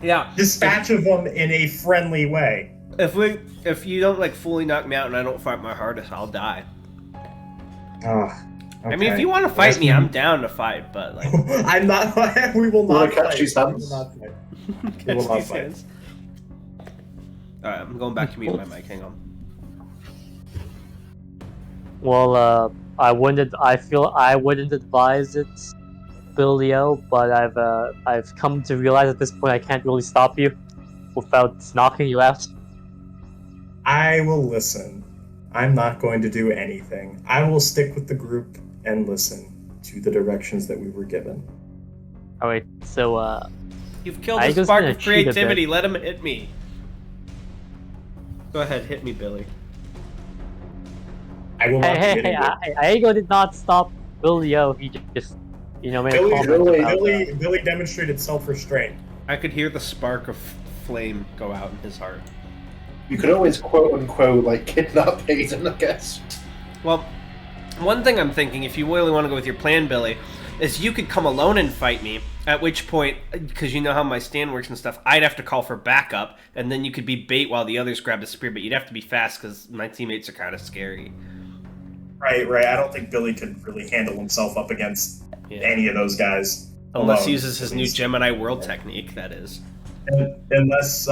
Yeah. Dispatch of them in a friendly way. If you don't like fully knock me out and I don't fight my hardest, I'll die. I mean, if you want to fight me, I'm down to fight, but like. I'm not. We will Wanna not catch fight. these We hands? will not fight. Catch will not these fight. hands. Alright, I'm going back to mute my mic. Hang on. Well, I feel I wouldn't advise it, Billio, but I've come to realize at this point I can't really stop you without knocking you out. I will listen. I'm not going to do anything. I will stick with the group and listen to the directions that we were given. All right, so You've killed I the just spark gonna of cheat a bit. creativity. Let him hit me. Go ahead, hit me, Billy. I will not hey, do anything. Aego did not stop Billio. He just made a comment about Billy demonstrated self-restraint. I could hear the spark of flame go out in his heart. You could always quote unquote like kidnap Hayden, I guess. Well, one thing I'm thinking, if you really want to go with your plan, Billy, is you could come alone and fight me, at which point, because you know how my stand works and stuff, I'd have to call for backup, and then you could be bait while the others grab the spear, but you'd have to be fast because my teammates are kind of scary. Right. I don't think Billy could really handle himself up agast any of those guys. Unless alone, he uses his at new least. Gemini World technique, that is. Unless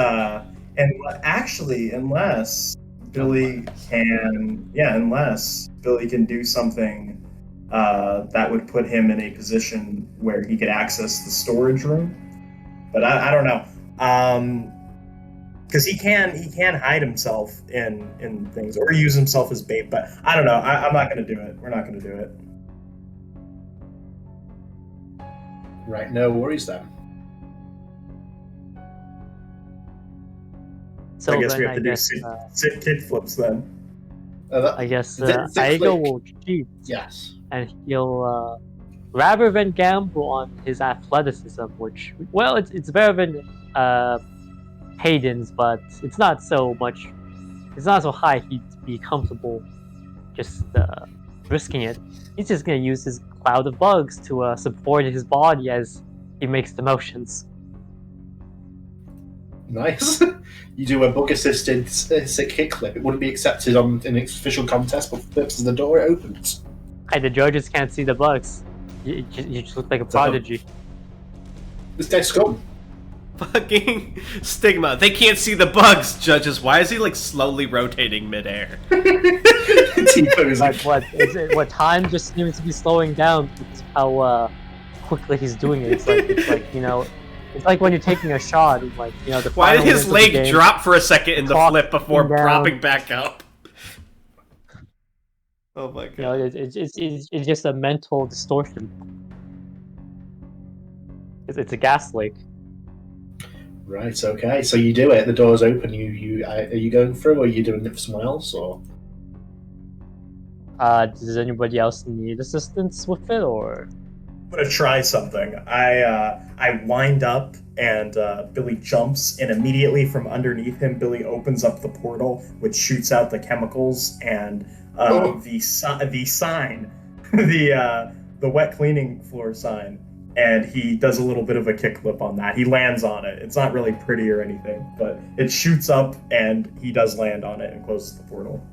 Billy can do something that would put him in a position where he could access the storage room. But I don't know. Because he can hide himself in things or use himself as bait, but I don't know. I'm not going to do it. We're not going to do it. Right, no worries then. So I guess then we have to do sit kick flips then. I guess Six Aego flick. will cheat, Yes. and he'll rather than gamble on his athleticism, which it's better than Hayden's, but it's not so high he'd be comfortable just risking it. He's just gonna use his cloud of bugs to support his body as he makes the motions. Nice. You do a bug-assisted sick kick flip. It wouldn't be accepted on an official contest, but flips as the door opens. Hey, the judges can't see the bugs. You just look like a prodigy. This guy's scum. Fucking Stigma. They can't see the bugs, judges. Why is he like slowly rotating midair? T-posing. Like what time just seems to be slowing down because of how quickly he's doing it. It's like it's like when you're taking a shot. It's like the. Why did final his minutes of the leg game, drop for a second in the clock flip before ticking down. propping back up? Oh my god. It's just a mental distortion. It's a gas leak. Right, okay. So you do it, the door's open, are you going through, or are you doing it for someone else, or? Does anybody else need assistance with it, or? I'm gonna try something. I wind up and Billy jumps, and immediately from underneath him, Billy opens up the portal, which shoots out the chemicals and the sign, the wet cleaning floor sign, and he does a little bit of a kickflip on that. He lands on it. It's not really pretty or anything, but it shoots up, and he does land on it and closes the portal.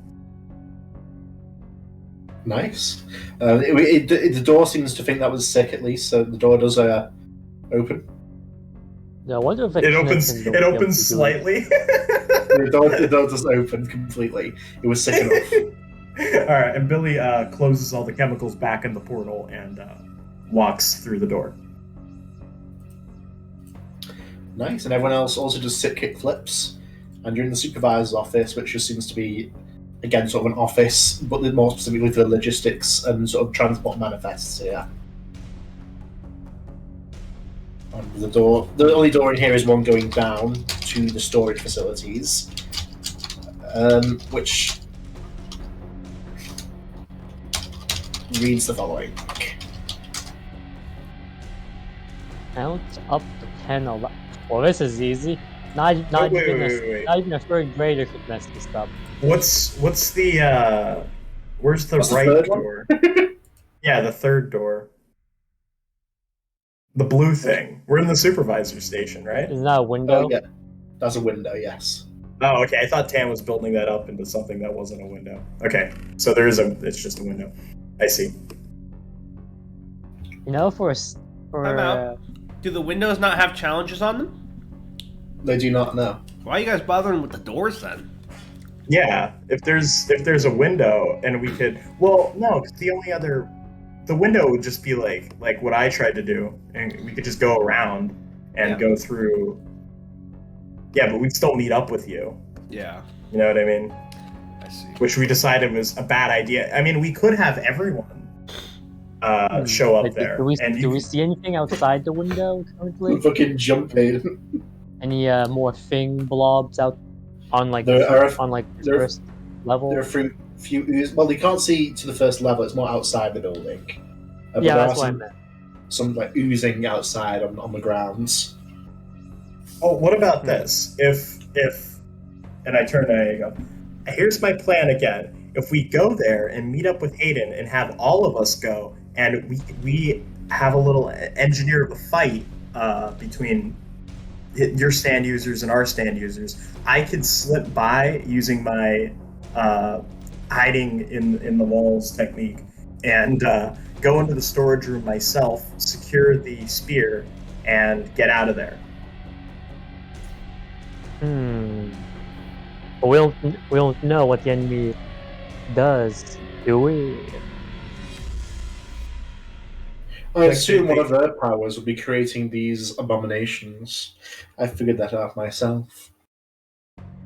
Nice. The door seems to think that was sick, at least, so the door does open. Yeah, I wonder if It opens. It opens slightly. The door does open completely. It was sick enough. All right, and Billy closes all the chemicals back in the portal and walks through the door. Nice, and everyone else also does sit kick flips. And you're in the supervisor's office, which just seems to be again, sort of an office, but more specifically for logistics and sort of transport manifests here. And the only door in here is one going down to the storage facilities, which reads the following. Count up to 10 or less. Well, this is easy. Not even a third grader could mess this up. What's the where's the What's the right third one? door? Yeah, the third door. The blue thing. We're in the supervisor station, right? Isn't that a window? Oh, yeah. That's a window, yes. Oh, okay. I thought Tan was building that up into something that wasn't a window. Okay, so it's just a window. I see. You know, for I'm out. Do the windows not have challenges on them? They do not know. Why are you guys bothering with the doors then? Yeah, if there's a window and we could, well, no, 'cause the window would just be like what I tried to do, and we could just go around and go through. Yeah, but we'd still meet up with you. Yeah. You know what I mean? I see. Which we decided was a bad idea. I mean, we could have everyone show up there. Do we see anything outside the window currently? Fucking jump in. Any more thing blobs out on like the first level? There are few ooze. Well, you can't see to the first level. It's more outside the building. But Yeah, there that's are what I meant. some like oozing outside on the grounds. Oh, what about this? If and I turn to you and go, here's my plan again. If we go there and meet up with Hayden and have all of us go, and we have a little engineer of a fight between your stand users and our stand users, I could slip by using my hiding in the walls technique and go into the storage room myself, secure the spear, and get out of there. But we don't know what the enemy does, do we? I assume one of their powers would be creating these abominations. I figured that out myself.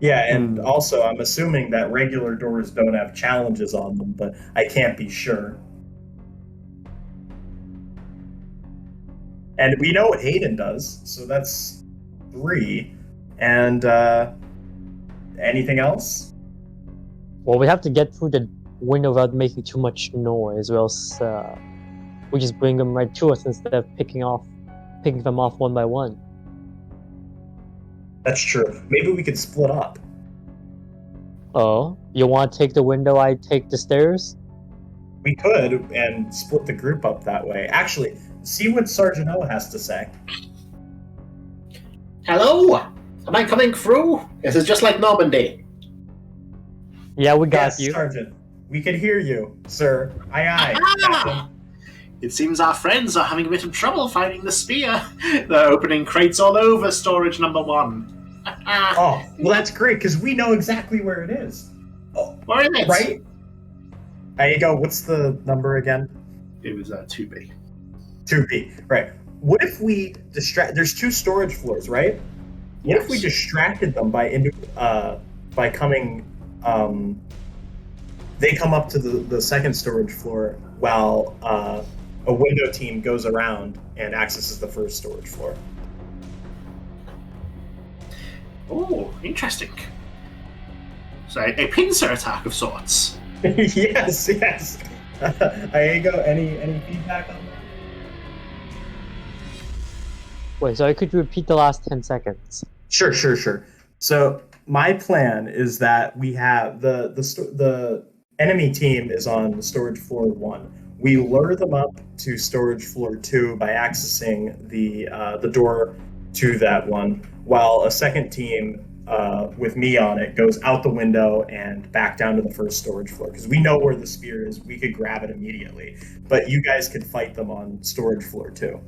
Yeah, and also I'm assuming that regular doors don't have challenges on them, but I can't be sure. And we know what Hayden does, so that's 3. And anything else? Well, we have to get through the window without making too much noise, or else we just bring them right to us instead of picking them off one by one. That's true. Maybe we could split up. Oh, you want to take the window, I take the stairs? We could, and split the group up that way. Actually, see what Sergeant O has to say. Hello? Am I coming through? This is just like Normandy. Yeah, we got Yes, you. Sergeant. We can hear you, sir. Aye, aye. Captain. It seems our friends are having a bit of trouble finding the spear. They're opening crates all over storage number 1. Oh, well, that's great, because we know exactly where it is. Oh, Where is it? right? There you go. What's the number again? It was 2B. 2B. Right. What if we there's 2 storage floors, right? What if we distracted them by coming they come up to the second storage floor while a window team goes around and accesses the first storage floor? Oh, interesting. So a pincer attack of sorts. yes. Iego, any feedback on that? Wait, so could you repeat the last 10 seconds? Sure. So my plan is that we have the enemy team is on storage floor 1. We lure them up to storage floor 2 by accessing the door to that one, while a second team with me on it goes out the window and back down to the first storage floor, because we know where the spear is. We could grab it immediately, but you guys could fight them on storage floor 2.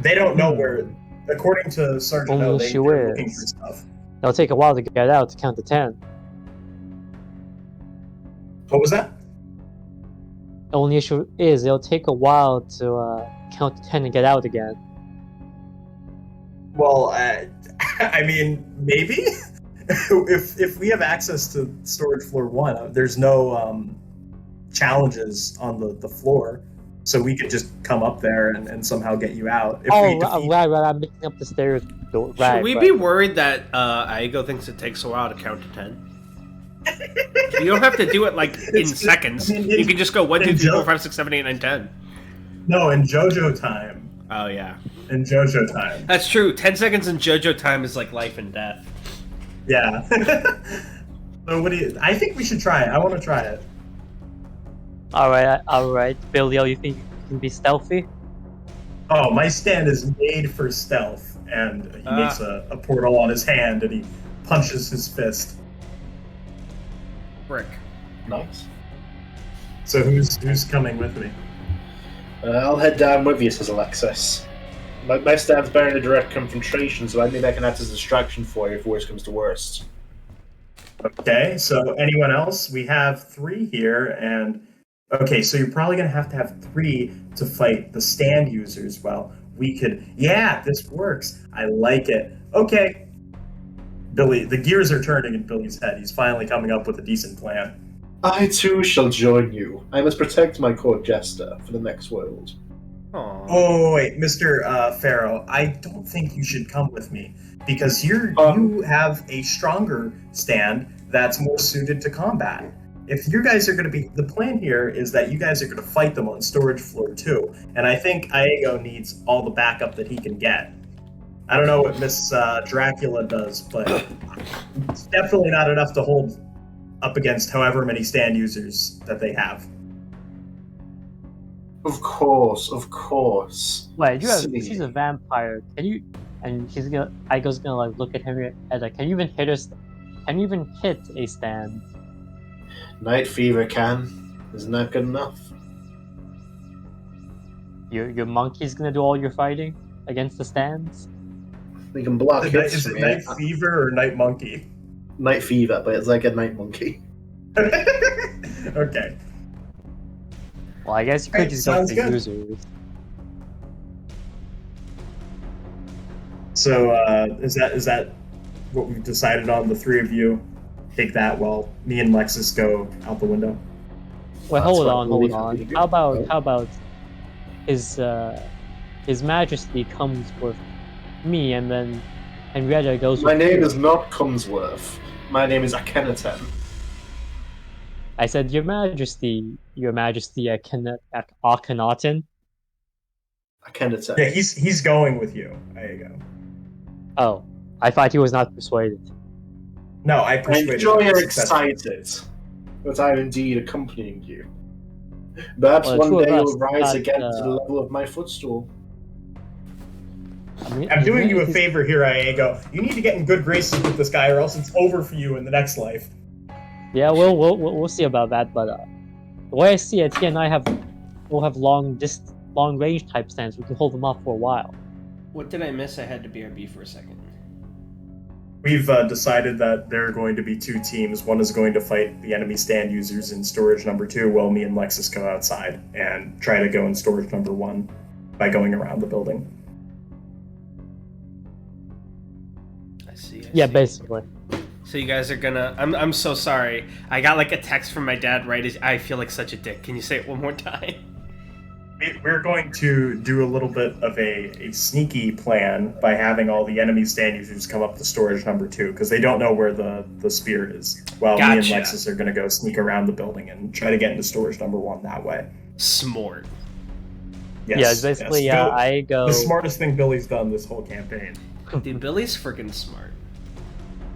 They don't know where, according to Sergeant O, they're looking for stuff. It'll take a while to get out to count to 10. What was that? The only issue is it'll take a while to count to 10 and get out again. Well, I mean, maybe. if we have access to storage floor 1, there's no challenges on the floor, so we could just come up there and somehow get you out. If we defeat... right. I'm making up the stairs. Right, Should we be worried that Aigo thinks it takes a while to count to 10? You don't have to do it like in seconds. You can just go 1, 2, 3, 4, 5, 6, 7, 8, 9, 10. No, in JoJo time. Oh yeah. In JoJo time. That's true. 10 seconds in JoJo time is like life and death. Yeah. So what do you? I think we should try it. I want to try it. All right. Billy, you think you can be stealthy? Oh, my stand is made for stealth, and he makes a portal on his hand, and he punches his fist. Frick. Nice. So who's coming with me? I'll head down with you, says Alexis. My stand's bearing a direct confrontation, so maybe I can act as a distraction for you if worst comes to worst. Okay, so anyone else? We have 3 here, and... Okay, so you're probably going to have 3 to fight the stand users. Well, we could... Yeah, this works. I like it. Okay. Billy, the gears are turning in Billy's head. He's finally coming up with a decent plan. I too shall join you. I must protect my court jester for the next world. Aww. Oh, wait, Mr. Pharaoh, I don't think you should come with me, because you have a stronger stand that's more suited to combat. If you guys are going to be... The plan here is that you guys are going to fight them on storage floor 2, and I think Aigo needs all the backup that he can get. I don't know what Miss Dracula does, but it's definitely not enough to hold up against however many stand users that they have. Of course. Wait, she's a vampire. Can you? And Aigo's gonna like look at him and like, can you even hit a stand? Night fever can. Isn't that good enough? Your monkey's gonna do all your fighting against the stands? We can block hits. Is it night fever or night monkey? Night fever, but it's like a night monkey. Okay. Well, I guess you could just go for the users. So, is that what we've decided on? The 3 of you take that while me and Lexus go out the window? Well, hold on. How about his Majesty comes with me, and then Henrietta goes with My name you. is not Cumsworth. My name is Akhenaten. I said, Your Majesty, Akhenaten. Akhenaten. Yeah, he's going with you. There you go. Oh, I thought he was not persuaded. No, I I'm persuaded sure him you're successfully. excited that I'm indeed accompanying you. Perhaps Well, one two of day us, you'll rise not, again to the level of my footstool. I'm doing you a favor here, Aigo. You need to get in good graces with this guy, or else it's over for you in the next life. Yeah, we'll see about that. But the way I see it, he and I will have long range type stands. We can hold them off for a while. What did I miss? I had to BRB for a second. We've decided that there are going to be 2 teams. One is going to fight the enemy stand users in storage number 2, while me and Lexus go outside and try to go in storage number 1 by going around the building. I see. Yeah, basically. So you guys are gonna... I'm so sorry. I got like a text from my dad right as I feel like such a dick. Can you say it one more time? We're going to do a little bit of a sneaky plan by having all the enemy stand users come up to storage number 2, because they don't know where the spear is. While me and Lexus are going to go sneak around the building and try to get into storage number 1 that way. Smart. Yes, yeah, basically, yes. I go... The smartest thing Billy's done this whole campaign. Dude, Billy's freaking smart.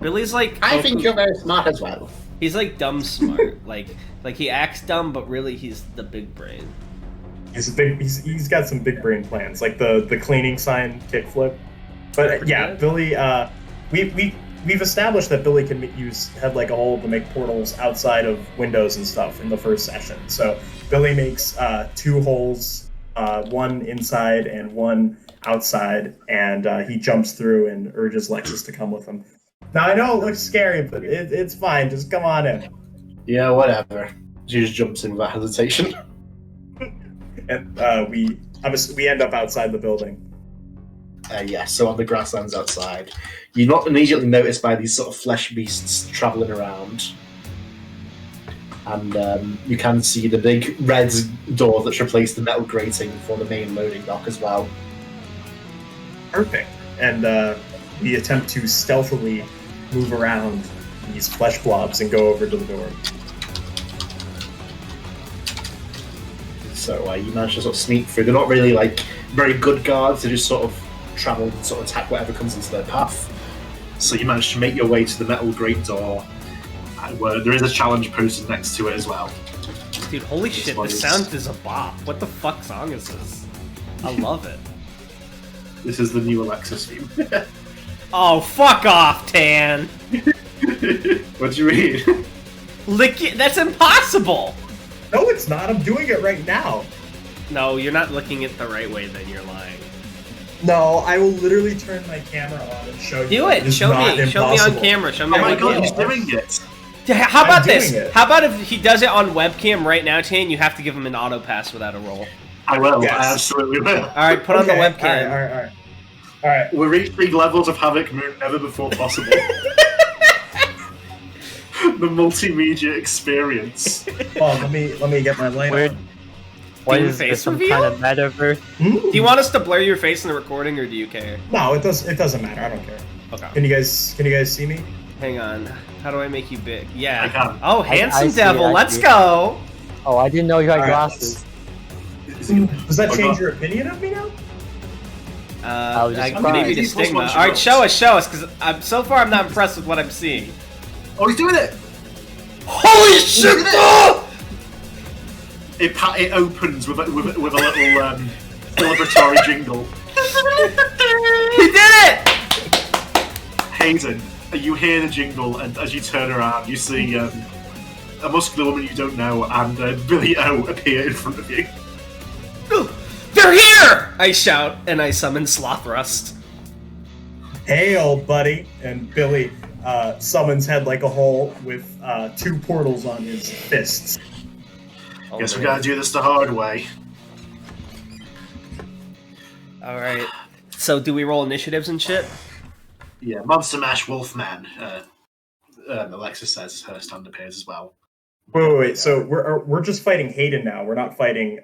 Billy's like... I think you're very smart as well. He's like dumb smart. like he acts dumb, but really he's the big brain. He's got some big brain plans, like the cleaning sign kickflip. But yeah, Billy, we've established that Billy can have like a hole to make portals outside of windows and stuff in the first session. So Billy makes 2 holes, 1 inside and 1 outside, and he jumps through and urges Lexus to come with him. Now I know it looks scary, but it's fine. Just come on in. Yeah, whatever. She just jumps in without hesitation. And we end up outside the building. So on the grasslands outside, you're not immediately noticed by these sort of flesh beasts travelling around. And you can see the big red door that's replaced the metal grating for the main loading dock as well. Perfect. And we attempt to stealthily move around these flesh blobs and go over to the door. So you manage to sort of sneak through. They're not really like very good guards. They just sort of travel and sort of attack whatever comes into their path. So you manage to make your way to the metal grate door, where there is a challenge posted next to it as well. Dude, holy shit, this sound is a bop. What the fuck song is this? I love it. This is the new Alexis theme. Oh, fuck off, Tan! What do you mean? Lick it. That's impossible! No, it's not. I'm doing it right now. No, you're not looking it the right way, then you're lying. No, I will literally turn my camera on and show you. Do it! Show me on camera. Show me Oh on my webcam. god, he's doing it! Yeah, how about I'm doing this? it. How about if he does it on webcam right now, Tan, you have to give him an auto pass without a roll. I will, Yes. I absolutely will. Alright, put on the webcam. Alright. We're reaching levels of Havoc Moon never before possible. The multimedia experience. Oh, let me get my light Weird. on. What your is face this, some reveal? kind of metaverse? Do you want us to blur your face in the recording, or do you care? No, it doesn't matter. I don't care. Okay. Can you guys see me? Hang on. How do I make you big? Yeah. I can. Oh, I handsome see devil, it, I let's see it. go! Oh, I didn't know you had Alright. glasses. Does that Oh, change God. your opinion of me now? I was just Maybe surprised. the Plus stigma. one Alright, shows. show us, because so far I'm not impressed with what I'm seeing. Oh, he's doing it! Holy shit! it! It opens with a little celebratory jingle. He did it! Hayden, you hear the jingle, and as you turn around, you see a muscular woman you don't know and Billy O appear in front of you. They're here! I shout, and I summon Slothrust. Hey, old buddy. And Billy summons Head Like a Hole with 2 portals on his fists. Oh, Guess we man. gotta do this the hard way. Alright. So, do we roll initiatives and shit? Yeah, Monster Mash Wolfman, Alexis says as her stand appears as well. Wait. So we're just fighting Hayden now. We're not fighting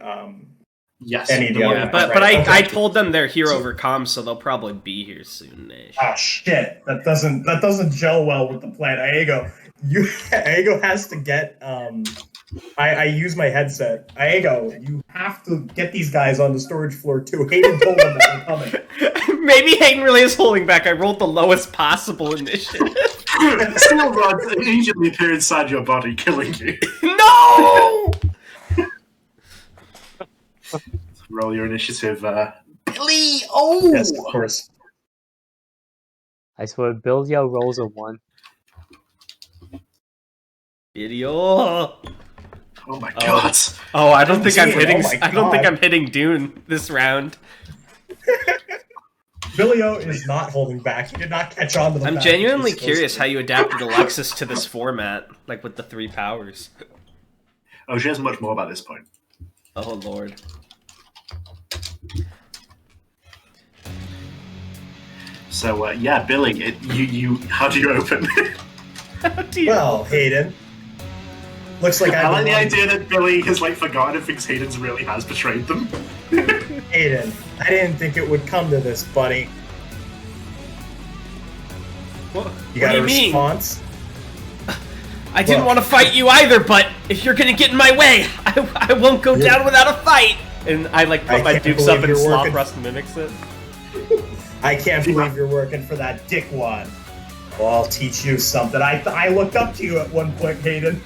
Yes. any of the the other one- Yeah, guys, but right? I Okay. told them they're here over comms, so they'll probably be here soonish. Ah, shit. That doesn't gel well with the plan. Aego has to get I use my headset. Aego, you have to get these guys on the storage floor too. Hayden told them that we're coming. Maybe Hayden really is holding back. I rolled the lowest possible initiative. Steel rods immediately appear inside your body, killing you. No! Roll your initiative, Billy! Oh! Yes, of course. I swear, Billio rolls a 1. Video. Oh my god. Oh, I don't think I'm see it. hitting. Oh my I don't think God. I'm hitting Dune this round. Billio is not holding back. He did not catch on to the I'm fact genuinely that he's supposed curious to. how you adapted Alexis to this format, like with the 3 powers. Oh, she has much more by this point. Oh lord. So, yeah, Billy, how do you open? Well, Hayden. Looks like I I've like the been idea that Billy has, forgotten and thinks Hayden's really has betrayed them. Hayden, I didn't think it would come to this, buddy. What, You got what do a you mean? response? I didn't Look. want to fight you either, but if you're gonna get in my way, I won't go down without a fight. And I put I my can't dukes believe up and you're working- Slothrust mimics it. I can't believe you're working for that dickwad. Well, I'll teach you something. I looked up to you at one point, Hayden.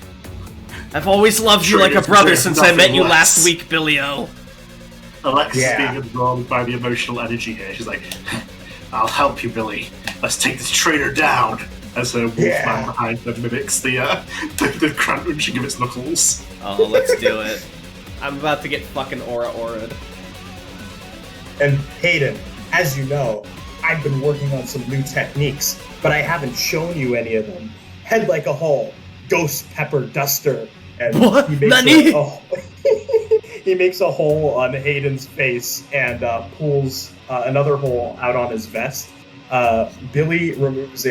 I've always loved you like a Traitors brother deserve since I met nothing you less. last week, Billy-O. Alexis is Yeah. being absorbed by the emotional energy here. She's like, I'll help you, Billy. Let's take this traitor down. As her wolfman Yeah. behind her mimics the crunching of its knuckles. Oh, let's do it. I'm about to get fucking aura-ora'd. And Hayden, as you know, I've been working on some new techniques, but I haven't shown you any of them. Head Like a Hole, Ghost Pepper Duster, and What? he makes Nani? he makes a hole on Hayden's face and pulls another hole out on his vest. Billy removes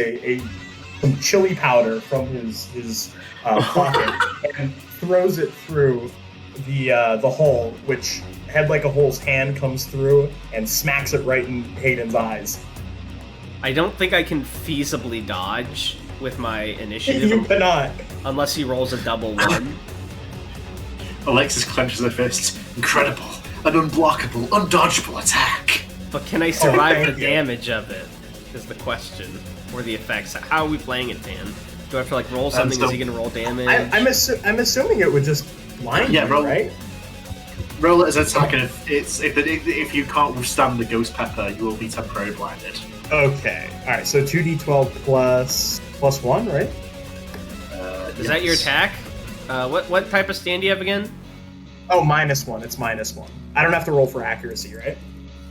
some chili powder from his pocket and throws it through the hole, which Head Like a Hole's hand comes through and smacks it right in Hayden's eyes. I don't think I can feasibly dodge with my initiative. You cannot. Unless he rolls a double 1. Alexis clenches her fist. Incredible, an unblockable, undodgeable attack. But can I survive thank the you. damage of it? Is the question. Or the effects. How are we playing it, Dan? Do I have to like roll something? Is he gonna roll damage? I'm assuming it would just blind you, roll. right? Roll it as an attack, and if you can't withstand the ghost pepper, you will be temporarily blinded. Okay. All right. So 2d12 plus 1, right? Is that your attack? What type of stand do you have again? Oh, -1. It's -1. I don't have to roll for accuracy, right?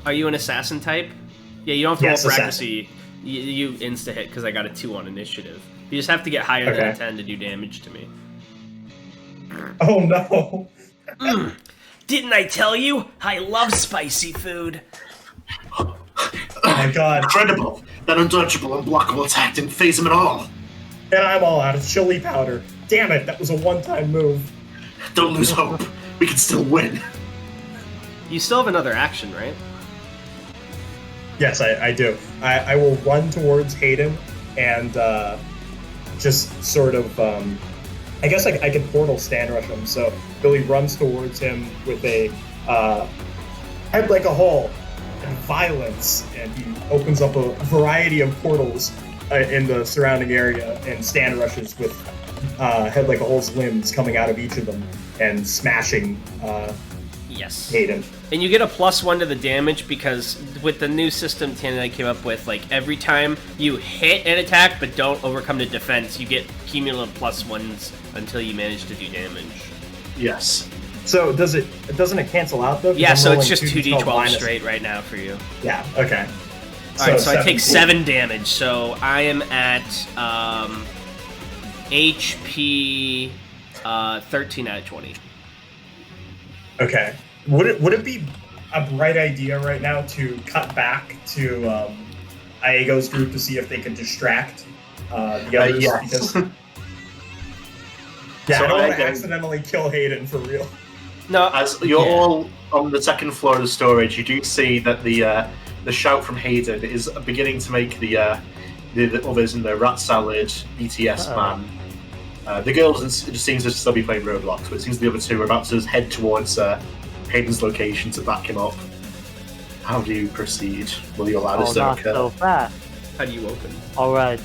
Are you an assassin type? Yeah, you don't have to Yes, roll for assassin. accuracy. You insta hit because I got a 2 on initiative. You just have to get higher than a Okay. 10 to do damage to me. Oh no. Didn't I tell you? I love spicy food. Oh my god. Incredible, that undodgeable, unblockable attack didn't phase him at all. And I'm all out of chili powder. Damn it, that was a one-time move. Don't lose hope. We can still win. You still have another action, right? Yes, I do. I will run towards Hayden and just sort of... I guess I can portal stand rush him. So Billy runs towards him with a Head Like a Hole and violence, and he opens up a variety of portals in the surrounding area and stand rushes with Head Like a Hole's limbs coming out of each of them and smashing Yes. Hayden. And you get a +1 to the damage because with the new system Tanhony came up with, like every time you hit an attack but don't overcome the defense, you get cumulative +1s until you manage to do damage. Yes. So doesn't it cancel out though? 'Cause Yeah, I'm so it's rolling just 2d12 minus- straight right now for you. Yeah. Okay. Alright, so I take 7. 7 damage, so I am at HP 13 out of 20. Okay. Would it be a bright idea right now to cut back to Iago's group to see if they can distract the others? Yes. Because yeah, So I don't want to Iago- accidentally kill Hayden for real. No, As you're all on the second floor of the storage, you do see that the shout from Hayden is beginning to make the others in the Rat Salad, BTS man. The girls just seems to still be playing Roblox, but it seems the other two are about to head towards Hayden's location to back him up. How do you proceed? Will your ladders not occur? so fast. how do you open? Alright.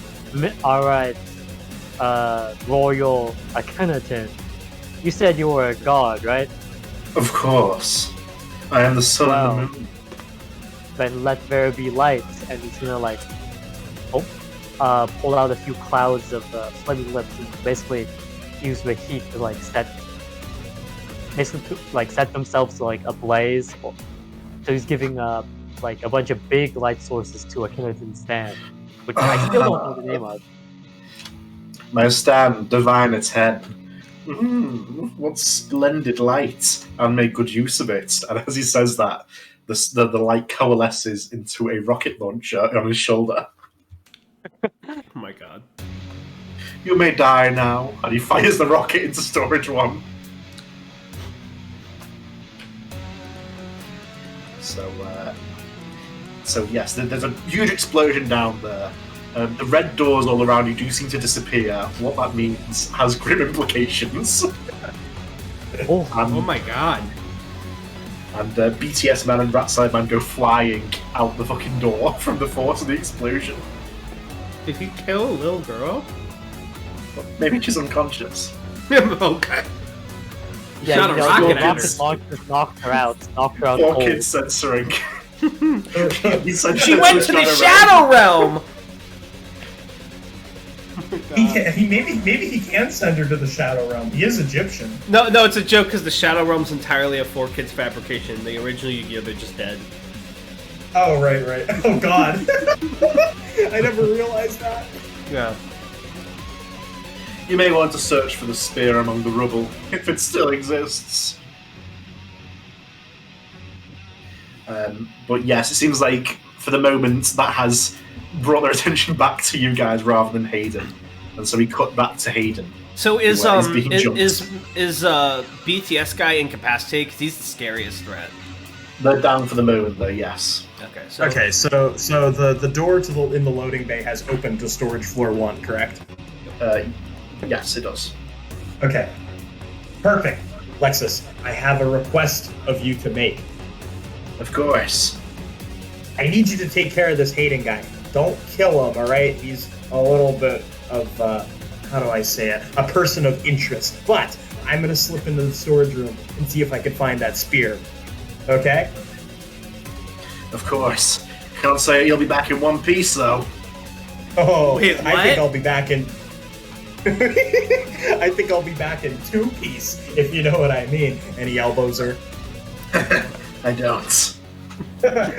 Royal Akhenaten. You said you were a god, right? Of course. I am the sun Wow. and the moon. Then let there be light, and he's gonna like, pull out a few clouds of flaming lips and basically use the heat to like set themselves like ablaze. So he's giving like a bunch of big light sources to Akhenaten's stand, which I still don't know the name of. My stand, divine at 10. What splendid light, and make good use of it. And as he says that, the light coalesces into a rocket launcher on his shoulder. Oh my god. You may die now, and he fires the rocket into storage 1. So yes, there's a huge explosion down there. The red doors all around you do seem to disappear. What that means has grim implications. Oh, Oh my god. And BTS man and Ratside man go flying out the fucking door from the force of the explosion. Did he kill a little girl? Maybe she's unconscious. Okay. yeah, Shot a you know, rocket your at her. just knocked her out Poor cold. kid censoring. He censored She went to the Shadow Shadow Realm! Maybe he can send her to the Shadow Realm. He is Egyptian. No, it's a joke because the Shadow Realm's entirely a 4Kids fabrication. The original Yu-Gi-Oh! They're just dead. Oh right. Oh god. I never realized that. Yeah. You may want to search for the spear among the rubble, if it still exists. But yes, it seems like for the moment that has brought their attention back to you guys rather than Hayden, and so we cut back to Hayden. So is where he's being jumped. BTS guy incapacitated? Because he's the scariest threat. They're down for the moment, though. Yes. Okay. So the door to in the loading bay has opened to storage floor 1, correct? Yes, it does. Okay. Perfect. Lexus, I have a request of you to make. Of course. I need you to take care of this Hayden guy. Don't kill him, alright? He's a little bit of, how do I say it? A person of interest. But I'm gonna slip into the storage room and see if I can find that spear. Okay? Of course. Can't say you'll be back in one piece, though. Oh, Wait, I what? think I'll be back in... I think I'll be back in 2-piece, if you know what I mean. And he elbows her. I don't.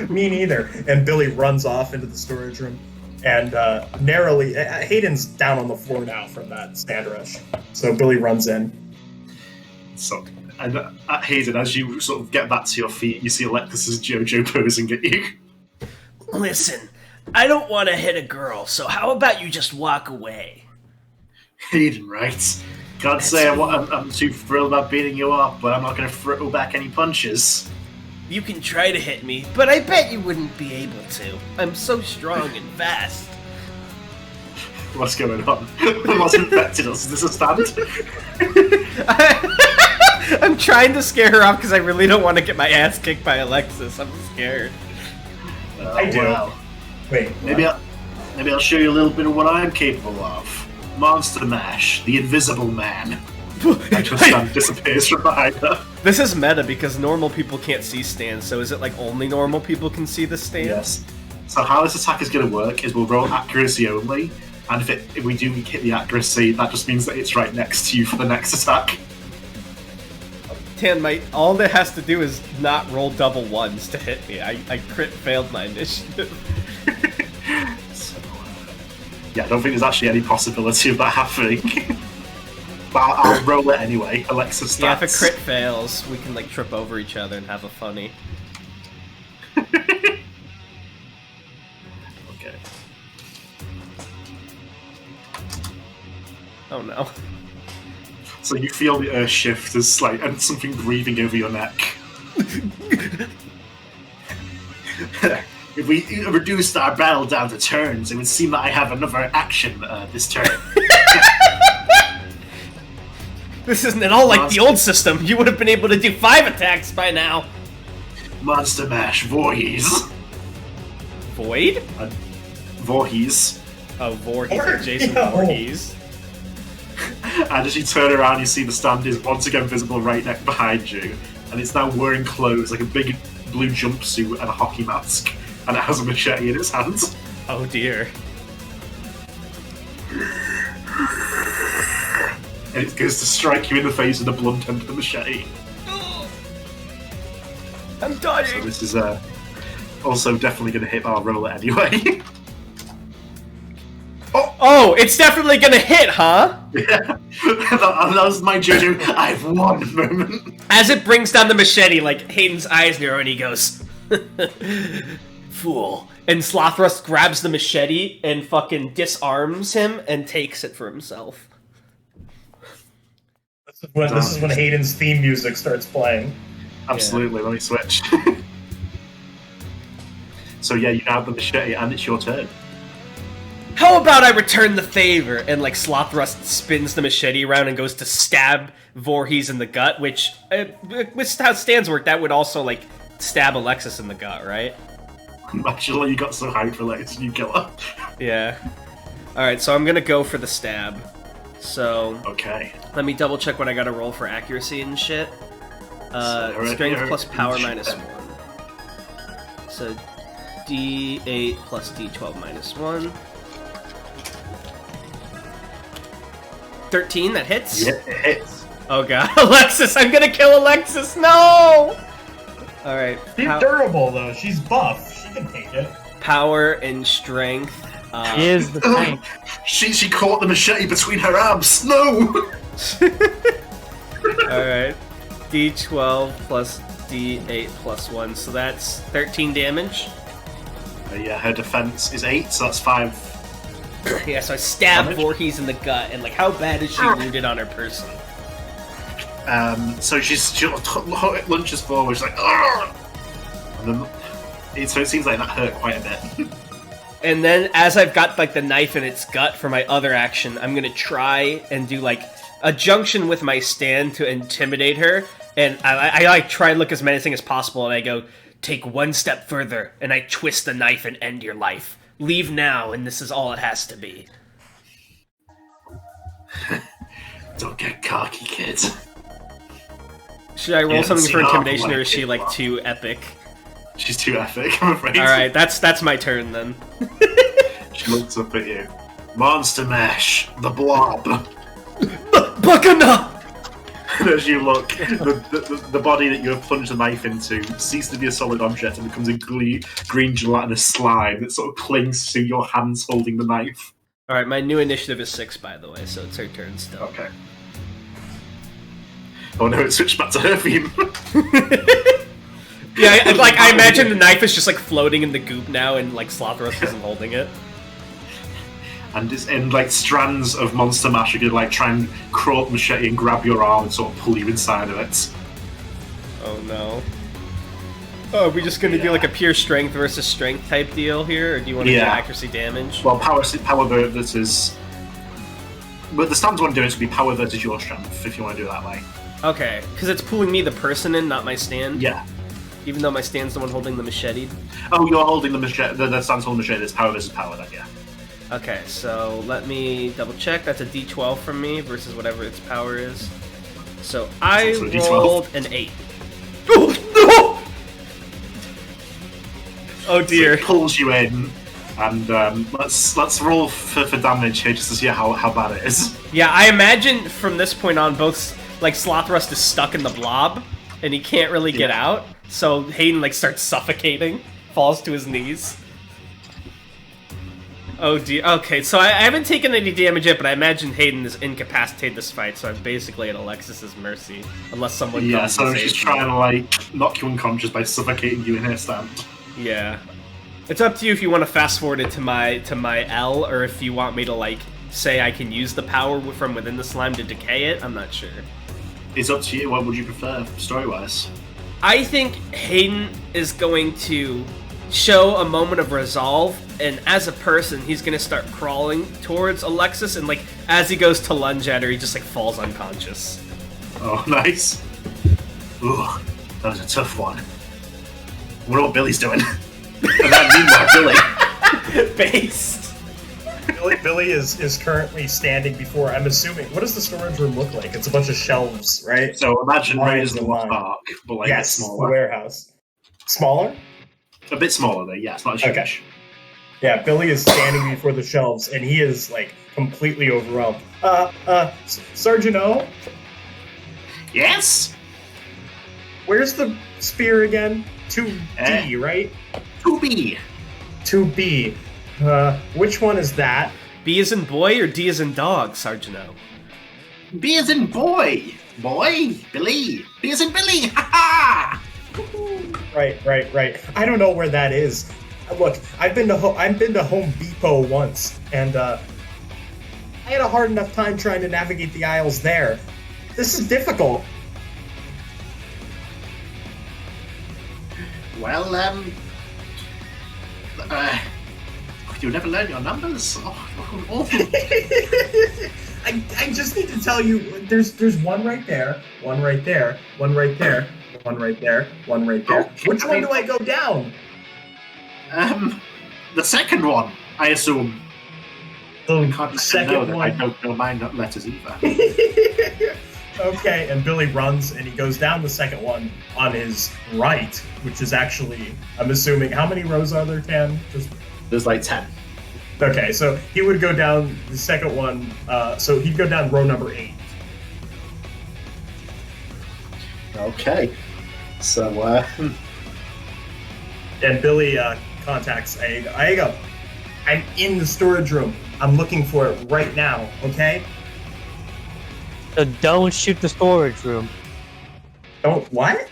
Me neither. And Billy runs off into the storage room. And narrowly... Hayden's down on the floor now from that sand rush. So Billy runs in. So, and Hayden, as you sort of get back to your feet, you see Alexis's JoJo posing at you. Listen, I don't want to hit a girl, so how about you just walk away? Hayden, right? Can't say I'm too thrilled about beating you up, but I'm not going to throw back any punches. You can try to hit me, but I bet you wouldn't be able to. I'm so strong and fast. What's going on? What's infected us? Is this a stand? I'm trying to scare her off because I really don't want to get my ass kicked by Alexis. I'm scared. I do. Well, Wait, maybe I'll show you a little bit of what I'm capable of. Monster Mash, the Invisible Man. I just disappears from behind her. This is meta because normal people can't see stands, so is it like only normal people can see the stand? Yes. So how this attack is going to work is we'll roll accuracy only, and if we do hit the accuracy, that just means that it's right next to you for the next attack. Tan, all that has to do is not roll double ones to hit me. I crit failed my initiative. So, yeah, I don't think there's actually any possibility of that happening. But I'll roll it anyway. Alexis stats. Yeah, if a crit fails, we can like trip over each other and have a funny. Okay. Oh no. So you feel the earth shift as like and something breathing over your neck. If we reduced our battle down to turns, it would seem that I have another action this turn. This isn't at all like the old system. You would have been able to do 5 attacks by now. Monster Mash, Voorhees. Void? Voorhees. Oh, Voorhees. Jason Voorhees. And as you turn around, you see the stand is once again visible right next behind you, and it's now wearing clothes like a big blue jumpsuit and a hockey mask, and it has a machete in its hands. Oh dear. And it goes to strike you in the face with the blunt end of the machete. I'm dying. So this is also definitely going to hit our roller anyway. Oh, it's definitely gonna hit, huh? Yeah, that was my JoJo I've won moment. As it brings down the machete, like Hayden's eyes narrow and he goes, "Fool!" And Slothrust grabs the machete and fucking disarms him and takes it for himself. This is when Hayden's theme music starts playing. Absolutely, let me switch. So yeah, you now have the machete and it's your turn. How about I return the favor? And like Slothrust spins the machete around and goes to stab Voorhees in the gut, which, with how stands work, that would also like stab Alexis in the gut, right? Actually, you got so hyped for Alexis, you kill her. Yeah. Alright, so I'm gonna go for the stab. So, Okay. let me double check what I gotta roll for accuracy and shit. Strength plus power minus 1. So, D8 plus D12 minus 1. 13, that hits? Yeah, it hits. Oh god, Alexis, I'm gonna kill Alexis, no! Alright. She's durable though, she's buff, she can take it. Power and strength. She is the tank. She caught the machete between her abs. No. Alright. D12 plus D8 plus 1, so that's 13 damage. Yeah, her defense is 8, so that's 5. Yeah, so I stab Damage? Voorhees in the gut, and like, how bad is she wounded on her person? So she lunges forward, she's like, "Argh!" And then, so it seems like that hurt quite a bit. And then, as I've got like the knife in its gut for my other action, I'm gonna try and do like a junction with my stand to intimidate her, and I like try and look as menacing as possible, and I go, take one step further, and I twist the knife and end your life. Leave now, and this is all it has to be. Don't get cocky, kids. Should I roll Yeah, something see, for I don't intimidation, like or is she it, like but- too epic? She's too epic, I'm afraid. Alright, that's my turn then. She looks up at you. Monster Mesh, the blob. Buckana! And as you look, the body that you have plunged the knife into ceases to be a solid object and becomes a green gelatinous slime that sort of clings to your hands holding the knife. Alright, my new initiative is 6, by the way, so it's her turn still. Okay. Oh no, it switched back to her theme. Yeah, I imagine the knife is just like floating in the goop now, and like Slothrust isn't holding it. And like strands of monster mash are gonna like try and crawl up the machete and grab your arm and sort of pull you inside of it. Oh no. Oh, are we just gonna do like a pure strength versus strength type deal here, or do you want to do Yeah. accuracy damage? Well, power versus. But the stance one doing is to be power versus your strength, if you want to do it that way. Okay, because it's pulling me the person in, not my stand. Yeah. Even though my stand's the one holding the machete. Oh, you're holding the machete. The stance holding the machete. It's power versus power, then, yeah. Okay, so let me double check. That's a D12 from me versus whatever its power is. So I It's also a D12. rolled an 8. Oh, no! Oh So dear. it pulls you in, and let's roll for damage here just to see how bad it is. Yeah, I imagine from this point on, both like Slothrust is stuck in the blob, and he can't really get Yeah. out. So Hayden like starts suffocating, falls to his knees. Oh dear. Okay, so I haven't taken any damage yet, but I imagine Hayden is incapacitated this fight, so I'm basically at Alexis's mercy, unless someone Yeah, comes so and she's saves trying me. to like knock you unconscious by suffocating you in her stand. Yeah. It's up to you if you want to fast forward it to my L, or if you want me to like say I can use the power from within the slime to decay it. I'm not sure. It's up to you. What would you prefer, story-wise? I think Hayden is going to show a moment of resolve, and as a person, he's going to start crawling towards Alexis, and like as he goes to lunge at her, he just like falls unconscious. Oh, nice. Ooh, that was a tough one. I wonder what Billy's doing. And then meanwhile, Billy. Based. Billy is currently standing before, I'm assuming, what does the storage room look like? It's a bunch of shelves, right? So imagine Lines Raiders of the of Lost line. Ark, but like Yes, a bit the smaller. warehouse. Smaller? A bit smaller though, yeah, it's not as huge. Okay. Yeah, Billy is standing before the shelves, and he is, like, completely overwhelmed. Sergeant O, Yes? where's the spear again? 2D, right? 2B. 2B. Which one is that? B is in boy or D is in dog, Sergeant O? B as in boy. Boy. Billy. B as in Billy. Ha ha! Right. I don't know where that is. Look, I've been to Home Depot once, and I had a hard enough time trying to navigate the aisles there. This is difficult. Well, you'll never learn your numbers. Oh, awful. I just need to tell you, there's one right there, one right there, one right there, one right there, one right there. Okay. Which one do I go down? The second one, I assume. The I can't second know that I one. don't know my letters either. Okay, and Billy runs and he goes down the second one on his right, which is actually, I'm assuming, how many rows are there, Tan? Just There's like 10. okay, so he would go down the second one, so he'd go down row number 8. Okay. So, And Billy contacts Aega. Aega, I'm in the storage room. I'm looking for it right now, okay? So don't shoot the storage room. Don't, what?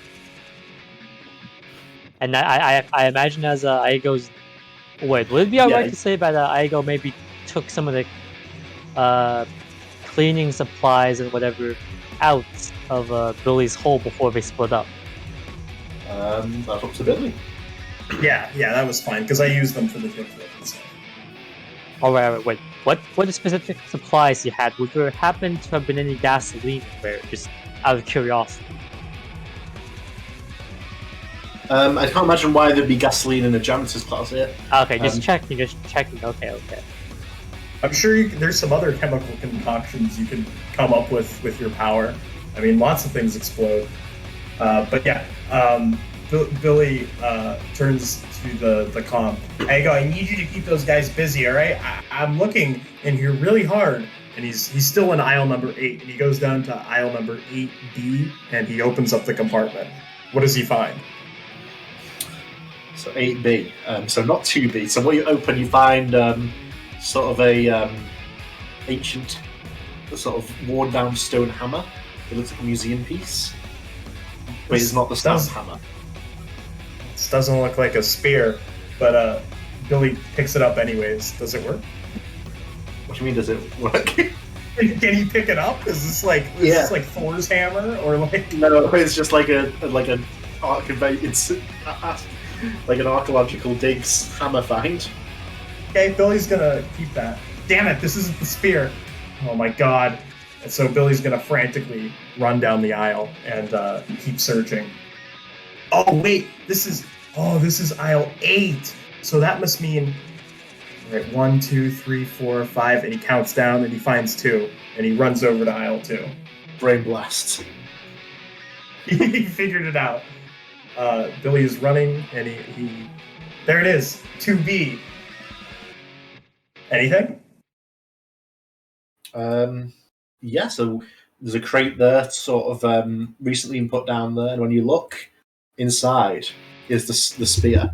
And I imagine as Aego's... Wait, would it be alright Yeah. to say that Aego maybe took some of the cleaning supplies and whatever out of Billy's hole before they split up? That's up to Billy. Yeah, that was fine because I used them for the gift. So. Alright, wait. What the specific supplies you had? Would there happen to have been any gasoline there? Just out of curiosity. I can't imagine why there'd be gasoline in a janitor's closet. Okay, just checking. Okay. I'm sure there's some other chemical concoctions you can come up with your power. I mean, lots of things explode. But yeah, Billy turns to the comm. Aego, I need you to keep those guys busy, all right? I'm looking in here really hard. And he's still in aisle number 8. And he goes down to aisle number 8B, and he opens up the compartment. What does he find? So 8B. So not 2B. So when you open, you find sort of a ancient, sort of worn down stone hammer. It looks like a museum piece. But it's not the stamp hammer. This doesn't look like a spear, but Billy picks it up anyways. Does it work? What do you mean, does it work? Can he pick it up? Is this like Thor's hammer, or like? No, it's just like an like an archaeological digs hammer find. Okay, Billy's gonna keep that. Damn it, this isn't the spear. Oh my god. And so Billy's gonna frantically run down the aisle and keep searching. Oh wait, this is aisle 8. So that must mean, right, 1, 2, 3, 4, 5, and he counts down and he finds 2, and he runs over to aisle 2. Brain blast. He figured it out. Billy is running, and he there it is, 2B. Anything? Yeah, so there's a crate there, sort of recently been put down there, and when you look inside, is the spear,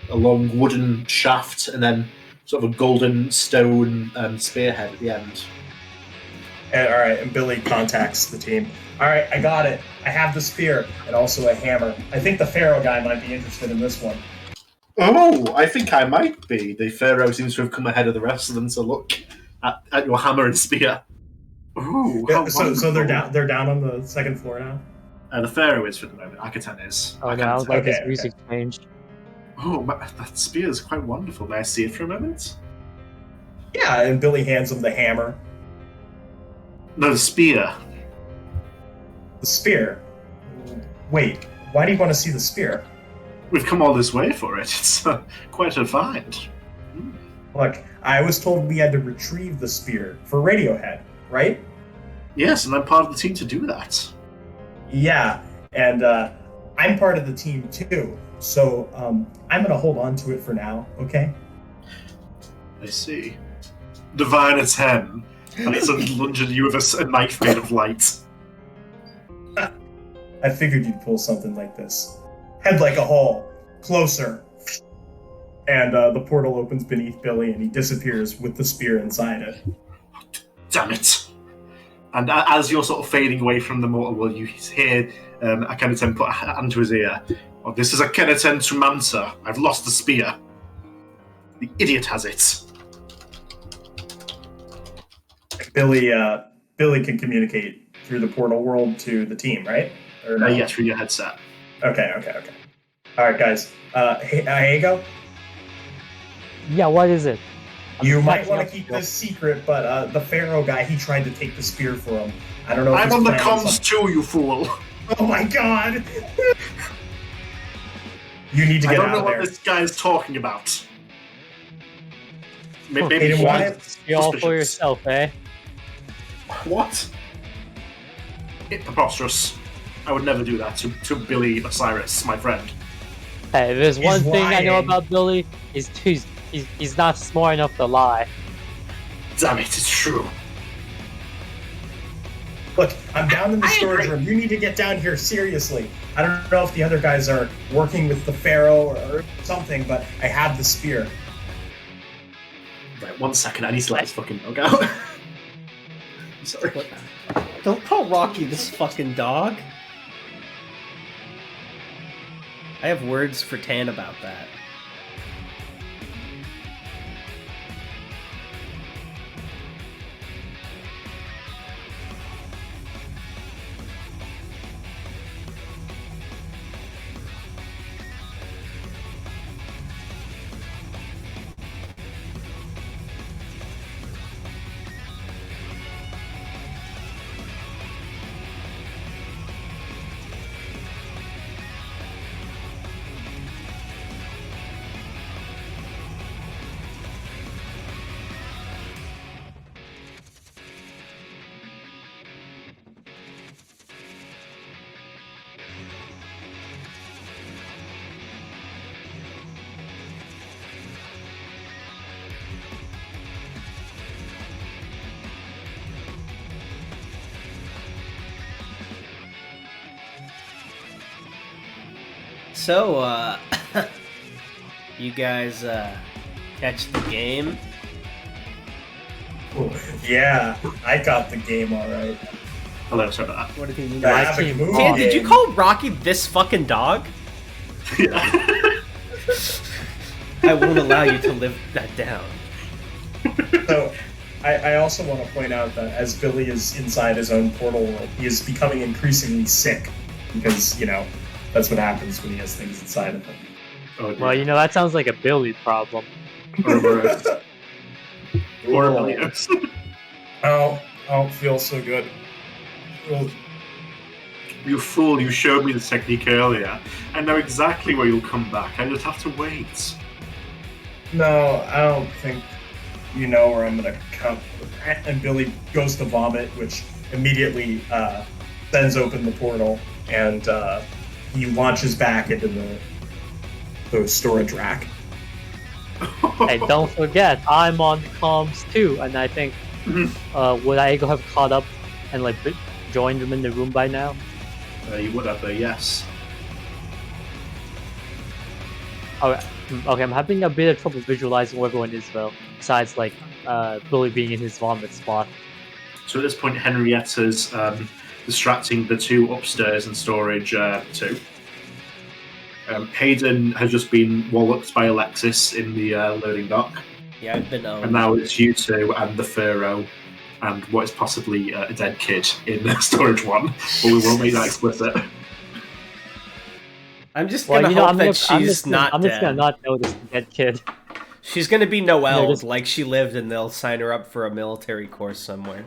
a long wooden shaft, and then sort of a golden stone spearhead at the end. And, all right, and Billy contacts the team. All right, I got it. I have the spear and also a hammer. I think the Pharaoh guy might be interested in this one. Oh, I think I might be. The Pharaoh seems to have come ahead of the rest of them to look at your hammer and spear. Ooh, Yeah, so they're down. They're down on the second floor now. The Pharaoh is for the moment. Akaten is. Oh no, like Okay, this music changed. Oh, that spear is quite wonderful. May I see it for a moment? Yeah, and Billy hands him the hammer. No, the spear. The spear. Wait, why do you want to see the spear? We've come all this way for it. It's quite a find. Look, I was told we had to retrieve the spear for Radiohead, right? Yes, and I'm part of the team to do that. Yeah, and I'm part of the team too. So I'm gonna hold on to it for now, okay? I see. Divine at 10. And it's lunge at you with a knife made of light. I figured you'd pull something like this. Head like a hole. Closer. And the portal opens beneath Billy and he disappears with the spear inside it. Damn it. And as you're sort of fading away from the mortal world, you hear Akhenaten put a hand to his ear. Oh, this is Akhenaten to Mansa. I've lost the spear. The idiot has it. Billy can communicate through the portal world to the team, right? Or no? Yeah, through your headset. Okay. All right, guys. Hey, Aego, Yeah, what is it? you might want to keep this secret, but the Pharaoh guy, he tried to take the spear for him. I don't know if I'm his on the plan was comms too, you fool. Oh my god! You need to I get don't out know of what there. this guy is talking about. Maybe Hayden, he why- was You're all for suspicious. yourself, eh? What? It's preposterous. I would never do that to Billy Osiris, my friend. Hey, there's He's one thing I know lying. about Billy. He's not smart enough to lie. Damn it, it's true. Look, I'm down in the I storage agree. room. You need to get down here seriously. I don't know if the other guys are working with the Pharaoh or something, but I have the spear. Right, 1 second, I need to let this fucking dog out. I'm sorry. Don't call Rocky this fucking dog. I have words for Tan about that. So, you guys catch the game? Yeah, I got the game all right. Hello, sorry about What did he mean? The Havoc Moon Tan, did you game. call Rocky this fucking dog? that. I won't allow you to live that down. So, I also want to point out that as Billy is inside his own portal world, he is becoming increasingly sick because, you know, that's what happens when he has things inside of him. Oh, Well, you know, that sounds like a Billy problem. or Elliot. I don't feel so good. Well, You fool, you showed me the technique earlier. I know exactly where you'll come back. I just have to wait. no, I don't think you know where I'm gonna come. And Billy goes to vomit, which immediately sends open the portal, and he launches back into the storage rack. Hey, don't forget, I'm on comms too, and I think would I have caught up and like joined them in the room by now? You would have, yes. Alright, okay, I'm having a bit of trouble visualizing where everyone is though. Besides, like Billy being in his vomit spot. So at this point, Henrietta's distracting the two upstairs in storage two. Hayden has just been walloped by Alexis in the loading dock. Yeah, I've been And now it's you two and the Pharaoh and what is possibly a dead kid in storage one. But we won't make that explicit. I'm just gonna hope that she's not I'm dead. just gonna not notice the dead kid. She's gonna be Noelle, just- like she lived, and they'll sign her up for a military course somewhere.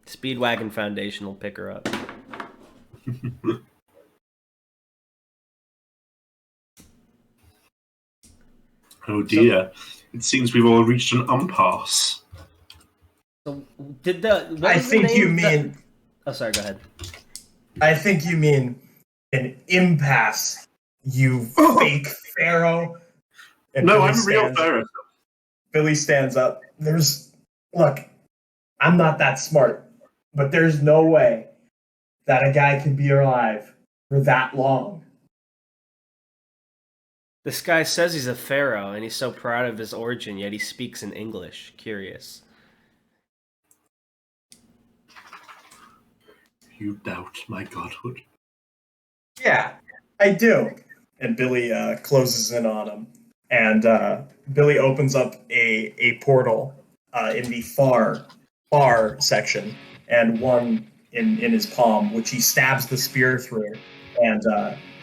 Speedwagon Foundation will pick her up. Oh dear. It seems we've all reached an impasse. So, did the? What I was the think name you of the- mean. Oh, sorry. Go ahead. I think you mean an impasse. You fake pharaoh. And No, Billy I'm a real stands- Pharaoh. Billy stands up. Look, I'm not that smart, but there's no way that a guy could be alive for that long. This guy says he's a pharaoh, and he's so proud of his origin, yet he speaks in English. Curious. You doubt my godhood. Yeah, I do. And Billy closes in on him. And Billy opens up a portal in the far section, and one in his palm, which he stabs the spear through, and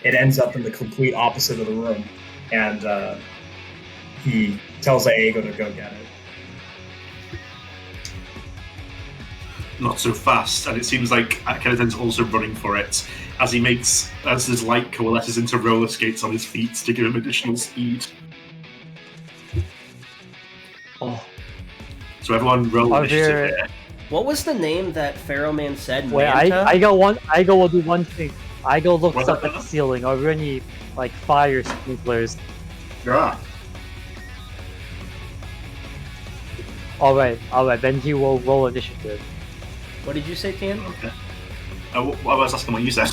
it ends up in the complete opposite of the room. And he tells Aego to go get it. Not so fast, and it seems like Kenneton's also running for it as his light coalesces into roller skates on his feet to give him additional speed. Oh, So everyone roll Are initiative there- here. What was the name that Pharaoh man said? wait, Manta? I will do one thing. I go look What? up at the ceiling. Are there any like fire sprinklers? Yeah. All right. Then he will roll initiative. What did you say, Tan? Okay. I was asking what you said.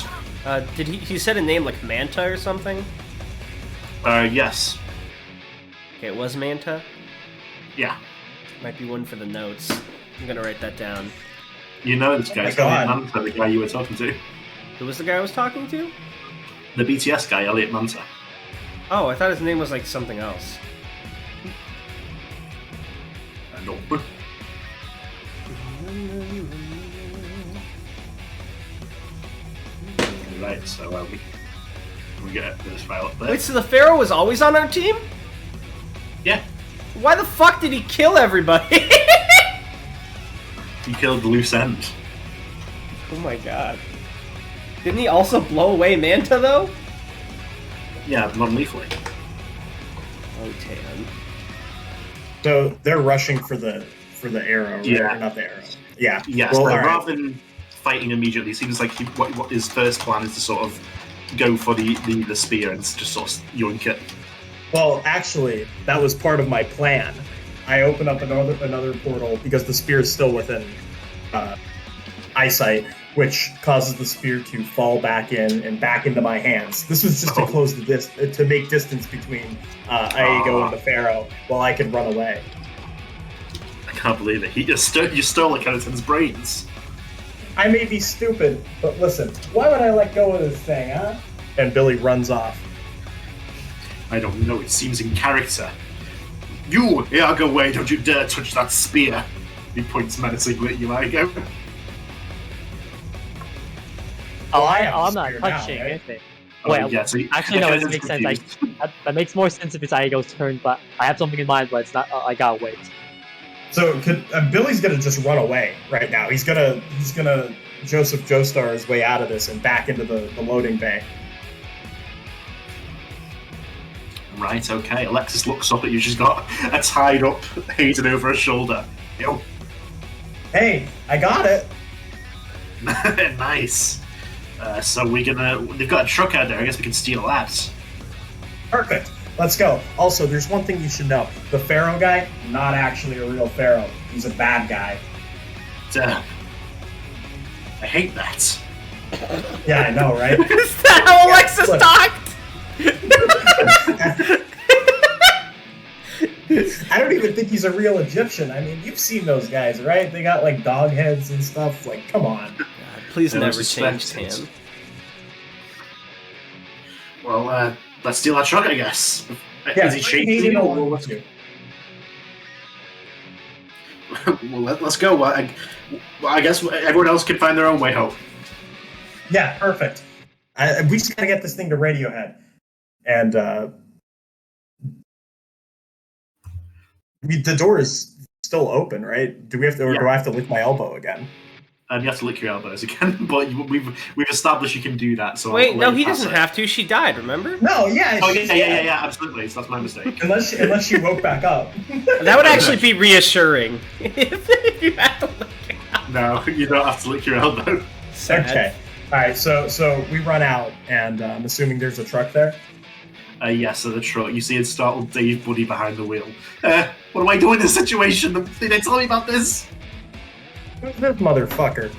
Did he said a name like Manta or something? Yes. Okay, it was Manta. Yeah. Might be one for the notes. I'm gonna write that down. You know this guy. my It's probably God. Manta, the guy you were talking to. Who was the guy I was talking to? The BTS guy, Elliot Manta. Oh, I thought his name was like something else. No. Right, so we get this file up there. Wait, so the Pharaoh was always on our team? Yeah, Why the fuck did he kill everybody? he killed the loose end. Oh my god. Didn't he also blow away Manta, though? Yeah, non-lethally. Oh, Tan. So they're rushing for the arrow, right? Yeah. Or not the arrow. Yeah. Yes, Well, but all right. rather than fighting immediately, it seems like what his first plan is to sort of go for the spear and just sort of yoink it. Well, actually, that was part of my plan. I open up another portal because the spear is still within eyesight, which causes the spear to fall back in and back into my hands. This was just to close to make distance between Aego and the Pharaoh, while I could run away. I can't believe it. You stole a Kenneton's brains. I may be stupid, but listen, why would I let go of this thing, huh? And Billy runs off. I don't know, it seems in character. You, Iago Way, don't you dare touch that spear. He points menacingly at you, Iago. Oh, I have I'm the not spear now, touching right? anything. Oh, Well, yeah, so actually, no, it Kenneton's makes sense. confused. That makes more sense if it's Aego's turn, but I have something in mind, but it's not. I gotta wait. So Billy's gonna just run away right now. He's gonna Joseph Joestar his way out of this and back into the loading bay. Right, okay. Alexis looks up at you. She's got a tied up Hayden over her shoulder. Yo. Hey, I got it. Nice. So they've got a truck out there. I guess we can steal that. Perfect. Let's go. Also, there's one thing you should know. The Pharaoh guy, not actually a real Pharaoh. He's a bad guy. Damn. I hate that. Yeah, I know, right? Is that how Alexis Look. talked? I don't even think he's a real Egyptian. I mean, you've seen those guys, right? They got like dog heads and stuff. Like, come on. God, please I never suspect change it. Tan. Well, let's steal that truck, I guess. Yeah, Is he chasing Hayden you? will Or want to. well, let's go. I guess everyone else can find their own way home. Yeah, perfect. We just gotta get this thing to Radiohead. And the door is still open, right? Do we have to, or Yeah. do I have to lick my elbow again? You have to lick your elbows again, but we've established you can do that. So Wait, I'll no, let he you pass doesn't it. have to. She died, remember? No, yeah. Oh she's yeah, dead. absolutely. So that's my mistake. Unless she woke back up. That would actually be reassuring. If you had to lick it out. No, you don't have to lick your elbow. Sad. Okay. All right. So we run out, and I'm assuming there's a truck there. Yes, so the truck. You see a startled Dave Buddy behind the wheel. What do I do in this situation? Did they tell me about this? Who's this motherfucker?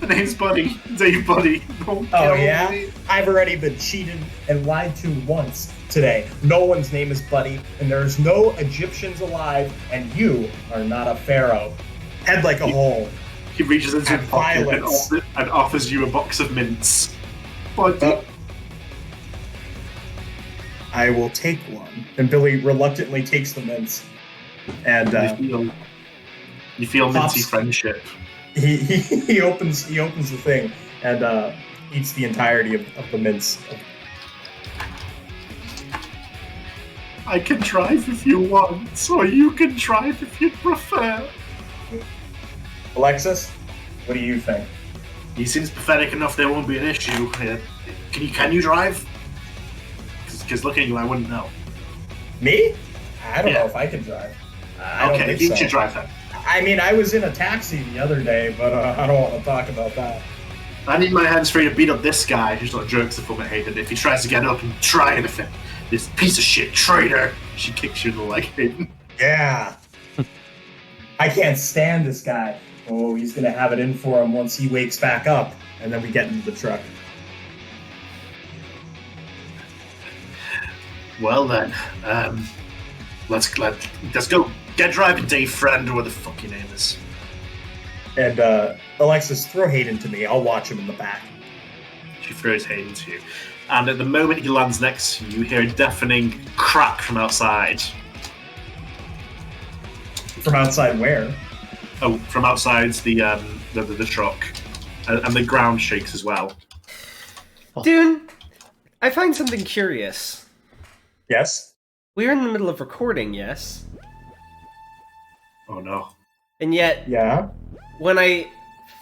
The name's Buddy. Dave Buddy. Oh yeah? I've already been cheated and lied to once today. No one's name is Buddy, and there's no Egyptians alive, and you are not a pharaoh. Head like a hole. He reaches into And his pocket violence. and offers you a box of mints. Buddy. Oh. I will take one. And Billy reluctantly takes the mints. And you feel minty Pops. friendship. he opens the thing and eats the entirety of the mints. I can drive if you want, or you can drive if you prefer. Alexis, what do you think? He seems pathetic enough there won't be an issue. Can you drive? Because looking at you, I wouldn't know. Me? I don't Yeah. know if I can drive. I don't Okay, think you so. should drive then. I mean, I was in a taxi the other day, but I don't want to talk about that. I need my hands free to beat up this guy who's not jerks the fucking Hayden. If he tries to get up and try anything, this piece of shit traitor. She kicks you in the leg, Hayden. Yeah. I can't stand this guy. Oh, he's going to have it in for him once he wakes back up. And then we get into the truck. Well then, let's go get driving, Dave friend, or what the fuck your name is. And Alexis, throw Hayden to me. I'll watch him in the back. he throws Hayden to you. And at the moment he lands next to you, you hear a deafening crack from outside. From outside where? Oh, from outside the truck. And the ground shakes as well. Dune, I find something curious. Yes? We're in the middle of recording, yes? Oh no. And yet, Yeah? when I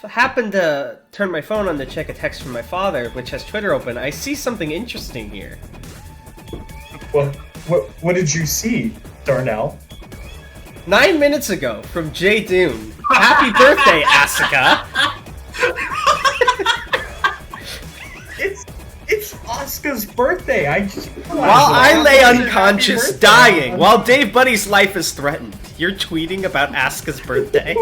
happen to turn my phone on to check a text from my father, which has Twitter open, I see something interesting here. What did you see, Darnell? 9 minutes ago, from J Dune. Happy birthday, Asuka! It's Asuka's birthday. I just While I lay Happy unconscious, birthday. dying, while Dave Buddy's life is threatened, you're tweeting about Asuka's birthday?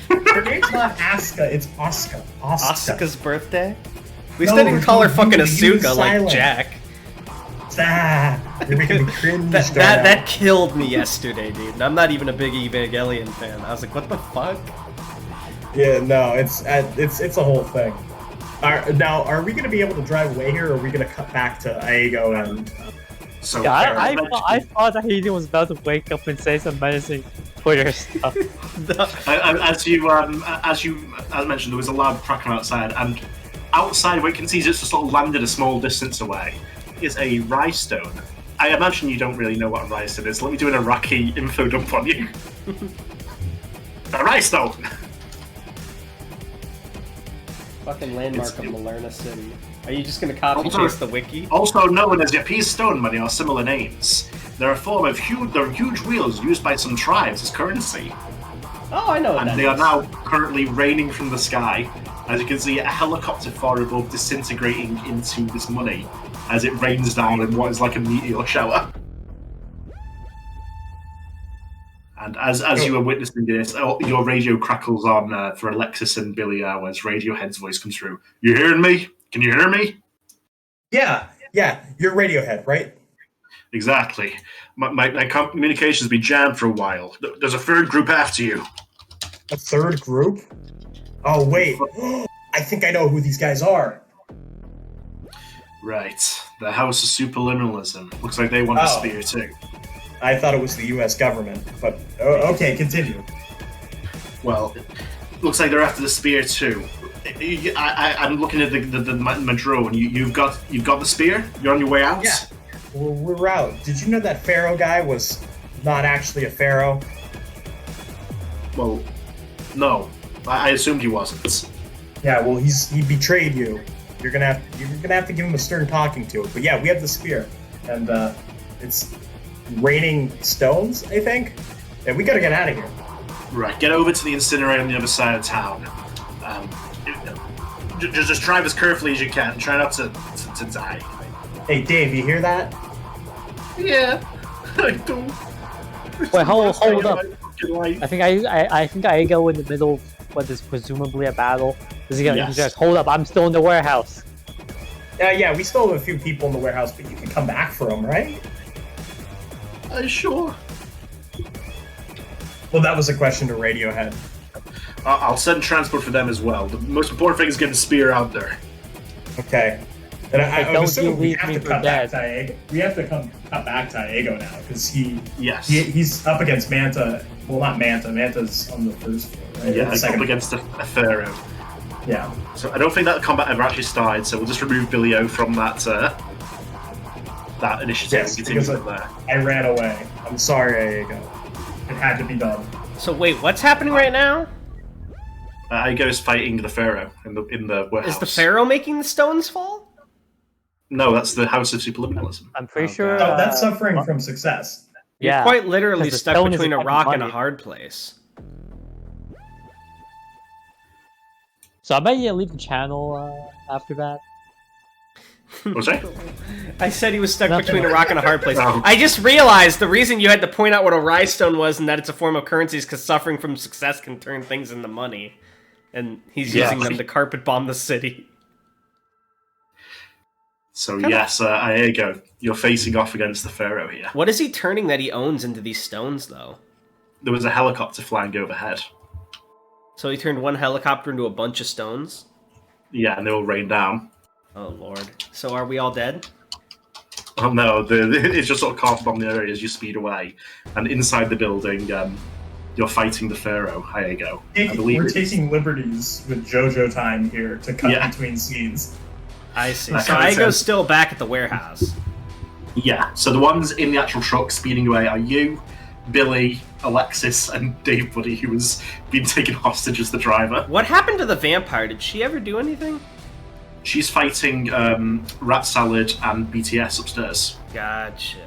Her name's not Asuka, it's Asuka. Asuka's birthday? At least No, I didn't call her you fucking use Asuka like silent. Jack. You're making me cringe. That killed me yesterday, dude. And I'm not even a big Evangelion fan. I was like, what the fuck? Yeah, no, it's a whole thing. Now, are we going to be able to drive away here, or are we going to cut back to Aego and? So Yeah, I thought that Hayden was about to wake up and say some menacing Twitter stuff. as mentioned, there was a loud cracking outside, and outside where you can see just sort of landed a small distance away is a rhinestone. I imagine you don't really know what a rhinestone is. Let me do an Iraqi info dump on you. A rhinestone. Fucking landmark of Mallerna City. Are you just gonna copy paste the wiki? Also known as Yapese stone money or similar names. They're a form of huge wheels used by some tribes as currency. Oh, I know what And that they are is. now currently raining from the sky. As you can see, a helicopter far above disintegrating into this money as it rains down in what is like a meteor shower. And as you are witnessing this, your radio crackles on for Alexis and Billy as Radiohead's voice comes through. You hearing me? Can you hear me? Yeah, you're Radiohead, right? Exactly. My communications been jammed for a while. There's a third group after you. A third group? Oh wait, I think I know who these guys are. Right. The House of Superliminalism. Looks like they want the Oh. spear too. I thought it was the U.S. government, but okay, continue. Well, looks like they're after the spear too. I'm looking at my drone. You've got the spear. You're on your way out. Yeah. We're out. Did you know that Pharaoh guy was not actually a Pharaoh? Well, no. I assumed he wasn't. Yeah. Well, he betrayed you. You're gonna have to give him a stern talking to. But yeah, we have the spear, and it's raining stones, I think. Yeah, we gotta get out of here. Right. Get over to the incinerator on the other side of town. Just drive as carefully as you can. Try not to die. Hey, Dave, you hear that? Yeah, I do. Wait, hold up. Life. I think I go in the middle of what is presumably a battle. He's Yes. just hold up. I'm still in the warehouse. Yeah, we still have a few people in the warehouse, but you can come back for them, right? Sure. Well, that was a question to Radiohead. I'll send transport for them as well. The most important thing is getting the spear out there. Okay. And I'm Don't assuming you we leave have me to for cut back dead. to Aego. We have to cut back to Aego now because Yes. he's up against Manta. Well, not Manta. Manta's on the first floor, right? Yeah, The up second. against a Pharaoh. Yeah. So I don't think that combat ever actually started, so we'll just remove Billy-O from that initiative Yes, and continue because from there. I ran away. I'm sorry, Aego. It had to be done. So wait, what's happening right now? Aego's fighting the Pharaoh in the warehouse. Is the Pharaoh making the stones fall? No, that's the House of Superliminalism. I'm pretty Oh, sure. God. Oh, that's suffering from success. You're Yeah. quite literally 'cause the stuck stone is between a fucking rock and a money. hard place. So I bet you leave the channel after that. What was that? I said he was stuck Nothing. between a rock and a hard place. Oh. I just realized the reason you had to point out what a rhinestone was and that it's a form of currency is because suffering from success can turn things into money. And he's Yeah. using them to carpet bomb the city. So yes, Aego, you're facing off against the Pharaoh here. What is he turning that he owns into these stones, though? There was a helicopter flying overhead. So he turned one helicopter into a bunch of stones? Yeah, and they all rained down. Oh lord. So are we all dead? Oh no, it's just sort of carved on the area as you speed away, and inside the building, you're fighting the Pharaoh. Here you go. We're taking liberties with JoJo time here to cut between scenes. I see. That So kinda Aigo's sense. still back at the warehouse. Yeah, so the ones in the actual truck speeding away are you, Billy, Alexis, and Dave Buddy, who was being taken hostage as the driver. What happened to the vampire? Did she ever do anything? She's fighting Rat Salad and BTS upstairs. Gotcha.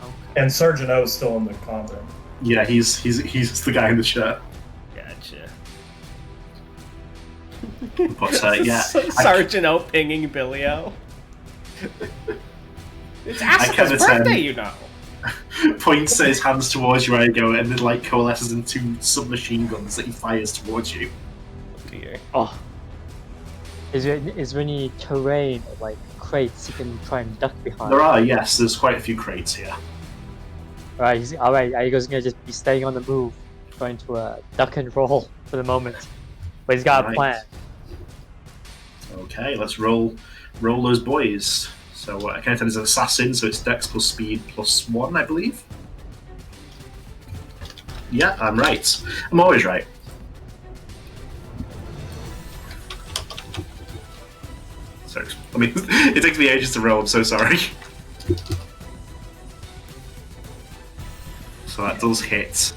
Okay. And Sergeant O is still in the convent. Yeah, he's the guy in the shirt. Gotcha. But yeah, Sergeant O pinging Billy O. It's can't Asuka's attend. birthday, you know. Points his hands towards you, Aigo, and then like coalesces into submachine guns that he fires towards you. Oh dear. Oh. Is there any terrain or like crates you can try and duck behind? There are, yes, there's quite a few crates here. Alright, Aigo's gonna just be staying on the move, trying to duck and roll for the moment. But he's got a Right. plan. Okay, let's roll those boys. So I can't tell is an assassin, so it's Dex plus Speed plus 1, I believe. Yeah, I'm right. I'm always right. Sorry, I mean, it takes me ages to roll. I'm so sorry. So that does hit.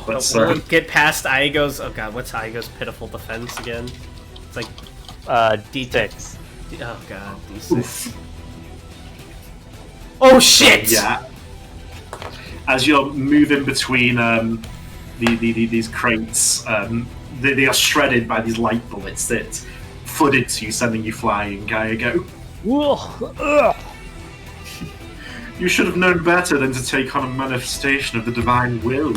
Let's We'll get past Aigo's. Oh god, what's Aigo's pitiful defense again? It's like D6. oh god, D6. Oh shit! Yeah. As you're moving between these crates, they are shredded by these light bullets that flood into you, sending you flying. Aigo. Ugh. You should have known better than to take on a manifestation of the divine will.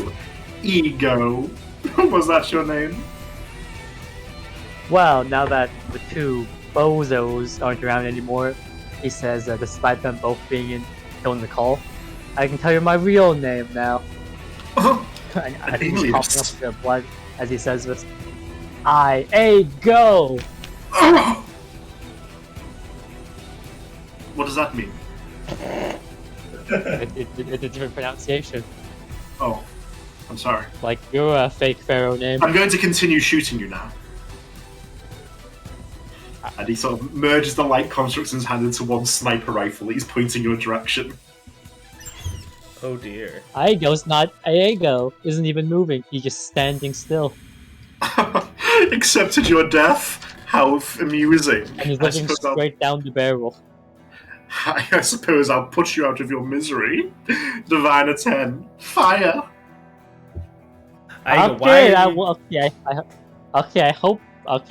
Ego. Was that your name? Well, now that the two bozos aren't around anymore, he says, despite them both being in the call, I can tell you my real name now. I think he's coughing up the blood as he says this. Go. What does that mean? It's a different pronunciation. Oh, I'm sorry. Like your fake pharaoh name. I'm going to continue shooting you now. And he sort of merges the light constructs in his hand into one sniper rifle. He's pointing your direction. Oh dear. Aigo isn't even moving. He's just standing still. Accepted your death? How amusing. And he's looking straight down the barrel. I suppose I'll put you out of your misery. Divine a 10. Fire! Aigo, Okay, why are you...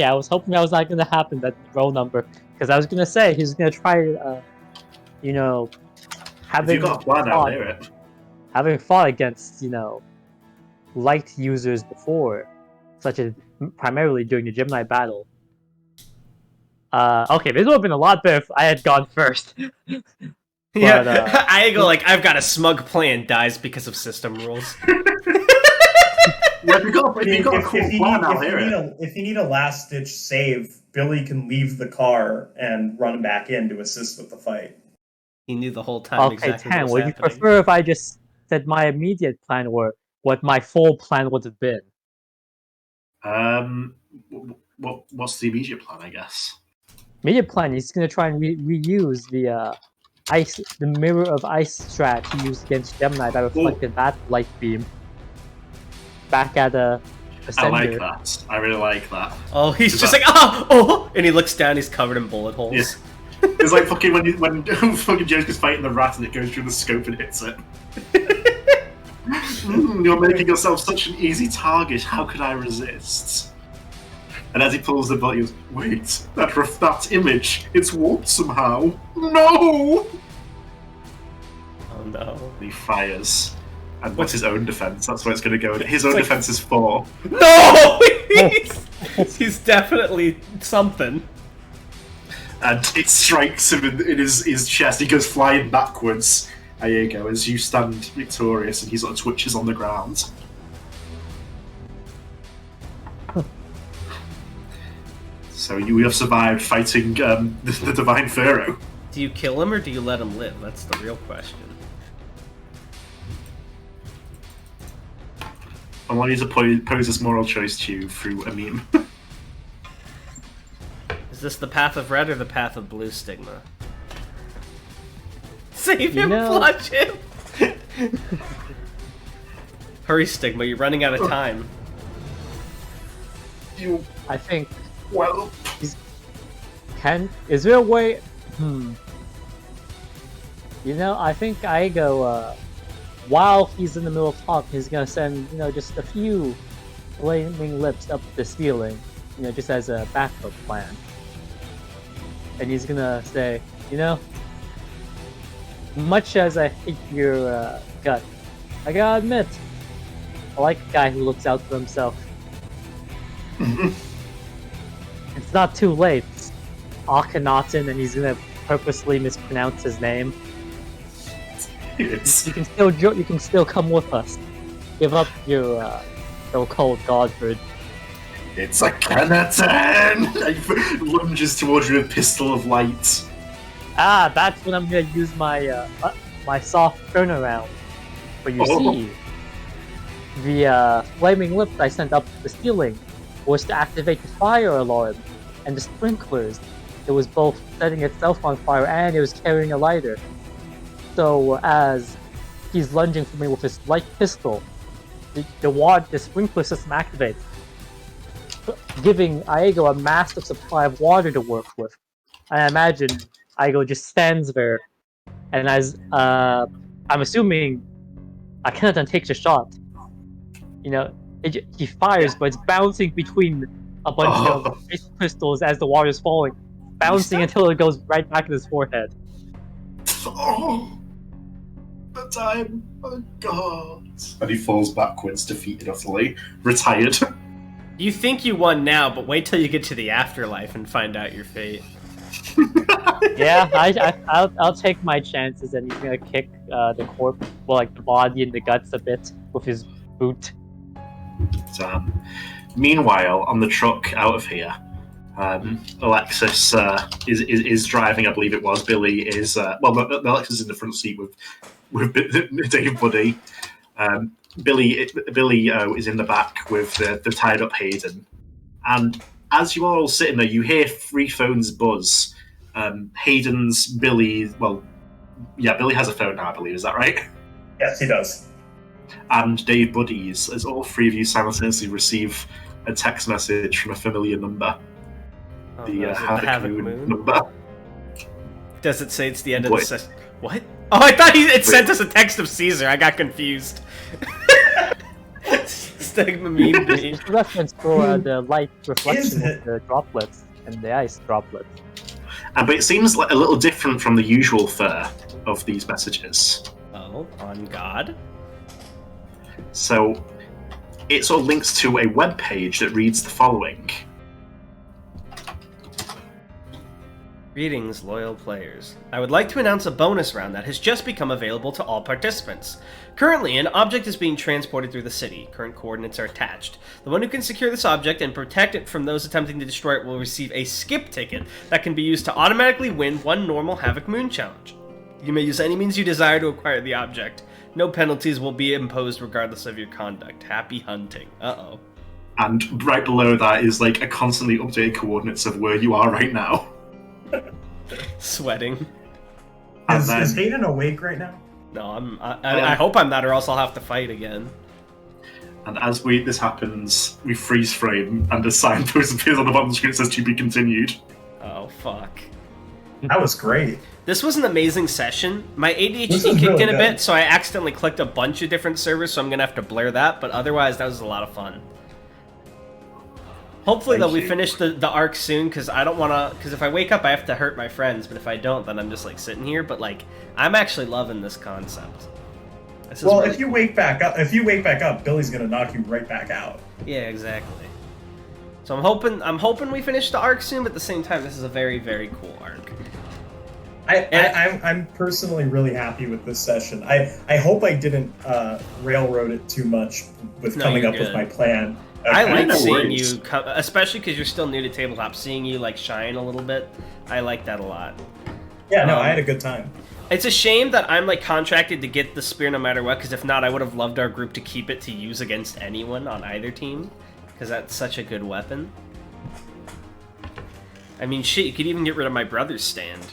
I was hoping that was not gonna happen, that roll number. Because I was gonna say, he's gonna try, If you've got a plan, I'll hear it. having fought against, light users before, such as primarily during the Gemini battle. Okay, this would have been a lot better if I had gone first. Yeah, Aigo, like, I've got a smug plan, dies because of system rules. Yeah, if you've got a cool plan, I'll hear it. If you need a last-ditch save, Billy can leave the car and run back in to assist with the fight. He knew the whole time Okay, exactly Tan, what was would you happening. prefer if I just said my immediate plan or what my full plan would have been? What's the immediate plan, I guess? Immediate plan, he's gonna try and reuse the mirror of ice strat he used against Gemini that reflected that light beam back at I Ascender. like that. I really like that. Oh, he's Is just that- like, oh! And he looks down, he's covered in bullet holes. Yeah. It's like fucking when fucking Joker's fighting the rat and it goes through the scope and hits it. You're making yourself such an easy target. How could I resist? And as he pulls the button, he goes, "Wait, that image, it's warped somehow. No!" Oh no. And he fires. And what's his own defense? That's where it's going to go. His own like- defense is 4. No! He's definitely something. And it strikes him in his chest. He goes flying backwards. There you go, as you stand victorious, and he sort of twitches on the ground. So you have survived fighting the Divine Pharaoh. Do you kill him or do you let him live? That's the real question. I want you to pose this moral choice to you through a meme. Is this the path of red or the path of blue, Stigma? Save him, flush him! Hurry, Stigma, you're running out of time. I think. Well, Is there a way? I think Aigo, while he's in the middle of talk, he's gonna send, just a few flaming lips up the ceiling, just as a backup plan. And he's gonna say, much as I hate your gut, I gotta admit, I like a guy who looks out for himself. It's not too late. Akhenaten, and he's gonna purposely mispronounce his name. You can still come with us. Give up your so-called godhood. it's Akhenaten! He lunges towards you with a pistol of light. That's when I'm gonna use my my soft turnaround. But you see, the flaming lips I sent up the ceiling was to activate the fire alarm and the sprinklers. It was both setting itself on fire and it was carrying a lighter. So as he's lunging for me with his light pistol, the sprinkler system activates, giving Aigo a massive supply of water to work with. I imagine Aigo just stands there, and as I'm assuming Akhenaten takes a shot. He fires, but it's bouncing between a bunch of ice crystals as the water's falling, bouncing until it goes right back in his forehead. The time, oh god. And he falls backwards, defeated utterly, retired. You think you won now, but wait till you get to the afterlife and find out your fate. Yeah, I'll take my chances, and he's gonna kick the corpse, the body and the guts a bit with his boot. Meanwhile, on the truck out of here, Alexis is driving. I believe it was. Billy is Alexis is in the front seat with Dave Buddy. Billy is in the back with the tied up Hayden. And as you are all sitting there, you hear 3 phones buzz. Hayden's, Billy. Billy has a phone now. I believe, is that right? Yes, he does. And Dave Buddy's, as all 3 of you simultaneously receive a text message from a familiar number. The Havoc Moon number. Does it say it's the end of the session? What? Oh, I thought it sent us a text of Caesar. I got confused. Stigma memed me. It's a reference for the light reflection of the droplets and the ice droplets. But it seems like a little different from the usual fare of these messages. Oh, on God. So, it sort of links to a web page that reads the following. Greetings, loyal players. I would like to announce a bonus round that has just become available to all participants. Currently, an object is being transported through the city. Current coordinates are attached. The one who can secure this object and protect it from those attempting to destroy it will receive a skip ticket that can be used to automatically win 1 normal Havoc Moon challenge. You may use any means you desire to acquire the object. No penalties will be imposed regardless of your conduct. Happy hunting. Uh-oh. And right below that is a constantly updated coordinates of where you are right now. Sweating. Is Hayden awake right now? No, I hope I'm not, or else I'll have to fight again. And as this happens, we freeze frame, and a signpost appears on the bottom of the screen that says "To be continued." Oh fuck! That was great. This was an amazing session. My ADHD kicked really in a good. bit, so I accidentally clicked a bunch of different servers, so I'm gonna have to blur that. But otherwise, that was a lot of fun. Hopefully, though, we finish the arc soon, because I don't want to... Because if I wake up, I have to hurt my friends, but if I don't, then I'm just, sitting here. But, I'm actually loving this concept. If you wake back up, Billy's gonna knock you right back out. Yeah, exactly. So I'm hoping we finish the arc soon, but at the same time, this is a very, very cool arc. I'm personally really happy with this session. I hope I didn't railroad it too much with coming up with my plan. I Okay. like No seeing worries. you, especially because you're still new to tabletop. Seeing you like shine a little bit, I like that a lot. Yeah, no, I had a good time. It's a shame that I'm like contracted to get the spear no matter what, because if not, I would have loved our group to keep it to use against anyone on either team, because that's such a good weapon. I mean, shit, you could even get rid of my brother's stand.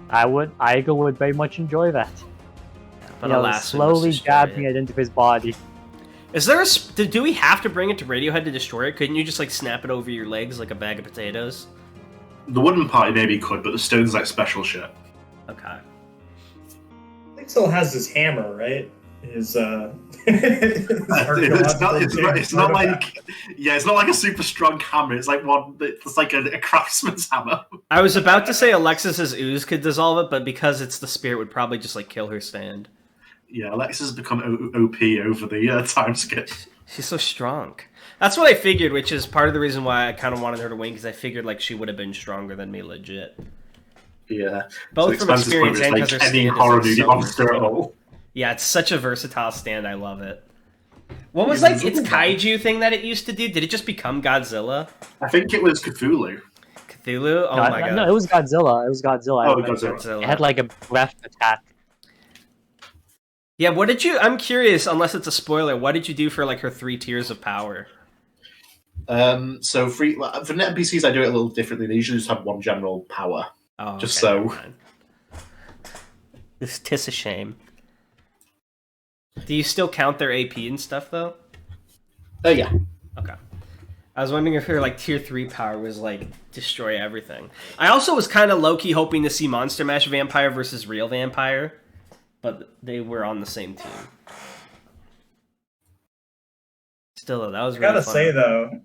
Aigo would very much enjoy that. But You know, alas, we slowly must destroy jabbing it into his body. Is there a... Do we have to bring it to Radiohead to destroy it? Couldn't you just like snap it over your legs like a bag of potatoes? The wooden party maybe could, but the stone's like special shit. Okay. He still has his hammer, right? His It's not like it's not like a super strong hammer. It's like one. It's like a craftsman's hammer. I was about to say Alexis's ooze could dissolve it, but because it's the spear, it would probably just like kill her stand. Yeah, Alexis has become OP over the time skip. She's so strong. That's what I figured, which is part of the reason why I kind of wanted her to win, because I figured like she would have been stronger than me, legit. Yeah, Both so from experience and because her any stand horror is like, movie so monster at all. Yeah, it's such a versatile stand. I love it. What was like its kaiju thing that it used to do? Did it just become Godzilla? I think it was Cthulhu. Cthulhu? Oh my god. No, it was Godzilla. It was Godzilla. Oh, I remember. Godzilla. It had like a breath attack. Yeah, what did you... I'm curious, unless it's a spoiler, what did you do for like her 3 tiers of power? So for net NPCs, I do it a little differently. They usually just have one general power. Oh, Just okay, so. never mind. Tis a shame. Do you still count their AP and stuff, though? Oh yeah. Okay. I was wondering if her like tier 3 power was like destroy everything. I also was kind of low-key hoping to see Monster Mash Vampire versus Real Vampire, but they were on the same team. Still, though, that was I really gotta fun. say though,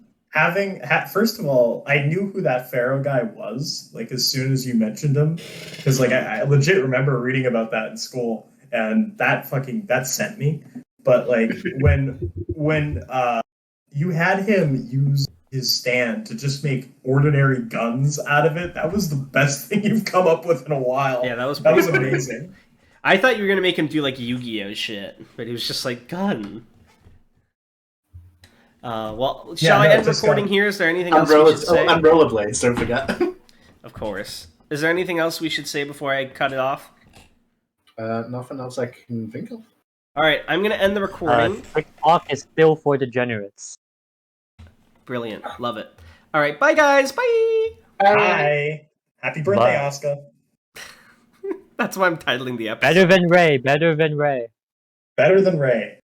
first of all, I knew who that Pharaoh guy was. Like as soon as you mentioned him, because like I legit remember reading about that in school, and that sent me. But like when you had him use his stand to just make ordinary guns out of it, that was the best thing you've come up with in a while. Yeah, that was amazing. I thought you were gonna make him do like Yu-Gi-Oh shit, but he was just like gun. Well, shall I end recording here? Is there anything else we should say? And rollerblades, don't forget. Of course. Is there anything else we should say before I cut it off? Nothing else I can think of. All right, I'm gonna end the recording. TikTok is still for degenerates. Brilliant, love it. All right, bye guys, bye. Bye. Happy birthday, Bye. Oscar. That's why I'm titling the episode. Better than Ray. Better than Ray. Better than Ray.